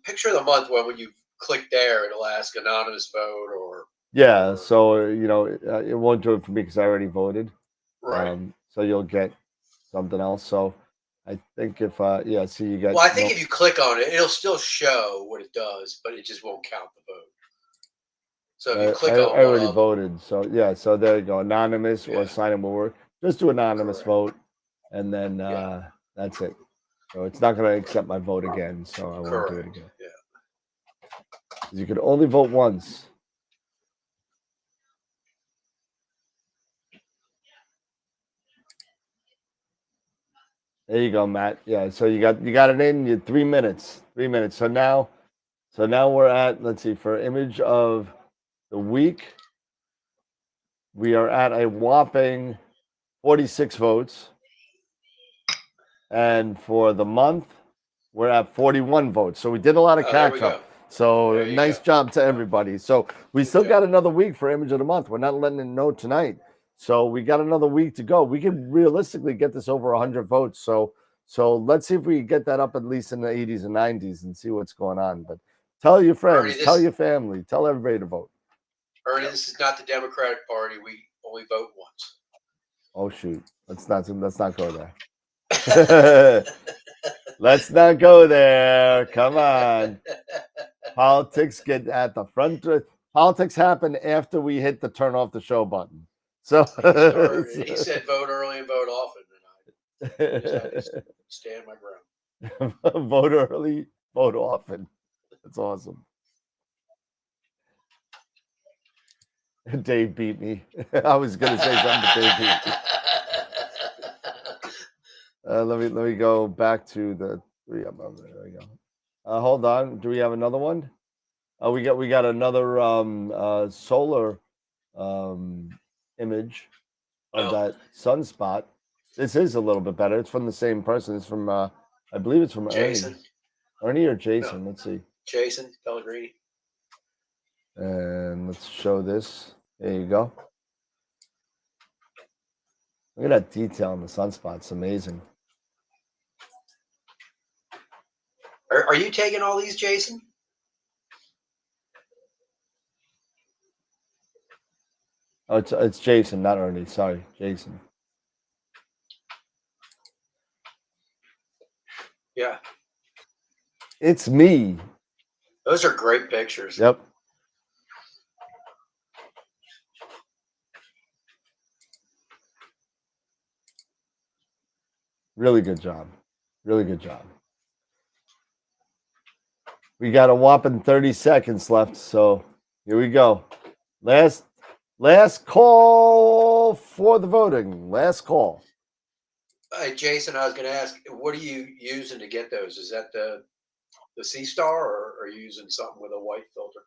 [SPEAKER 6] picture of the month one, when you click there, it'll ask anonymous vote or.
[SPEAKER 5] Yeah, so it won't do it for me because I already voted.
[SPEAKER 6] Right.
[SPEAKER 5] So you'll get something else. So I think if so you get.
[SPEAKER 6] Well, I think if you click on it, it'll still show what it does, but it just won't count the vote. So if you click on,
[SPEAKER 5] I already voted. So yeah, so there you go. Anonymous or sign in will work. Just do anonymous vote, and then that's it. So it's not going to accept my vote again. So I won't do it again.
[SPEAKER 6] Yeah.
[SPEAKER 5] You could only vote once. There you go, Matt. Yeah, so you got it in. You 3 minutes. 3 minutes. So now we're at, let's see, for image of the week, we are at a whopping 46 votes. And for the month, we're at 41 votes. So we did a lot of catch up. So
[SPEAKER 6] There you
[SPEAKER 5] nice
[SPEAKER 6] go.
[SPEAKER 5] job to everybody. So we
[SPEAKER 6] Good
[SPEAKER 5] still
[SPEAKER 6] job.
[SPEAKER 5] got another week for image of the month. We're not letting it know tonight. So we got another week to go. We can realistically get this over 100 votes. So let's see if we can get that up at least in the 80s and 90s and see what's going on. But tell your friends,
[SPEAKER 6] Ernie,
[SPEAKER 5] tell your family, tell everybody to vote.
[SPEAKER 6] Ernie, this is not the Democratic Party. We only vote once.
[SPEAKER 5] Oh shoot. Let's not go there. Let's not go there. Come on. Politics get at the front. Politics happen after we hit the turn off the show button. So
[SPEAKER 6] He said vote early and vote often, and I just had to stand my ground.
[SPEAKER 5] vote early, vote often. That's awesome. Dave beat me. I was gonna say something, but Dave beat me. Let me go back to the three. There we go. Hold on. Do we have another one? We got another solar image of that sunspot. This is a little bit better. It's from the same person. It's from I believe it's from
[SPEAKER 6] Jason.
[SPEAKER 5] Ernie or Jason.
[SPEAKER 6] No.
[SPEAKER 5] Let's see.
[SPEAKER 6] Jason Pellegrini.
[SPEAKER 5] And let's show this. There you go. Look at that detail on the sunspot. It's amazing.
[SPEAKER 6] Are you taking all these, Jason?
[SPEAKER 5] Oh, it's Jason, not Ernie. Sorry, Jason.
[SPEAKER 6] Yeah.
[SPEAKER 5] It's me.
[SPEAKER 6] Those are great pictures.
[SPEAKER 5] Yep. Really good job. Really good job. We got a whopping 30 seconds left, so here we go. Last call for the voting. Last call.
[SPEAKER 6] Jason, I was going to ask, what are you using to get those? Is that the C Star, or are you using something with a white filter?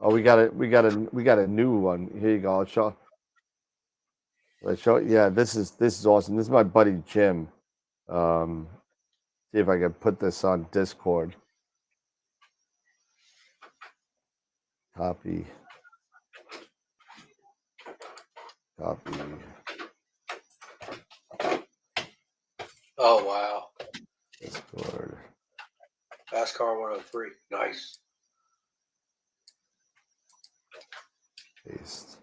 [SPEAKER 5] Oh, we got a new one. Here you go. I'll show. Yeah, this is awesome. This is my buddy Jim. See if I can put this on Discord. Copy.
[SPEAKER 6] Oh, wow.
[SPEAKER 5] Discord.
[SPEAKER 6] NASCAR 103. Nice.
[SPEAKER 5] Paste.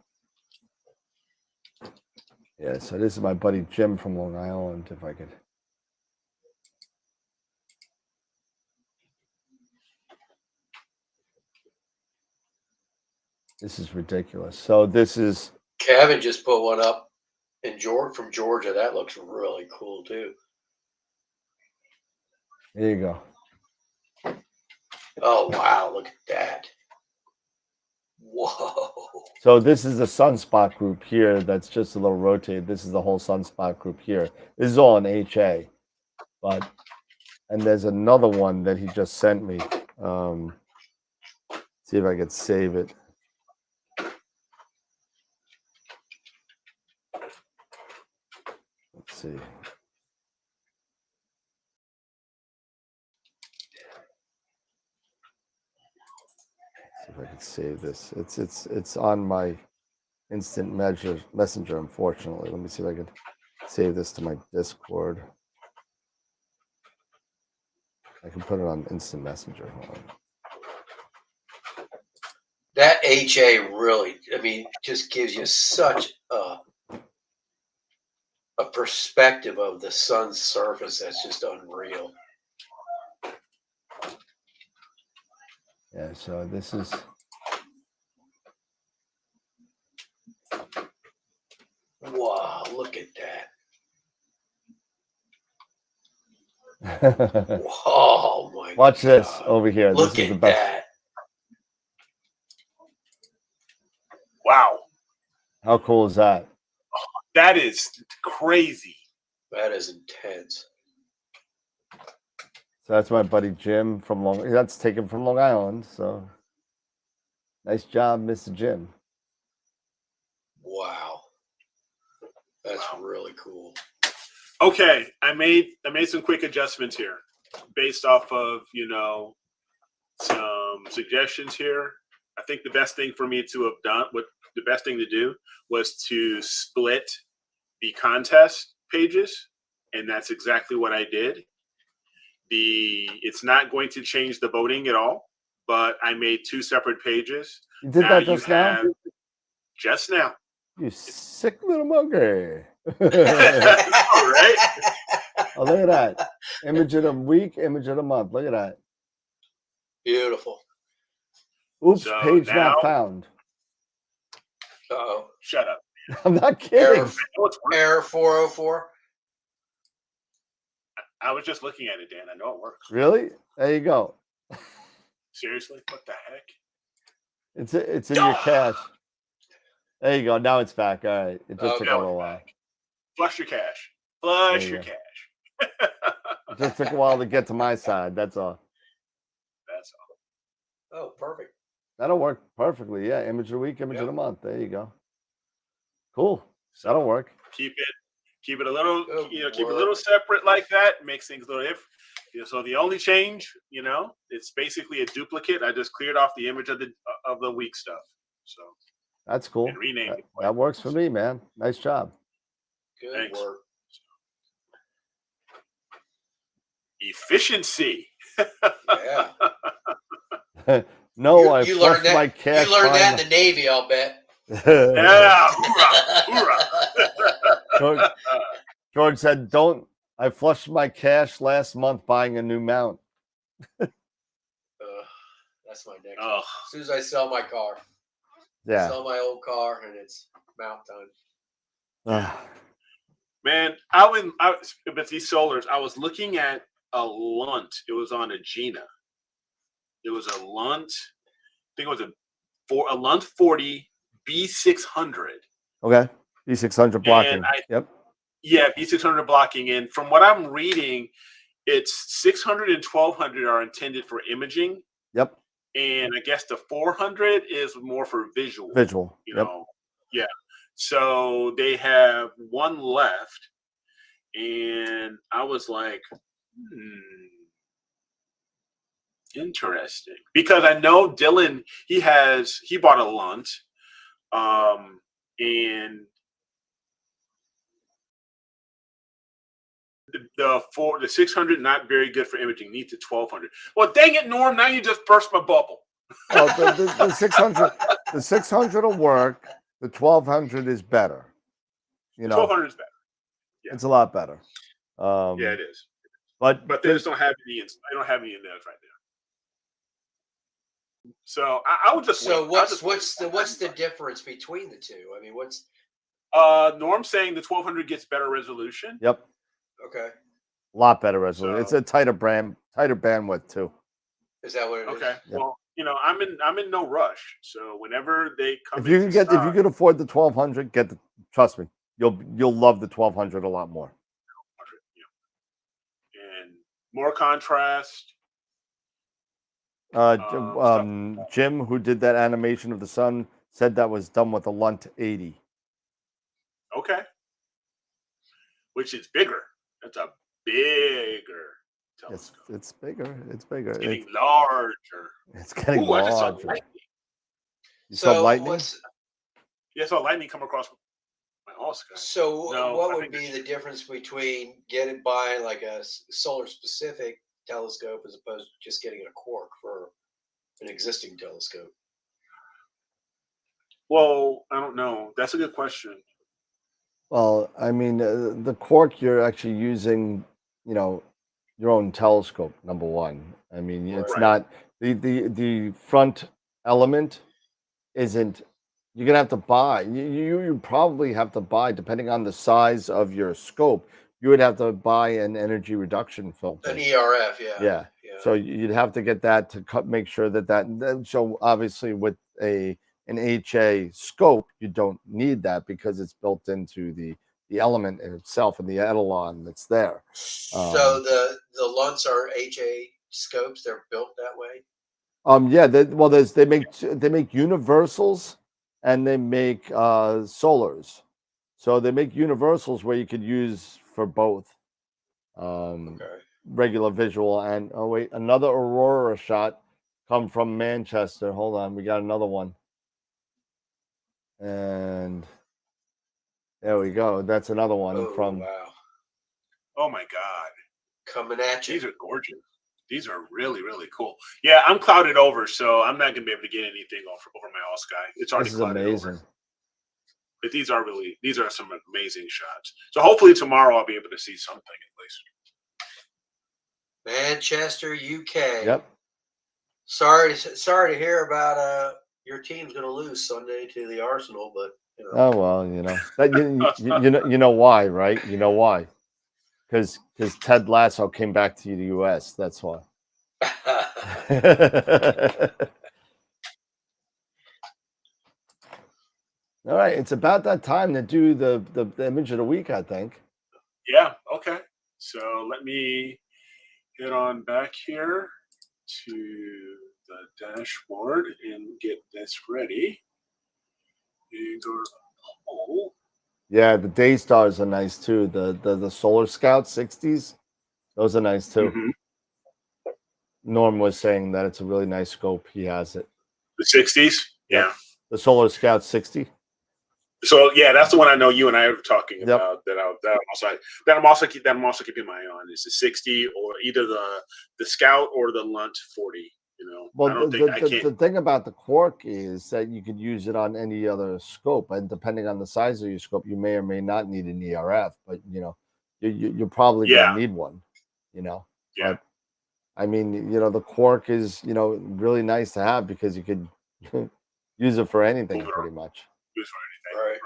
[SPEAKER 5] Yeah, so this is my buddy Jim from Long Island, if I could. This is ridiculous. So this is
[SPEAKER 6] Kevin just put one up from Georgia. That looks really cool too.
[SPEAKER 5] There you go.
[SPEAKER 6] Oh wow, look at that. Whoa.
[SPEAKER 5] So this is the sunspot group here that's just a little rotated. This is the whole sunspot group here. This is all in HA. And there's another one that he just sent me. See if I could save it. Let's see. See if I can save this. It's on my instant messenger, unfortunately. Let me see if I can save this to my Discord. I can put it on instant messenger. Hold on.
[SPEAKER 6] That HA really, I mean, just gives you such a perspective of the sun's surface that's just unreal.
[SPEAKER 5] Yeah, so this is
[SPEAKER 6] wow, look at that. Oh my
[SPEAKER 5] Watch
[SPEAKER 6] God.
[SPEAKER 5] this over here.
[SPEAKER 6] Look
[SPEAKER 5] this is
[SPEAKER 6] at
[SPEAKER 5] the best.
[SPEAKER 6] that.
[SPEAKER 3] Wow.
[SPEAKER 5] How cool is that?
[SPEAKER 3] That is crazy.
[SPEAKER 6] That is intense.
[SPEAKER 5] So that's my buddy Jim from that's taken from Long Island. So nice job, Mr. Jim.
[SPEAKER 6] Wow. That's really cool.
[SPEAKER 3] Okay, I made some quick adjustments here based off of some suggestions here. I think the best thing for me to have done, the best thing to do was to split the contest pages, and that's exactly what I did. It's not going to change the voting at all, but I made two separate pages.
[SPEAKER 5] You did that just now?
[SPEAKER 3] Just now.
[SPEAKER 5] You sick little monkey.
[SPEAKER 3] All right.
[SPEAKER 5] Oh, look at that. Image of the week, image of the month. Look at that.
[SPEAKER 6] Beautiful.
[SPEAKER 5] Oops,
[SPEAKER 3] So
[SPEAKER 5] page
[SPEAKER 3] now,
[SPEAKER 5] not found.
[SPEAKER 6] Uh-oh.
[SPEAKER 3] Shut up.
[SPEAKER 5] I'm not kidding.
[SPEAKER 6] Error 404.
[SPEAKER 3] I was just looking at it, Dan. I know it works.
[SPEAKER 5] Really? There you go.
[SPEAKER 3] Seriously? What the heck?
[SPEAKER 5] It's in your cache. There you go. Now it's back. All right. It just took a little while.
[SPEAKER 3] Flush your cache. Flush your cache.
[SPEAKER 5] It just took a while to get to my side. That's all.
[SPEAKER 3] That's all.
[SPEAKER 6] Oh, perfect.
[SPEAKER 5] That'll work perfectly. Yeah. Image of the week, image of the month. There you go. Cool. That'll work.
[SPEAKER 3] Keep it a little, keep it a little separate like that. Makes things a little so the only change, it's basically a duplicate. I just cleared off the image of the week stuff. So
[SPEAKER 5] that's cool.
[SPEAKER 3] And renamed it.
[SPEAKER 5] That works for me, man. Nice job.
[SPEAKER 6] Good work.
[SPEAKER 3] Efficiency.
[SPEAKER 6] Yeah.
[SPEAKER 5] No,
[SPEAKER 6] you learned that,
[SPEAKER 5] my cash.
[SPEAKER 6] You learned that in the Navy, I'll bet.
[SPEAKER 3] Yeah. Hoorah, hoorah.
[SPEAKER 5] George said, I flushed my cash last month buying a new mount.
[SPEAKER 6] That's my next one. As soon as I sell my car.
[SPEAKER 5] Yeah.
[SPEAKER 6] Sell my old car and it's mount time.
[SPEAKER 3] Man, but these solars, I was looking at a Lunt. It was on a Gina. It was a Lunt. I think it was a Lunt 40 B600.
[SPEAKER 5] Okay. B600 blocking. Yep.
[SPEAKER 3] Yeah, B600 blocking. And from what I'm reading, it's 600 and 1200 are intended for imaging.
[SPEAKER 5] Yep.
[SPEAKER 3] And I guess the 400 is more for visual.
[SPEAKER 5] Visual.
[SPEAKER 3] Yeah. So they have one left. And I was like, interesting. Because I know Dylan, he bought a Lunt. And the 600 not very good for imaging. Needs a 1200. Well, dang it, Norm! Now you just burst my bubble.
[SPEAKER 5] Well, the 600 will work. The 1200 is better.
[SPEAKER 3] 1200 is better.
[SPEAKER 5] Yeah. It's a lot better.
[SPEAKER 3] Yeah, it is.
[SPEAKER 5] But
[SPEAKER 3] they just don't have any. I don't have any in there right there. So I would just.
[SPEAKER 6] So what's the difference between the two? I mean, what's
[SPEAKER 3] Norm saying the 1200 gets better resolution.
[SPEAKER 5] Yep.
[SPEAKER 6] Okay.
[SPEAKER 5] A lot better resolution. It's a tighter bandwidth too.
[SPEAKER 6] Is that what it is?
[SPEAKER 3] Okay. Yep. Well, I'm in no rush. So whenever they come,
[SPEAKER 5] if you can afford the 1200, trust me, you'll love the 1200 a lot more.
[SPEAKER 3] And more contrast.
[SPEAKER 5] Jim, who did that animation of the sun, said that was done with a Lunt 80.
[SPEAKER 3] Okay. Which is bigger. That's a bigger telescope.
[SPEAKER 5] It's bigger. It's bigger.
[SPEAKER 3] It's getting larger.
[SPEAKER 5] It's getting larger.
[SPEAKER 3] I just saw lightning.
[SPEAKER 5] You saw lightning?
[SPEAKER 3] Yeah, I saw lightning come across my Oscar.
[SPEAKER 6] So what would be the difference between buying like a solar specific telescope as opposed to just getting a cork for an existing telescope?
[SPEAKER 3] Well, I don't know. That's a good question.
[SPEAKER 5] Well, I mean, the cork, you're actually using, your own telescope, number one. I mean, it's not the front element isn't. You're gonna have to buy. You probably have to buy, depending on the size of your scope. You would have to buy an energy reduction filter.
[SPEAKER 6] An ERF, yeah.
[SPEAKER 5] So you'd have to get that to make sure that. So obviously, with an HA scope, you don't need that because it's built into the element in itself and the etalon that's there.
[SPEAKER 6] So the Lunts are HA scopes. They're built that way.
[SPEAKER 5] Yeah. They make universals and they make solars. So they make universals where you could use for both. Regular visual and oh wait, another Aurora shot come from Manchester. Hold on, we got another one. And there we go. That's another one from.
[SPEAKER 6] Wow.
[SPEAKER 3] Oh my God.
[SPEAKER 6] Coming at you.
[SPEAKER 3] These are gorgeous. These are really, really cool. Yeah, I'm clouded over, so I'm not gonna be able to get anything over my all sky. It's already clouded
[SPEAKER 5] amazing.
[SPEAKER 3] over. But these are some amazing shots. So hopefully tomorrow I'll be able to see something at least.
[SPEAKER 6] Manchester, UK.
[SPEAKER 5] Yep.
[SPEAKER 6] Sorry to hear about your team's going to lose Sunday to the Arsenal, but you know.
[SPEAKER 5] Oh well, you know why, right? You know why? Because Ted Lasso came back to the U.S. That's why. All right, it's about that time to do the image of the week, I think.
[SPEAKER 3] Yeah. Okay. So let me get on back here to the dashboard and get this ready. And go to the poll.
[SPEAKER 5] Yeah, the day stars are nice too. The Solar Scout 60s, those are nice too.
[SPEAKER 3] Mm-hmm.
[SPEAKER 5] Norm was saying that it's a really nice scope. He has it.
[SPEAKER 3] The 60s? Yeah.
[SPEAKER 5] Yep. The Solar Scout 60.
[SPEAKER 3] So yeah, that's the one I know you and I are talking about. That I'm also keeping my eye on. Is the 60 or either the Scout or the Lunt 40. You know,
[SPEAKER 5] well, the thing about the Quark is that you could use it on any other scope, and depending on the size of your scope, you may or may not need an ERF. But you know, you're probably gonna need one. You know.
[SPEAKER 3] Yeah.
[SPEAKER 5] But, I mean, you know, the Quark is really nice to have because you could use it for anything pretty much.
[SPEAKER 3] Use for anything. Right.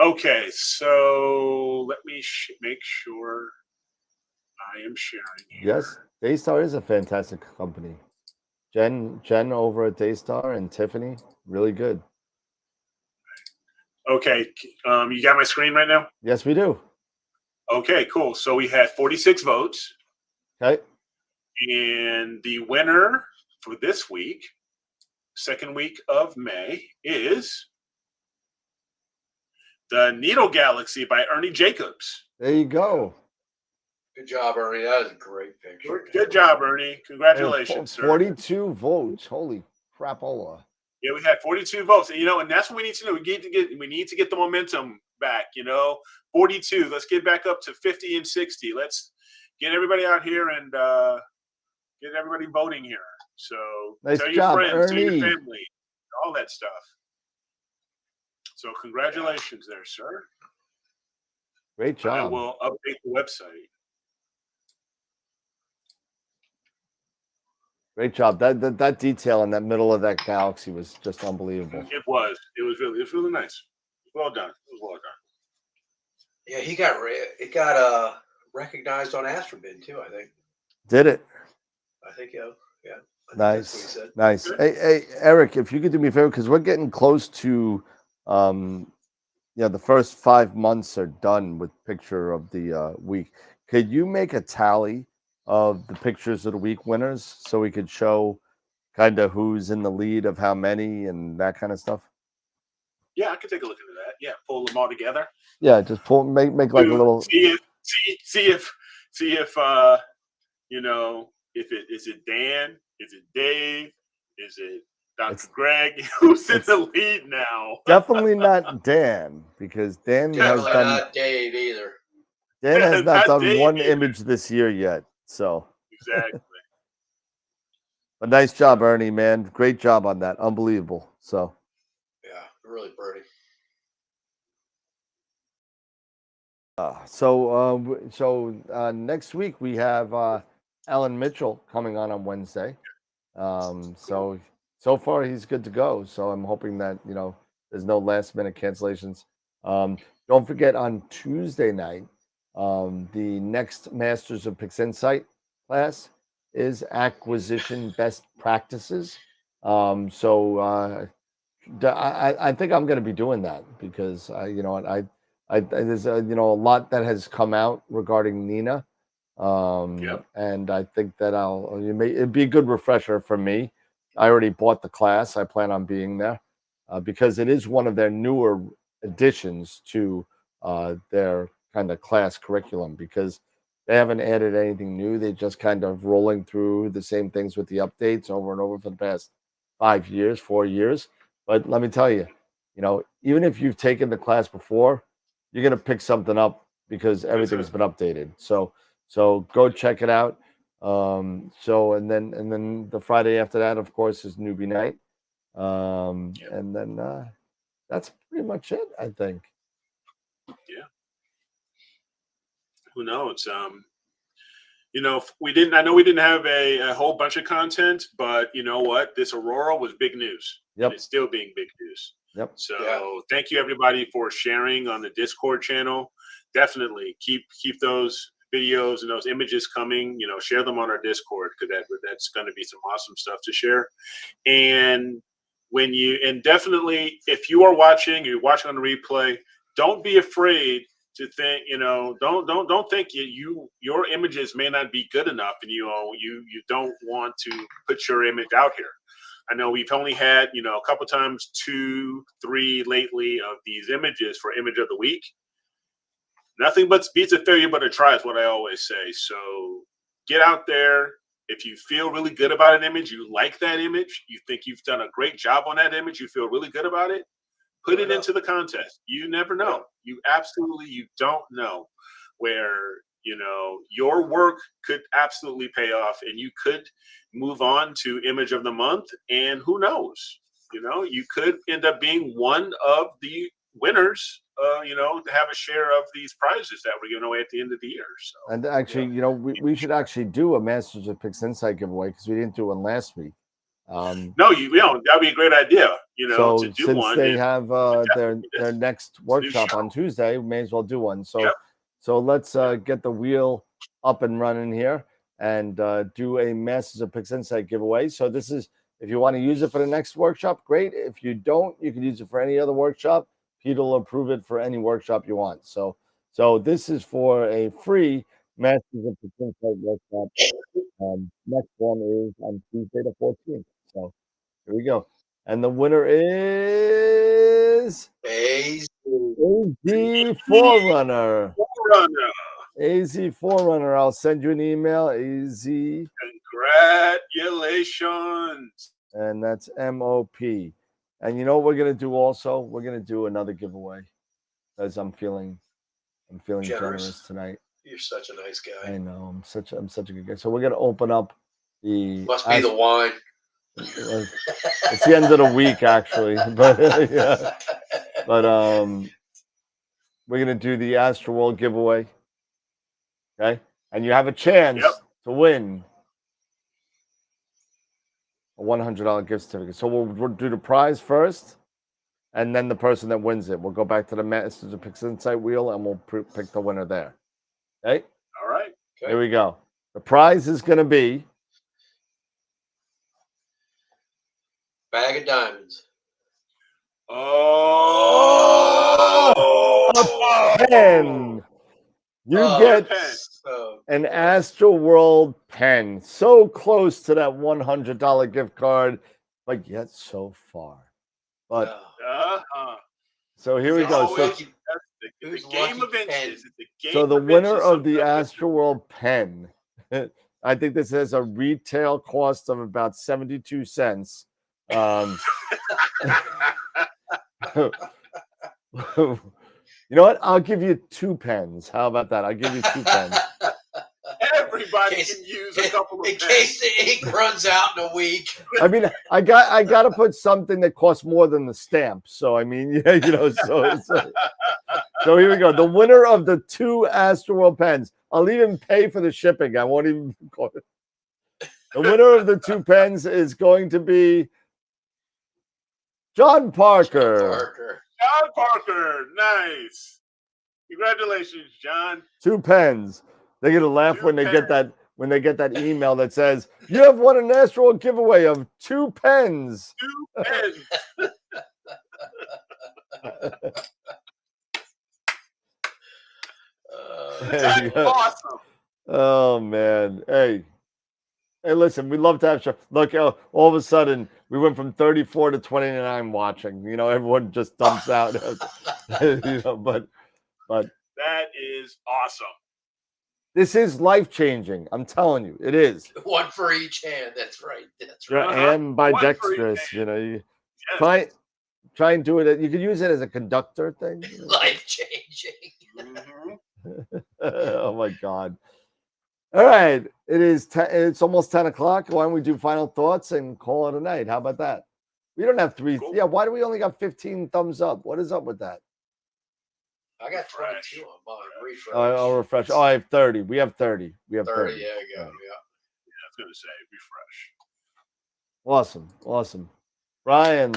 [SPEAKER 3] Okay, so let me make sure I am sharing here.
[SPEAKER 5] Yes, Daystar is a fantastic company. Jen over at Daystar and Tiffany, really good.
[SPEAKER 3] Okay, you got my screen right now?
[SPEAKER 5] Yes, we do.
[SPEAKER 3] Okay, cool. So we had 46 votes.
[SPEAKER 5] Okay. And
[SPEAKER 3] the winner for this week, second week of May, is The Needle Galaxy by Ernie Jacobs.
[SPEAKER 5] There you go.
[SPEAKER 6] Good job, Ernie. That is a great picture.
[SPEAKER 3] Good job, Ernie. Congratulations, sir.
[SPEAKER 5] 42 votes. Holy crapola.
[SPEAKER 3] Yeah, we had 42 votes. And that's what we need to do. We need to get the momentum back, 42. Let's get back up to 50 and 60. Let's get everybody out here and get everybody voting here. So
[SPEAKER 5] nice
[SPEAKER 3] tell
[SPEAKER 5] job,
[SPEAKER 3] your friends,
[SPEAKER 5] Ernie.
[SPEAKER 3] tell your family, all that stuff. So congratulations there, sir.
[SPEAKER 5] Great job.
[SPEAKER 3] I will update the website.
[SPEAKER 5] Great job. That detail in that middle of that galaxy was just unbelievable.
[SPEAKER 3] It was really nice. Well done. It was well done.
[SPEAKER 6] Yeah, it got recognized on Astrobin too, I think.
[SPEAKER 5] Did it?
[SPEAKER 6] I think yeah.
[SPEAKER 5] Nice. Hey, Eric, if you could do me a favor, because we're getting close to the first 5 months are done with picture of the week. Could you make a tally of the pictures of the week winners so we could show kind of who's in the lead of how many and that kind of stuff?
[SPEAKER 3] Yeah, I can take a look into that. Yeah, pull them all together.
[SPEAKER 5] Yeah, just make like a little
[SPEAKER 3] see if if it is it Dan, is it Dave, is it Dr. Greg? Who's in the lead now?
[SPEAKER 5] Definitely not Dan, because Dan has done
[SPEAKER 6] not Dave either.
[SPEAKER 5] Dan has not done one image this year yet. So
[SPEAKER 3] exactly.
[SPEAKER 5] But nice job, Ernie, man. Great job on that. Unbelievable. So
[SPEAKER 6] yeah, really pretty.
[SPEAKER 5] So next week we have Alan Mitchell coming on Wednesday. So far he's good to go. So I'm hoping that there's no last minute cancellations. Don't forget on Tuesday night, the next Masters of PixInsight class is Acquisition Best Practices. I think I'm going to be doing that because there's a lot that has come out regarding Nina, and I think that it'd be a good refresher for me. I already bought the class. I plan on being there because it is one of their newer additions to their kind of class curriculum, because they haven't added anything new. They just kind of rolling through the same things with the updates over and over for the past 5 years, 4 years. But let me tell you, even if you've taken the class before, you're going to pick something up because everything's been updated. So go check it out. And then the Friday after that, of course, is newbie night. And then that's pretty much it, I think.
[SPEAKER 3] Yeah. Who knows? I know we didn't have a whole bunch of content, but you know what? This Aurora was big news.
[SPEAKER 5] Yep.
[SPEAKER 3] It's still being big news.
[SPEAKER 5] Yep.
[SPEAKER 3] So thank you everybody for sharing on the Discord channel. Definitely keep those videos and those images coming. Share them on our Discord, because that's going to be some awesome stuff to share. And definitely, if you're watching on the replay, don't be afraid to think, don't think your images may not be good enough, and you don't want to put your image out here. I know we've only had a couple times 2, 3 lately of these images for image of the week. Nothing but beats a failure but a try is what I always say. So get out there. If you feel really good about an image, you like that image, you think you've done a great job on that image, you feel really good about it, put it into the contest. You never know. You don't know where, your work could absolutely pay off, and you could move on to image of the month. And who knows, you could end up being one of the winners, to have a share of these prizes that we're giving away at the end of the year. So,
[SPEAKER 5] and actually, we should actually do a Masters of Picks Insight giveaway, because we didn't do one last week.
[SPEAKER 3] No, that'd be a great idea.
[SPEAKER 5] So
[SPEAKER 3] to do
[SPEAKER 5] since
[SPEAKER 3] one,
[SPEAKER 5] they have their next workshop on Tuesday, we may as well do one. So let's get the wheel up and running here and do a Masters of Picks Insight giveaway. So this is, if you want to use it for the next workshop, great. If you don't, you can use it for any other workshop. Peter will approve it for any workshop you want. So this is for a free Masters of Picks Insight workshop. Next one is on Tuesday the 14th. So here we go. And the winner is
[SPEAKER 6] AZ
[SPEAKER 5] Forerunner. AZ Forerunner. I'll send you an email. AZ.
[SPEAKER 3] Congratulations.
[SPEAKER 5] And that's MOP. And you know what we're gonna do also? We're gonna do another giveaway, because I'm feeling generous tonight.
[SPEAKER 6] You're such a nice guy.
[SPEAKER 5] I know, I'm such a good guy. So we're gonna open up the
[SPEAKER 6] must be the wine.
[SPEAKER 5] It's the end of the week, actually, but yeah. But we're gonna do the AstroWorld giveaway. Okay, and you have a chance to win a $100 gift certificate. So we'll do the prize first, and then the person that wins it. We'll go back to the Masters of Picks Insight wheel, and we'll pick the winner there. Okay?
[SPEAKER 3] All right.
[SPEAKER 6] Okay.
[SPEAKER 5] Here we go. The prize is going to be
[SPEAKER 6] bag of diamonds.
[SPEAKER 3] Oh!
[SPEAKER 5] A pen. You get an AstroWorld pen. So close to that $100 gift card, but yet so far. But so here we go. So
[SPEAKER 3] the game of inches.
[SPEAKER 5] So the winner of the AstroWorld pen, I think this has a retail cost of about 72 cents. You know what? I'll give you 2 pens. How about that? I'll give you 2 pens.
[SPEAKER 3] Everybody can use a couple of pens.
[SPEAKER 6] In case the ink runs out in a week.
[SPEAKER 5] I mean, I got to put something that costs more than the stamp. So I mean, yeah, so here we go. The winner of the 2 AstroWorld pens. I'll even pay for the shipping. I won't even call it. The winner of the 2 pens is going to be John Parker.
[SPEAKER 3] John Parker, nice. Congratulations, John.
[SPEAKER 5] 2 pens. They're gonna laugh when they get that email that says you have won an AstroWorld giveaway of 2 pens.
[SPEAKER 3] 2 pens. That's awesome.
[SPEAKER 5] Oh man. Hey, listen, we love to have show. Look, all of a sudden we went from 34 to 29 watching. Everyone just dumps out. But
[SPEAKER 3] That is awesome.
[SPEAKER 5] This is life-changing. I'm telling you, it is.
[SPEAKER 6] One for each hand. That's right. That's
[SPEAKER 5] Yeah,
[SPEAKER 6] right.
[SPEAKER 5] and by
[SPEAKER 3] One for each
[SPEAKER 5] dexterous, you know, you
[SPEAKER 3] Yes.
[SPEAKER 5] try and do it. You could use it as a conductor thing.
[SPEAKER 6] Life changing.
[SPEAKER 3] Mhm.
[SPEAKER 5] Oh my God. All right. It's almost 10 o'clock. Why don't we do final thoughts and call it a night? How about that? We don't have three.
[SPEAKER 3] Cool.
[SPEAKER 5] Yeah, why do we only got 15 thumbs up? What is up with that?
[SPEAKER 6] I got
[SPEAKER 3] Refresh.
[SPEAKER 6] 22 on mine. Refresh.
[SPEAKER 5] I'll refresh. Oh, I have 30. We have 30. We have
[SPEAKER 6] 30.
[SPEAKER 5] 30.
[SPEAKER 6] Yeah, you go.
[SPEAKER 5] Right.
[SPEAKER 6] Yeah.
[SPEAKER 3] I was going to say refresh.
[SPEAKER 5] Awesome. Awesome. Ryan,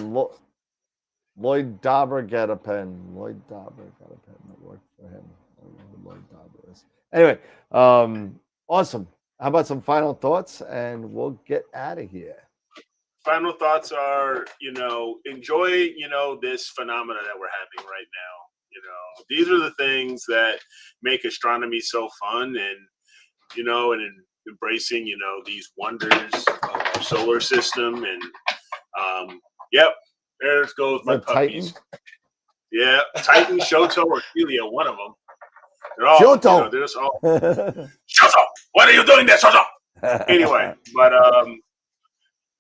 [SPEAKER 5] Lloyd Dobber got a pen. Lloyd Dobber got a pen that worked for him. I don't know who Lloyd Dobber is. Anyway, awesome. How about some final thoughts? And we'll get out of here.
[SPEAKER 3] Final thoughts are, enjoy, this phenomena that we're having right now. These are the things that make astronomy so fun, and, and embracing, these wonders of our solar system. And, yep, there goes my puppies.
[SPEAKER 5] Titan?
[SPEAKER 3] Yeah, Titan, Shoto, or Celia, one of them. They're all,
[SPEAKER 5] Shoto!
[SPEAKER 3] they're just all, Shoto! What are you doing there, Shoto? Anyway,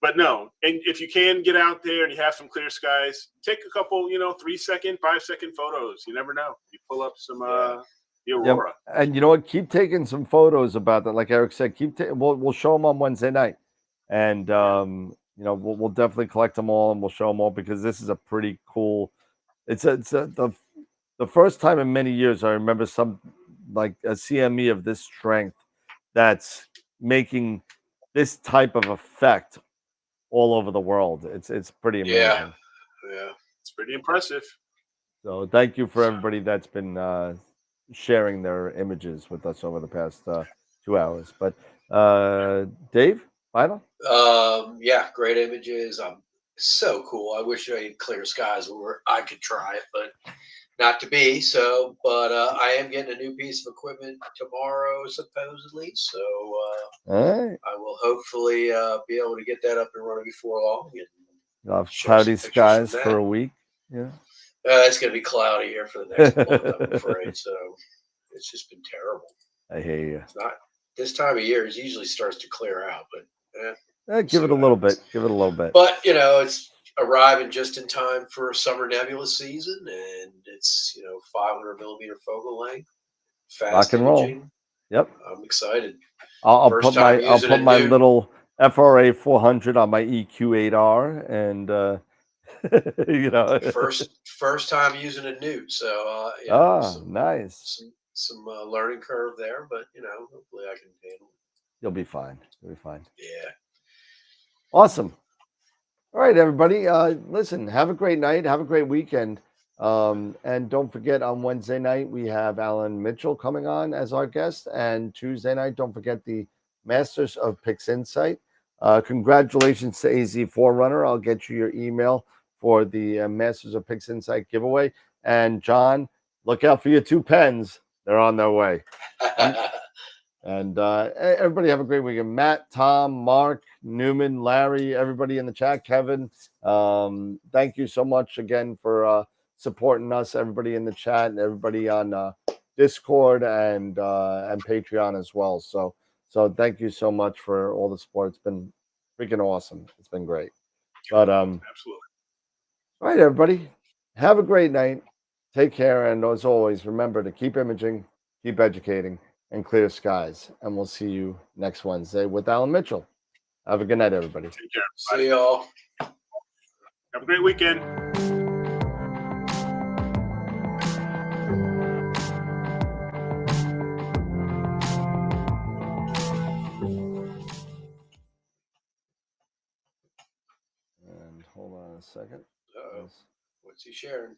[SPEAKER 3] but no, and if you can get out there and you have some clear skies, take a couple, 3-second, 5-second photos. You never know. You pull up some the aurora.
[SPEAKER 5] Yep. And you know what? Keep taking some photos about that. Like Eric said, we'll show them on Wednesday night, and we'll definitely collect them all and we'll show them all, because this is a pretty cool. It's the first time in many years I remember some like a CME of this strength that's making this type of effect all over the world. It's pretty amazing.
[SPEAKER 6] Yeah.
[SPEAKER 3] It's pretty impressive.
[SPEAKER 5] So thank you for everybody that's been sharing their images with us over the past 2 hours. But Dave, final?
[SPEAKER 6] Yeah, great images. So cool. I wish I had clear skies where I could try it, but not to be. So, but I am getting a new piece of equipment tomorrow, supposedly. So
[SPEAKER 5] All right.
[SPEAKER 6] I will hopefully be able to get that up and running before long. And
[SPEAKER 5] You'll have
[SPEAKER 6] show
[SPEAKER 5] cloudy
[SPEAKER 6] some pictures
[SPEAKER 5] skies
[SPEAKER 6] from
[SPEAKER 5] for
[SPEAKER 6] that.
[SPEAKER 5] a week. Yeah.
[SPEAKER 6] It's going to be cloudy here for the next month, I'm afraid. So it's just been terrible.
[SPEAKER 5] I hear you.
[SPEAKER 6] It's not this time of year. It usually starts to clear out, but
[SPEAKER 5] Give it a little bit. Give it a little bit.
[SPEAKER 6] But it's arriving just in time for summer nebula season, and it's 500 millimeter focal length, fast
[SPEAKER 5] Rock and roll.
[SPEAKER 6] imaging.
[SPEAKER 5] Yep.
[SPEAKER 6] I'm excited.
[SPEAKER 5] I'll
[SPEAKER 6] First
[SPEAKER 5] put
[SPEAKER 6] time
[SPEAKER 5] my
[SPEAKER 6] using a new-
[SPEAKER 5] little FRA 400 on my EQ8R, and
[SPEAKER 6] first time using a newt, so
[SPEAKER 5] nice.
[SPEAKER 6] some learning curve there, but hopefully I can handle it.
[SPEAKER 5] You'll be fine. You'll be fine.
[SPEAKER 6] Yeah.
[SPEAKER 5] Awesome. All right, everybody. Listen, have a great night. Have a great weekend. And don't forget, on Wednesday night, we have Alan Mitchell coming on as our guest. And Tuesday night, don't forget the Masters of Pix Insight. Congratulations to AZ Forerunner. I'll get you your email for the Masters of Pix Insight giveaway. And John, look out for your 2 pens. They're on their way. And everybody have a great weekend. Matt, Tom, Mark, Newman, Larry, everybody in the chat, Kevin. Thank you so much again for supporting us, everybody in the chat and everybody on Discord and Patreon as well. So thank you so much for all the support. It's been freaking awesome. It's been great. But
[SPEAKER 3] absolutely.
[SPEAKER 5] All right, everybody. Have a great night. Take care. And as always, remember to keep imaging, keep educating, and clear skies. And we'll see you next Wednesday with Alan Mitchell. Have a good night, everybody.
[SPEAKER 3] Take care.
[SPEAKER 6] See y'all.
[SPEAKER 3] Have a great weekend.
[SPEAKER 5] And hold on a second.
[SPEAKER 6] Uh-oh. What's he sharing?